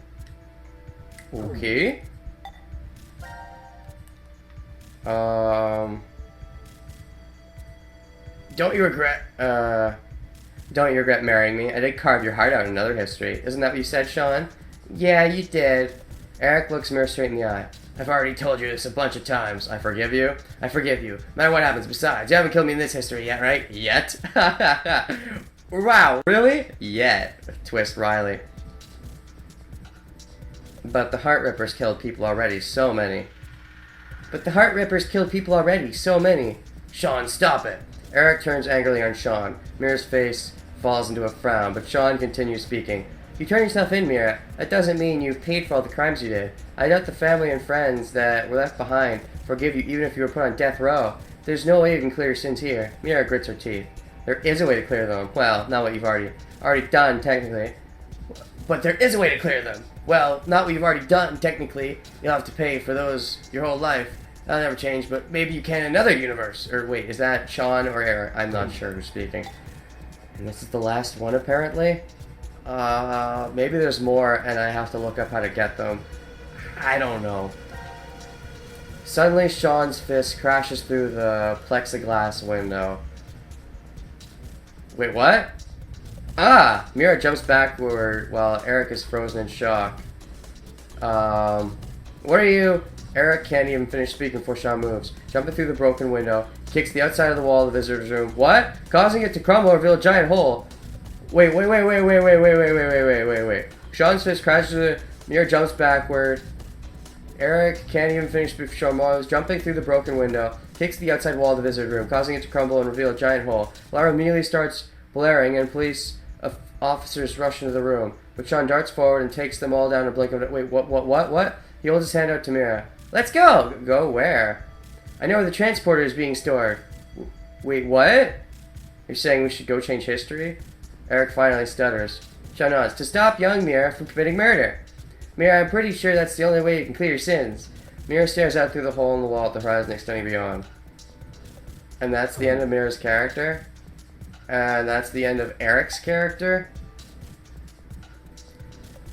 Speaker 3: Okay. Don't you regret marrying me? I did carve your heart out in another history. Isn't that what you said, Sean? Yeah, you did. Eric looks Mira straight in the eye. I've already told you this a bunch of times. I forgive you. I forgive you. No matter what happens. Besides, you haven't killed me in this history yet, right? Yet? Wow, really? Yet. Twist Riley. But the Heart Rippers killed people already. So many. Sean, stop it. Eric turns angrily on Sean. Mira's face falls into a frown, but Sean continues speaking. You turn yourself in, Mira. That doesn't mean you've paid for all the crimes you did. I doubt the family and friends that were left behind forgive you even if you were put on death row. There's no way you can clear your sins here. Mira grits her teeth. There is a way to clear them. Well, not what you've already done, technically. But there is a way to clear them. Well, not what you've already done, technically. You'll have to pay for those your whole life. That'll never change, but maybe you can in another universe. Or wait, is that Sean or Eric? I'm not sure who's speaking. And this is the last one, apparently? Maybe there's more and I have to look up how to get them. I don't know. Suddenly, Sean's fist crashes through the plexiglass window. Wait, what? Ah! Mira jumps backward while Eric is frozen in shock. What are you? Eric can't even finish speaking before Sean moves. Jumping through the broken window, kicks the outside of the wall of the visitor's room. What? Causing it to crumble and reveal a giant hole. Wait. Sean's fist crashes through the... Mira jumps backward. Eric can't even finish before Sean moves. Jumping through the broken window, kicks the outside wall of the visitor's room, causing it to crumble and reveal a giant hole. Lara immediately starts blaring and police officers rush into the room. But Sean darts forward and takes them all down in a blink of it. Wait, what? He holds his hand out to Mira. Let's go! Go where? I know where the transporter is being stored. Wait, what? You're saying we should go change history? Eric finally stutters. Sean nods. To stop young Mira from committing murder. Mira, I'm pretty sure that's the only way you can clear your sins. Mira stares out through the hole in the wall at the horizon extending beyond. And that's the end of Mira's character? And that's the end of Eric's character?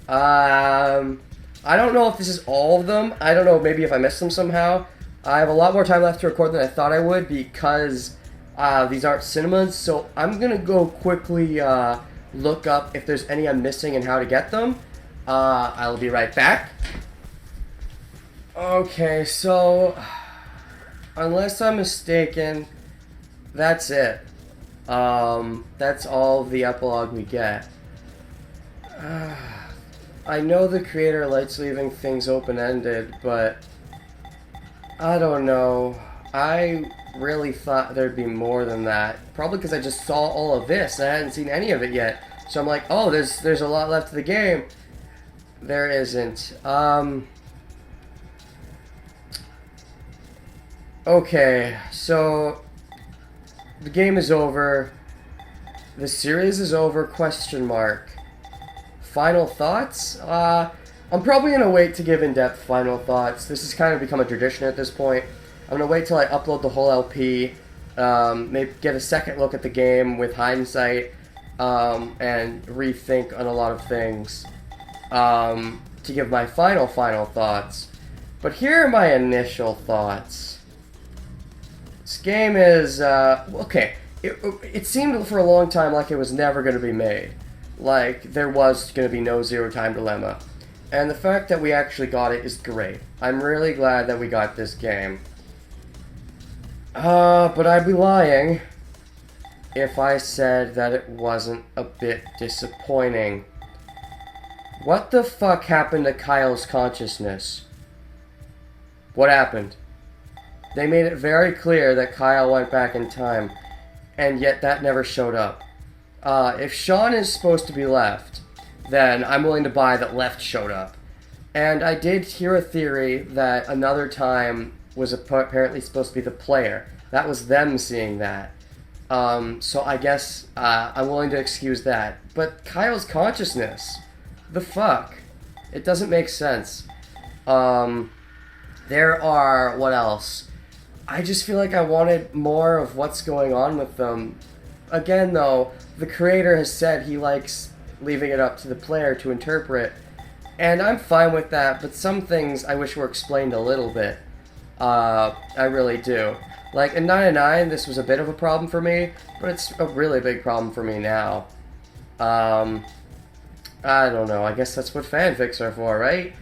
Speaker 3: I don't know if this is all of them. I don't know, maybe if I missed them somehow. I have a lot more time left to record than I thought I would because these aren't cinemas. So I'm going to go quickly look up if there's any I'm missing and how to get them. I'll be right back. Okay, so unless I'm mistaken, that's it. That's all the epilogue we get. I know the creator likes leaving things open-ended, but I don't know. I really thought there'd be more than that. Probably because I just saw all of this and I hadn't seen any of it yet. So I'm like, oh, there's a lot left of the game. There isn't. Okay, so the game is over. The series is over, question mark. Final thoughts? I'm probably going to wait to give in-depth final thoughts. This has kind of become a tradition at this point. I'm going to wait till I upload the whole LP, maybe get a second look at the game with hindsight, and rethink on a lot of things, to give my final thoughts. But here are my initial thoughts. This game is, okay, it seemed for a long time like it was never going to be made. Like, there was going to be no zero-time dilemma. And the fact that we actually got it is great. I'm really glad that we got this game. But I'd be lying if I said that it wasn't a bit disappointing. What the fuck happened to Kyle's consciousness? What happened? They made it very clear that Kyle went back in time, and yet that never showed up. If Sean is supposed to be left, then I'm willing to buy that left showed up. And I did hear a theory that another time was apparently supposed to be the player. That was them seeing that. So I guess I'm willing to excuse that. But Kyle's consciousness, the fuck? It doesn't make sense. There are, what else? I just feel like I wanted more of what's going on with them. Again, though, the creator has said he likes leaving it up to the player to interpret, and I'm fine with that, but some things I wish were explained a little bit. I really do. Like, in 99, this was a bit of a problem for me, but it's a really big problem for me now. I don't know, I guess that's what fanfics are for, right?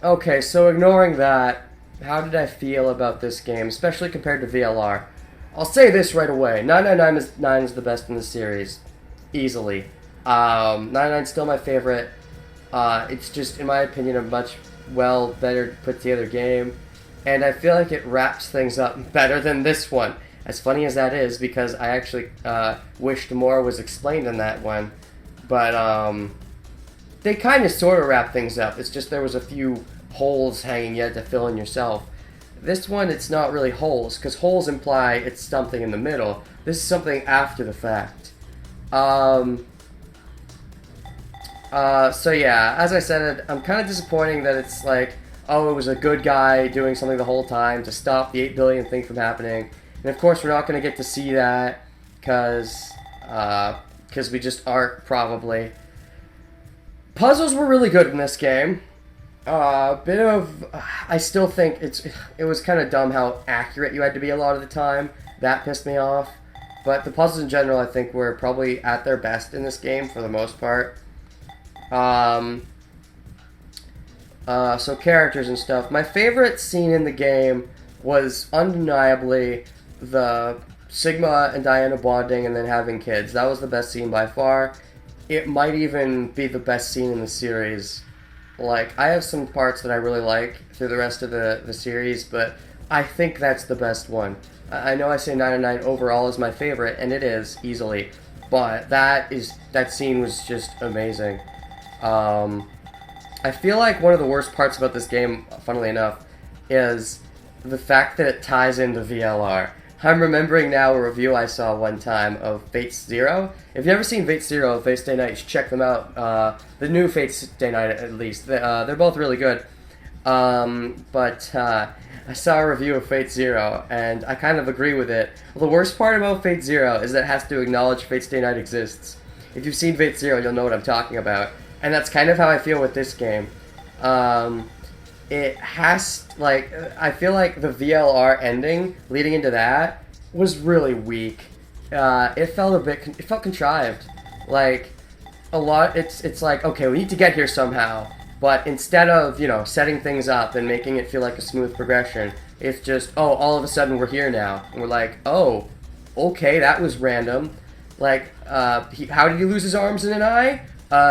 Speaker 3: Okay, so ignoring that, how did I feel about this game, especially compared to VLR? I'll say this right away. 999 is the best in the series. Easily. 99 is still my favorite. It's just, in my opinion, a much better put together game. And I feel like it wraps things up better than this one. As funny as that is, because I actually wished more was explained in that one. But they kind of sort of wrap things up. It's just there was a few holes hanging you had to fill in yourself. This one, it's not really holes, because holes imply it's something in the middle. This is something after the fact. So yeah, as I said, I'm kind of disappointing that it's like, oh, it was a good guy doing something the whole time to stop the 8 billion thing from happening. And of course, we're not going to get to see that, because we just aren't, probably. Puzzles were really good in this game. Bit of... I still think it was kind of dumb how accurate you had to be a lot of the time. That pissed me off. But the puzzles in general, I think, were probably at their best in this game for the most part. So characters and stuff. My favorite scene in the game was undeniably the Sigma and Diana bonding and then having kids. That was the best scene by far. It might even be the best scene in the series. Like, I have some parts that I really like through the rest of the series, but I think that's the best one. I know I say 9 out of 9 overall is my favorite, and it is, easily. But that scene was just amazing. I feel like one of the worst parts about this game, funnily enough, is the fact that it ties into VLR. I'm remembering now a review I saw one time of Fate's Zero. If you've never seen Fate's Zero, Fate's Day Night, you should check them out. The new Fate's Day Night, at least. They're both really good. But I saw a review of Fate Zero, and I kind of agree with it. Well, the worst part about Fate Zero is that it has to acknowledge Fate's Day Night exists. If you've seen Fate Zero, you'll know what I'm talking about. And that's kind of how I feel with this game. It has, like, I feel like the VLR ending leading into that was really weak. It felt contrived. Like, a lot, it's like, okay, we need to get here somehow. But instead of, setting things up and making it feel like a smooth progression, it's just, oh, all of a sudden we're here now. And we're like, oh, okay, that was random. Like, how did he lose his arms and an eye?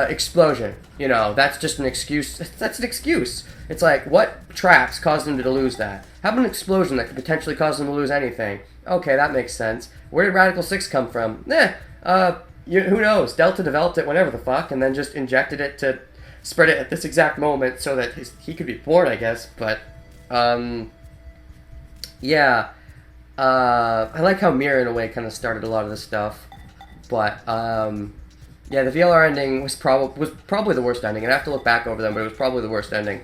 Speaker 3: Explosion. That's just an excuse. That's an excuse. It's like, what traps caused him to lose that? How about an explosion that could potentially cause him to lose anything? Okay, that makes sense. Where did Radical 6 come from? Who knows? Delta developed it whenever the fuck, and then just injected it to spread it at this exact moment so that he could be born, I guess. But, yeah. I like how Mira, in a way, kind of started a lot of this stuff. But, yeah, the VLR ending was probably the worst ending, and I have to look back over them, but it was probably the worst ending.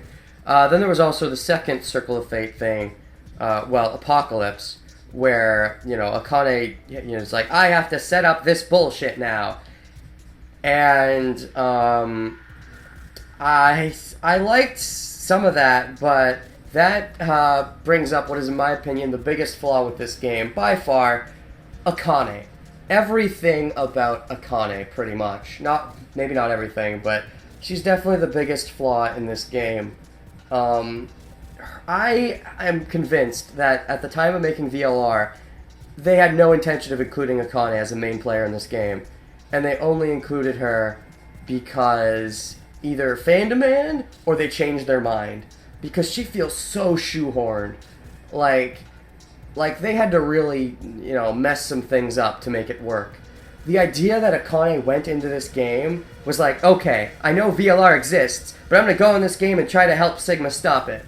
Speaker 3: Then there was also the second Circle of Fate thing, Apocalypse, where, Akane, is like, I have to set up this bullshit now. And, I liked some of that, but that brings up what is, in my opinion, the biggest flaw with this game, by far, Akane. Everything about Akane, pretty much. Maybe not everything, but she's definitely the biggest flaw in this game. I am convinced that at the time of making VLR, they had no intention of including Akane as a main player in this game. And they only included her because either fan demand or they changed their mind. Because she feels so shoehorned. Like, they had to really, mess some things up to make it work. The idea that Akane went into this game was like, okay, I know VLR exists, but I'm going to go in this game and try to help Sigma stop it.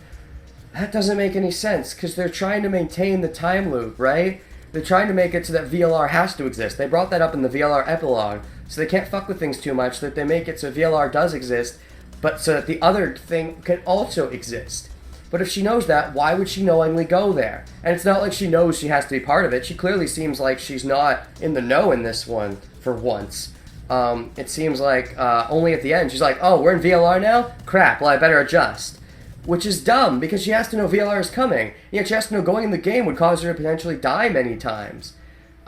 Speaker 3: That doesn't make any sense, because they're trying to maintain the time loop, right? They're trying to make it so that VLR has to exist. They brought that up in the VLR Epilogue, so they can't fuck with things too much, so that they make it so VLR does exist, but so that the other thing can also exist. But if she knows that, why would she knowingly go there? And it's not like she knows she has to be part of it. She clearly seems like she's not in the know in this one, for once. It seems like only at the end, she's like, oh, we're in VLR now? Crap, well, I better adjust. Which is dumb, because she has to know VLR is coming. Yet she has to know going in the game would cause her to potentially die many times.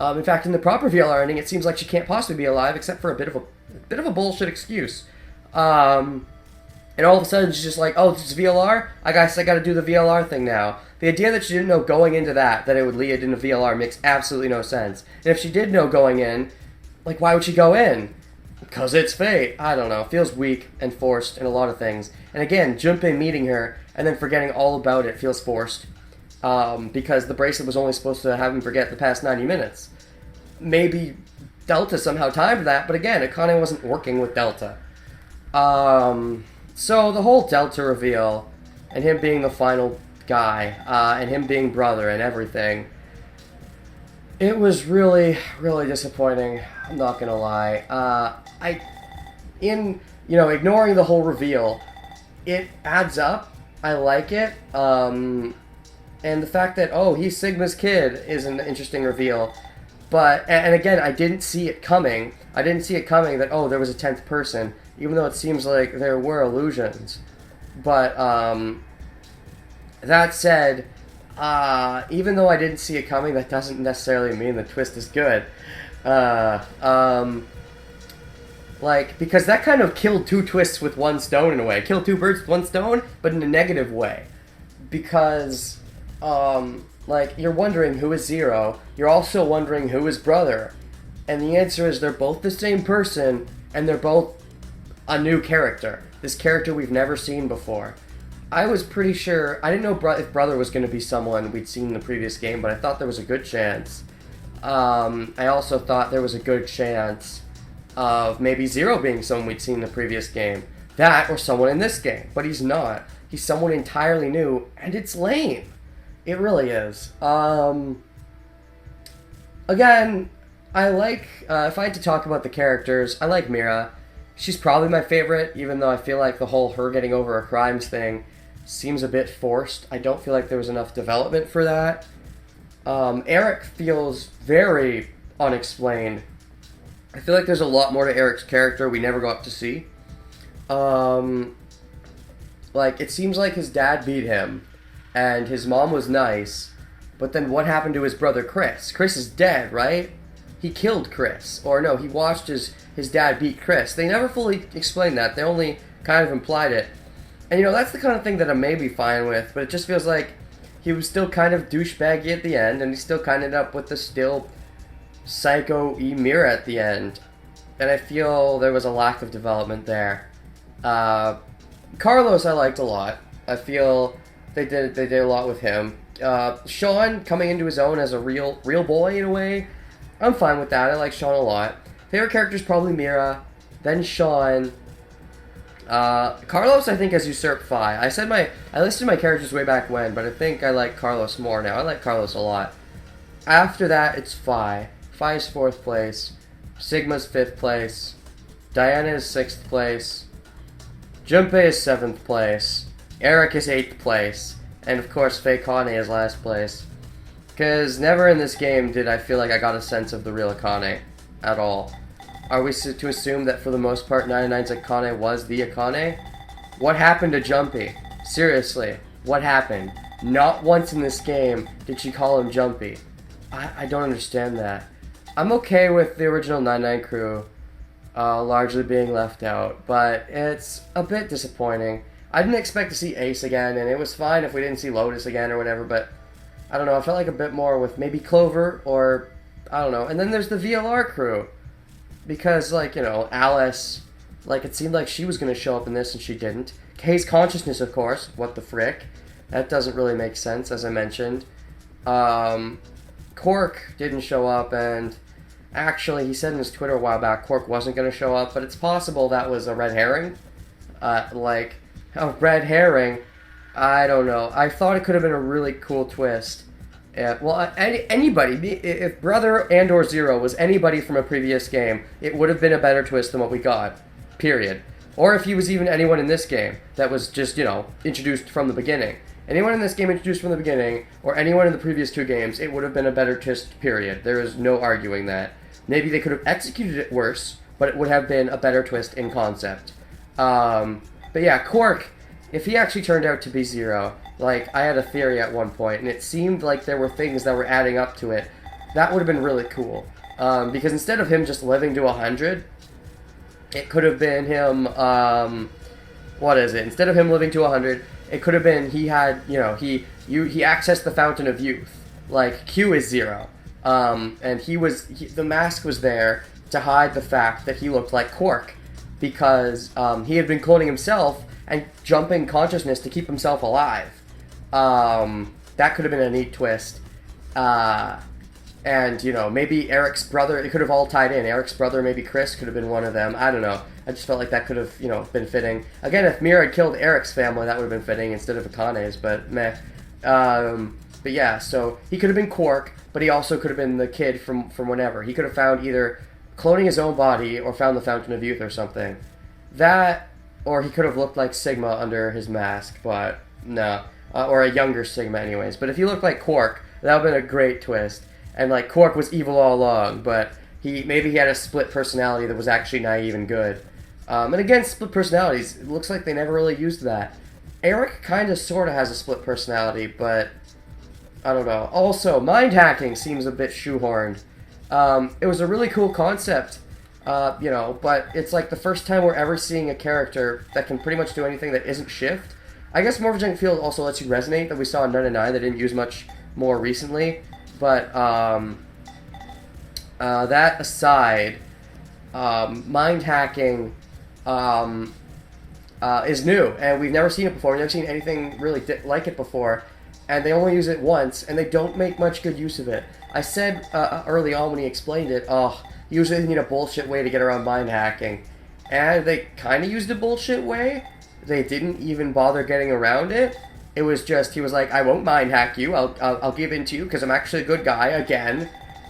Speaker 3: In fact, in the proper VLR ending, it seems like she can't possibly be alive, except for a bit of a bullshit excuse. And all of a sudden, she's just like, oh, this is VLR? I guess I gotta do the VLR thing now. The idea that she didn't know going into that it would lead into VLR makes absolutely no sense. And if she did know going in, like, why would she go in? Because it's fate. I don't know. It feels weak and forced in a lot of things. And again, Junpei meeting her and then forgetting all about it feels forced. Because the bracelet was only supposed to have him forget the past 90 minutes. Maybe Delta somehow timed that, but again, Akane wasn't working with Delta. So the whole Delta reveal, and him being the final guy, and him being brother and everything, it was really, really disappointing. I'm not gonna lie. Ignoring the whole reveal, it adds up. I like it. And the fact that, oh, he's Sigma's kid is an interesting reveal. But, and again, I didn't see it coming. That, oh, there was a 10th person, even though it seems like there were illusions. But, that said, even though I didn't see it coming, that doesn't necessarily mean the twist is good. Like, because that kind of killed two twists with one stone in a way. Killed two birds with one stone, but in a negative way. Because, like, you're wondering who is Zero. You're also wondering who is Brother. And the answer is they're both the same person, and they're both a new character. This character we've never seen before. I was pretty sure, I didn't know if Brother was going to be someone we'd seen in the previous game, but I thought there was a good chance. I also thought there was a good chance of maybe Zero being someone we'd seen in the previous game. That, or someone in this game. But he's not. He's someone entirely new, and it's lame. It really is. Again, I like, if I had to talk about the characters, I like Mira. She's probably my favorite, even though I feel like the whole her getting over her crimes thing seems a bit forced. I don't feel like there was enough development for that. Eric feels very unexplained. I feel like there's a lot more to Eric's character we never got to see. Like, it seems like his dad beat him, and his mom was nice, but then what happened to his brother Chris? Chris is dead, right? He killed Chris. Or no, he watched his dad beat Chris. They never fully explained that. They only kind of implied it. And, you know, that's the kind of thing that I may be fine with, but it just feels like he was still kind of douchebaggy at the end, and he still kind of ended up with the still psycho-y Mira at the end. And I feel there was a lack of development there. Carlos I liked a lot. I feel they did a lot with him. Sean coming into his own as a real boy in a way. I'm fine with that. I like Sean a lot. Favorite character's probably Mira, then Sean. Carlos I think has usurped Phi. I listed my characters way back when, but I think I like Carlos more now. I like Carlos a lot. After that, it's Phi. Phi's 4th place. Sigma's 5th place. Diana is 6th place. Junpei is 7th place. Eric is 8th place. And of course, Faye Kane is last place. Because never in this game did I feel like I got a sense of the real Akane at all. Are we to assume that for the most part 99's Akane was the Akane? What happened to Jumpy? Seriously, what happened? Not once in this game did she call him Jumpy. I don't understand that. I'm okay with the original 99 crew largely being left out, but it's a bit disappointing. I didn't expect to see Ace again, and it was fine if we didn't see Lotus again or whatever, but I don't know, I felt like a bit more with maybe Clover, or I don't know. And then there's the VLR crew. Because, like, you know, Alice, like, it seemed like she was going to show up in this and she didn't. Kay's consciousness, of course. What the frick? That doesn't really make sense, as I mentioned. Cork didn't show up, and actually, he said in his Twitter a while back Cork wasn't going to show up, but it's possible that was a red herring. Like, a red herring? I don't know. I thought it could have been a really cool twist. Well, anybody, if Brother and or Zero was anybody from a previous game, it would have been a better twist than what we got. Period. Or if he was even anyone in this game that was just, you know, introduced from the beginning. Anyone in this game introduced from the beginning, or anyone in the previous two games, it would have been a better twist, period. There is no arguing that. Maybe they could have executed it worse, but it would have been a better twist in concept. But yeah, Cork, if he actually turned out to be Zero, like, I had a theory at one point, and it seemed like there were things that were adding up to it. That would have been really cool. Because instead of him just living to 100, it could have been him, what is it? Instead of him living to 100, it could have been he had, you know, he accessed the Fountain of Youth. Like, Q is Zero. And the mask was there to hide the fact that he looked like Cork. Because he had been cloning himself and jumping consciousness to keep himself alive. That could have been a neat twist. And, you know, maybe Eric's brother, it could have all tied in. Eric's brother, maybe Chris, could have been one of them. I don't know. I just felt like that could have, you know, been fitting. Again, if Mira had killed Eric's family, that would have been fitting instead of Akane's, but meh. But yeah, so he could have been Quark, but he also could have been the kid from whenever. He could have found either cloning his own body or found the Fountain of Youth or something. That, or he could have looked like Sigma under his mask, but no. Or a younger Sigma anyways. But if he looked like Quark, that would have been a great twist. And like Quark was evil all along, but maybe he had a split personality that was actually naive and good. And again, split personalities, it looks like they never really used that. Eric kind of sort of has a split personality, but I don't know. Also, mind hacking seems a bit shoehorned. It was a really cool concept, you know, but it's like the first time we're ever seeing a character that can pretty much do anything that isn't shift. I guess Morphogenic Field also lets you resonate, that we saw in 999 that didn't use much more recently. But that aside, mind hacking is new, and we've never seen it before. We've never seen anything really like it before, and they only use it once, and they don't make much good use of it. I said early on when he explained it, usually they need a bullshit way to get around mind hacking, and they kind of used a bullshit way. They didn't even bother getting around it. It was just, he was like, I won't mind hack you, I'll give in to you, because I'm actually a good guy, again.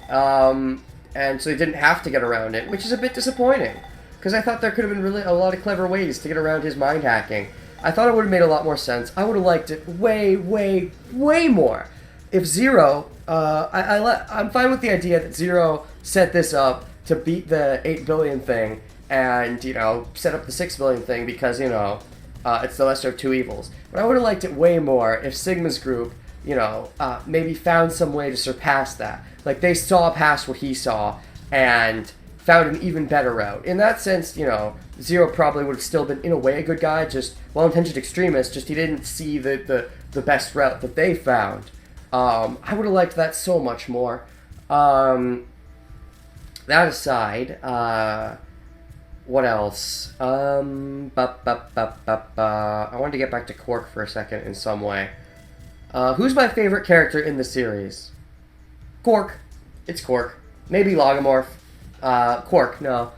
Speaker 3: And so they didn't have to get around it, which is a bit disappointing. Because I thought there could have been really a lot of clever ways to get around his mind hacking. I thought it would have made a lot more sense. I would have liked it way, way, way more if Zero, I'm fine with the idea that Zero set this up to beat the 8 billion thing and, you know, set up the 6 billion thing because, you know, it's the lesser of two evils. But I would have liked it way more if Sigma's group, you know, maybe found some way to surpass that. Like, they saw past what he saw and found an even better route. In that sense, you know, Zero probably would have still been, in a way, a good guy, just well-intentioned extremist, just he didn't see the best route that they found. I would have liked that so much more. That aside, what else? I wanted to get back to Quark for a second in some way. Who's my favorite character in the series? Quark. It's Quark. Maybe Logomorph. Quark, no.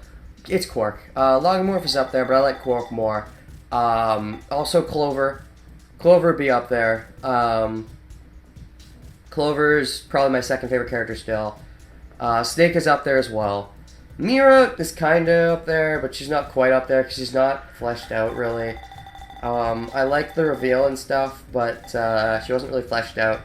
Speaker 3: It's Quark. Logomorph is up there, but I like Quark more. Also Clover. Clover would be up there. Clover's probably my second favorite character still. Snake is up there as well. Mira is kind of up there, but she's not quite up there because she's not fleshed out, really. I like the reveal and stuff, but she wasn't really fleshed out.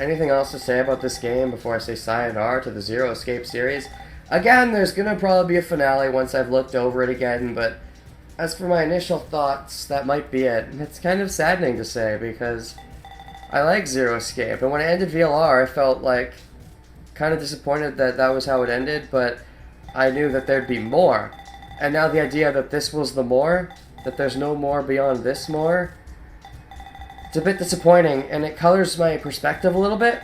Speaker 3: Anything else to say about this game before I say sayonara to the Zero Escape series? Again, there's gonna probably be a finale once I've looked over it again, but as for my initial thoughts, that might be it. And it's kind of saddening to say, because I like Zero Escape, and when it ended VLR, I felt like kind of disappointed that that was how it ended, but I knew that there'd be more. And now the idea that this was the more, that there's no more beyond this more, it's a bit disappointing, and it colors my perspective a little bit,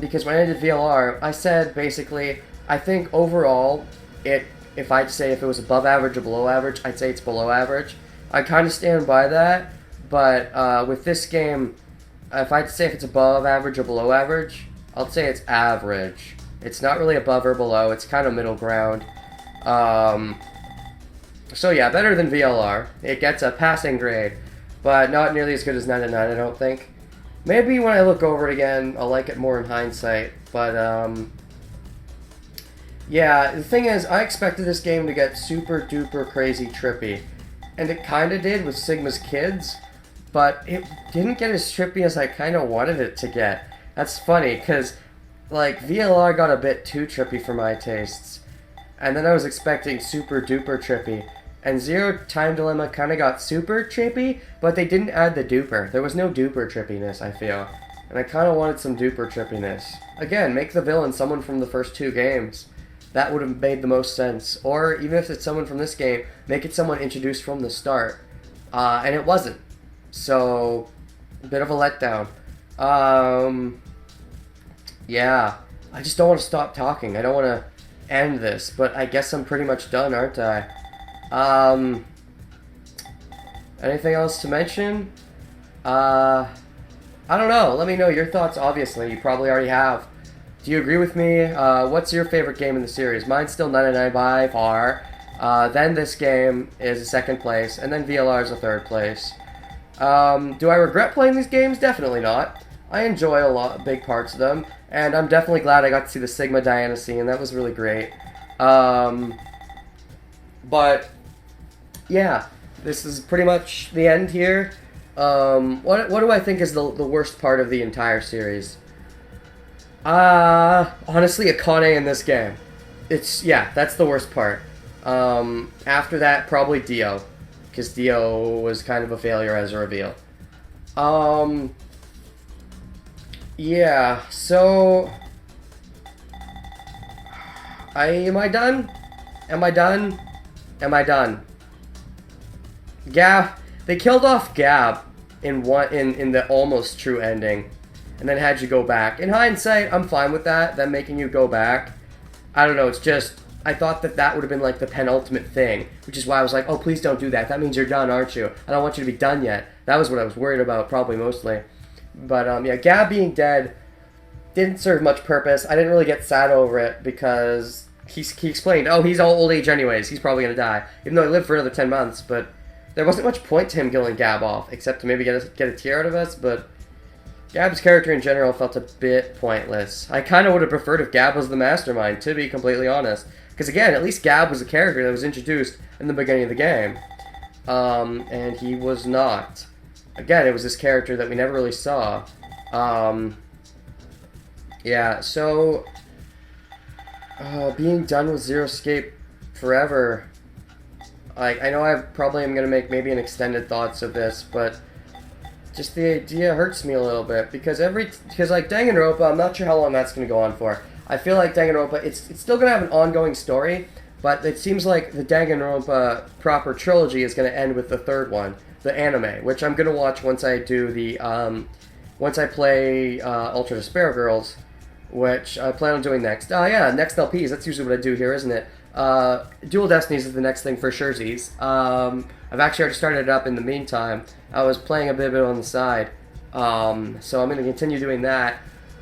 Speaker 3: because when I did VLR, I said basically, I think overall, if I'd say if it was above average or below average, I'd say it's below average. I kind of stand by that, but with this game, if I'd say if it's above average or below average, I'll say it's average. It's not really above or below, it's kind of middle ground. So yeah, better than VLR. It gets a passing grade, but not nearly as good as 999, I don't think. Maybe when I look over it again, I'll like it more in hindsight, but yeah, the thing is, I expected this game to get super duper crazy trippy, and it kinda did with Sigma's kids, but it didn't get as trippy as I kinda wanted it to get. That's funny, because, like, VLR got a bit too trippy for my tastes, and then I was expecting super duper trippy, and Zero Time Dilemma kinda got super trippy, but they didn't add the duper. There was no duper trippiness, I feel, and I kinda wanted some duper trippiness. Again, make the villain someone from the first two games. That would have made the most sense. Or, even if it's someone from this game, make it someone introduced from the start. And it wasn't. So, a bit of a letdown. Yeah. I just don't want to stop talking. I don't want to end this, but I guess I'm pretty much done, aren't I? Anything else to mention? I don't know. Let me know your thoughts, obviously. You probably already have. Do you agree with me? What's your favorite game in the series? Mine's still 999 by far. Then this game is a second place, and then VLR is a third place. Do I regret playing these games? Definitely not. I enjoy a lot, big parts of them, and I'm definitely glad I got to see the Sigma Diana scene. That was really great. But yeah, this is pretty much the end here. What do I think is the worst part of the entire series? Honestly, Akane in this game. Yeah, that's the worst part. After that, probably Dio. Castillo was kind of a failure as a reveal. Yeah, so... Am I done? Am I done? Am I done? Gab... They killed off Gab in the almost true ending. And then had you go back. In hindsight, I'm fine with that, them making you go back. I don't know, it's just... I thought that would have been like the penultimate thing. Which is why I was like, oh, please don't do that. That means you're done, aren't you? I don't want you to be done yet. That was what I was worried about, probably mostly. But, yeah, Gab being dead didn't serve much purpose. I didn't really get sad over it because he explained, oh, he's all old age anyways. He's probably going to die. Even though he lived for another 10 months. But there wasn't much point to him killing Gab off, except to maybe get a tear out of us. But Gab's character in general felt a bit pointless. I kind of would have preferred if Gab was the mastermind, to be completely honest. Because again, at least Gab was a character that was introduced in the beginning of the game. And he was not. Again, it was this character that we never really saw. Yeah, so... being done with Zero Escape forever... I know I probably am going to make maybe an extended thoughts of this, but... Just the idea hurts me a little bit, because like Danganronpa, I'm not sure how long that's going to go on for. I feel like Danganronpa, it's still going to have an ongoing story, but it seems like the Danganronpa proper trilogy is going to end with the third one, the anime, which I'm going to watch once I do the, once I play Ultra Despair Girls, which I plan on doing next. Oh yeah, next LPs, that's usually what I do here, isn't it? Dual Destinies is the next thing for surezies. I've actually already started it up in the meantime. I was playing a bit on the side, so I'm going to continue doing that.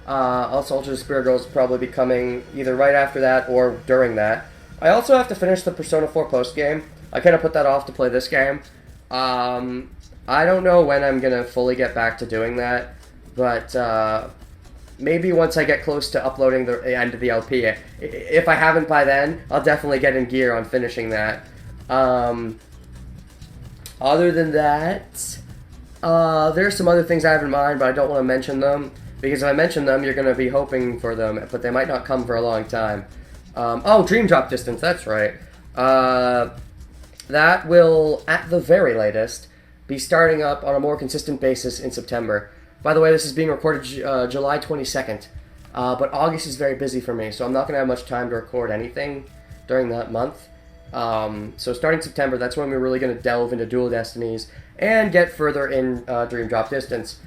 Speaker 3: Also, Ultra Despair Girls will probably be coming either right after that or during that. I also have to finish the Persona 4 post-game. I kind of put that off to play this game. I don't know when I'm going to fully get back to doing that, but maybe once I get close to uploading the end of the LP. If I haven't by then, I'll definitely get in gear on finishing that. Other than that, there's some other things I have in mind, but I don't want to mention them. Because if I mention them, you're going to be hoping for them, but they might not come for a long time. Oh, Dream Drop Distance, that's right. That will, at the very latest, be starting up on a more consistent basis in September. By the way, this is being recorded July 22nd, but August is very busy for me, so I'm not going to have much time to record anything during that month. So starting September, that's when we're really going to delve into Dual Destinies and get further in Dream Drop Distance.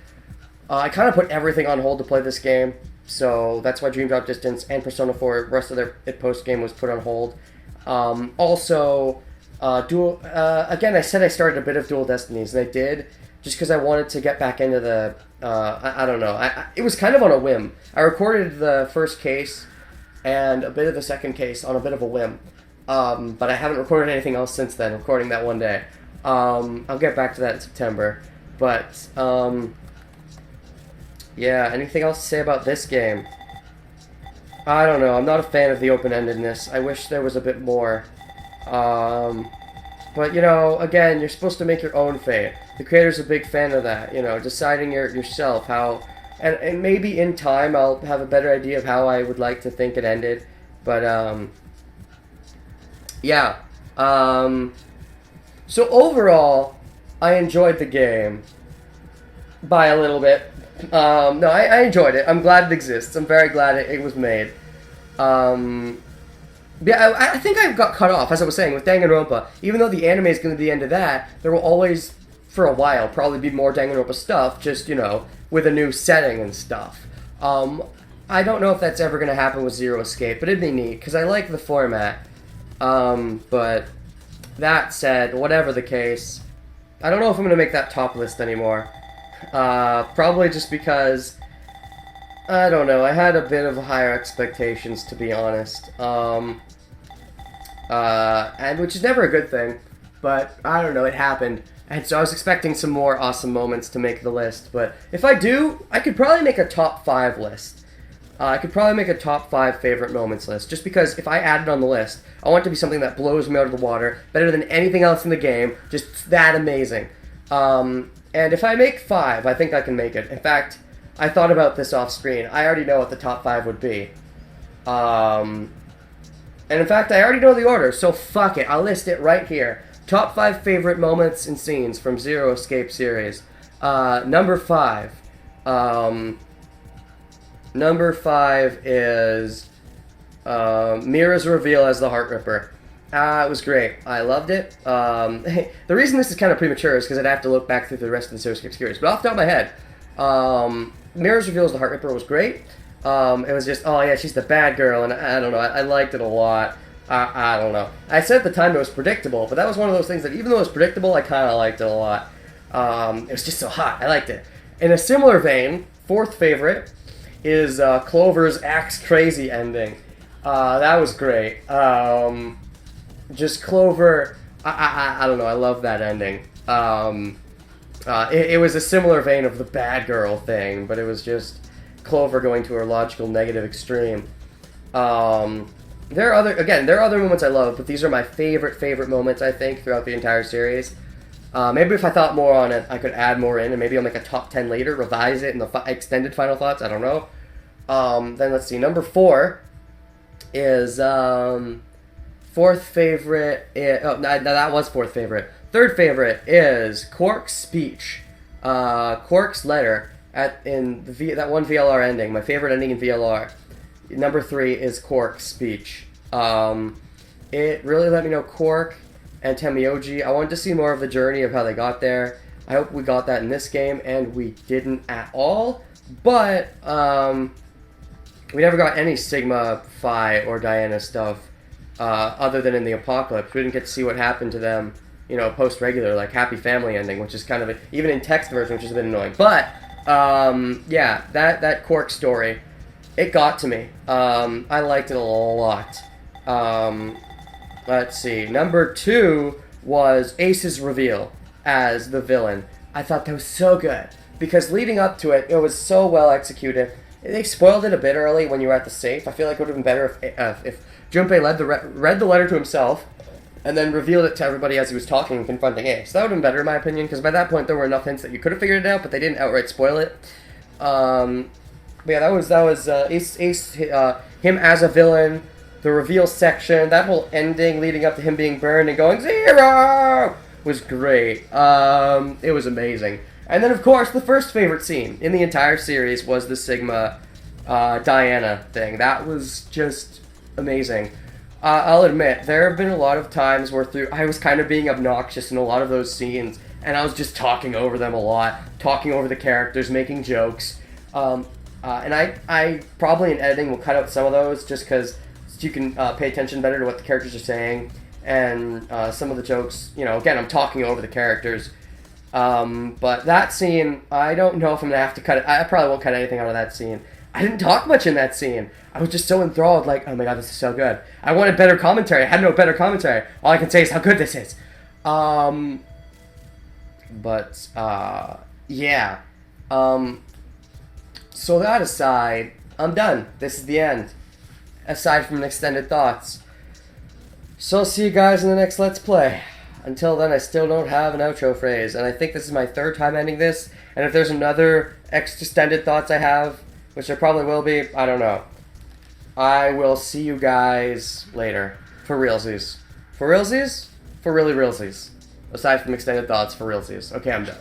Speaker 3: I kind of put everything on hold to play this game, so that's why Dream Drop Distance and Persona 4, the rest of their post-game was put on hold. Again, I said I started a bit of Dual Destinies, and I did, just because I wanted to get back into the, I don't know, it was kind of on a whim. I recorded the first case and a bit of the second case on a bit of a whim, but I haven't recorded anything else since then, recording that one day. I'll get back to that in September, but, yeah, anything else to say about this game? I don't know, I'm not a fan of the open-endedness. I wish there was a bit more. But, you know, again, you're supposed to make your own fate. The creator's a big fan of that, you know, deciding yourself how... And maybe in time I'll have a better idea of how I would like to think it ended. But, yeah. So overall, I enjoyed the game. By a little bit. No, I enjoyed it. I'm glad it exists. I'm very glad it was made. Yeah, I think I got cut off, as I was saying, with Danganronpa. Even though the anime is going to be the end of that, there will always, for a while, probably be more Danganronpa stuff, just, you know, with a new setting and stuff. I don't know if that's ever going to happen with Zero Escape, but it'd be neat, because I like the format. But that said, whatever the case, I don't know if I'm going to make that top list anymore. Probably just because, I don't know, I had a bit of higher expectations, to be honest. And which is never a good thing, but I don't know, it happened. And so I was expecting some more awesome moments to make the list, but if I do, I could probably make a top 5 list. I could probably make a top 5 favorite moments list, just because if I add it on the list, I want it to be something that blows me out of the water, better than anything else in the game, just that amazing. And if I make 5, I think I can make it. In fact, I thought about this off screen. I already know what the top 5 would be. And in fact, I already know the order, so fuck it. I'll list it right here. Top 5 favorite moments and scenes from Zero Escape series. Number 5. Number 5 is Mira's reveal as the Heart Ripper. It was great. I loved it. The reason this is kind of premature is because I'd have to look back through the rest of the Zero Escape series. But off the top of my head, Mira's reveal as the Heart Ripper was great. It was just, oh yeah, she's the bad girl, and I don't know, I liked it a lot. I don't know. I said at the time it was predictable, but that was one of those things that even though it was predictable, I kind of liked it a lot. It was just so hot. I liked it. In a similar vein, fourth favorite is Clover's Axe Crazy ending. That was great. Just Clover, I don't know, I love that ending. It was a similar vein of the bad girl thing, but it was just Clover going to her logical negative extreme. There are other moments I love, but these are my favorite moments, I think, throughout the entire series. Maybe if I thought more on it, I could add more in, and maybe I'll make a top 10 later, revise it in the extended final thoughts, I don't know. Then let's see, number 4 is, fourth favorite, that was fourth favorite. Third favorite is Quark's speech. Quark's letter in that one VLR ending, my favorite ending in VLR. Number 3 is Quark's speech. It really let me know Quark and Temioji. I wanted to see more of the journey of how they got there. I hope we got that in this game, and we didn't at all. But we never got any Sigma, Phi, or Diana stuff other than in the Apocalypse. We didn't get to see what happened to them, you know, post-regular, like Happy Family ending, which is kind of even in text version, which is a bit annoying. But yeah, that Quark story, it got to me. I liked it a lot. Let's see. Number 2 was Ace's reveal as the villain. I thought that was so good because leading up to it, it was so well executed. They spoiled it a bit early when you were at the safe. I feel like it would have been better if Junpei read the letter to himself and then revealed it to everybody as he was talking and confronting Ace. That would have been better in my opinion, because by that point there were enough hints that you could have figured it out, but they didn't outright spoil it. But yeah, that was Ace, him as a villain, the reveal section, that whole ending leading up to him being burned and going Zero was great. It was amazing. And then, of course, the first favorite scene in the entire series was the Sigma Diana thing. That was just amazing. I'll admit, there have been a lot of times where I was kind of being obnoxious in a lot of those scenes, and I was just talking over them a lot, talking over the characters, making jokes. And I probably in editing will cut out some of those just because you can pay attention better to what the characters are saying, and some of the jokes, you know, again, I'm talking over the characters. But that scene, I don't know if I'm going to have to cut it. I probably won't cut anything out of that scene. I didn't talk much in that scene. I was just so enthralled, like, oh my god, this is so good. I wanted better commentary. I had no better commentary. All I can say is how good this is. Yeah. So that aside, I'm done. This is the end. Aside from extended thoughts. So I'll see you guys in the next Let's Play. Until then, I still don't have an outro phrase, and I think this is my 3rd time ending this, and if there's another extended thoughts I have, which there probably will be, I don't know. I will see you guys later. For realsies. For realsies? For really realsies. Aside from extended thoughts, for realsies. Okay, I'm done.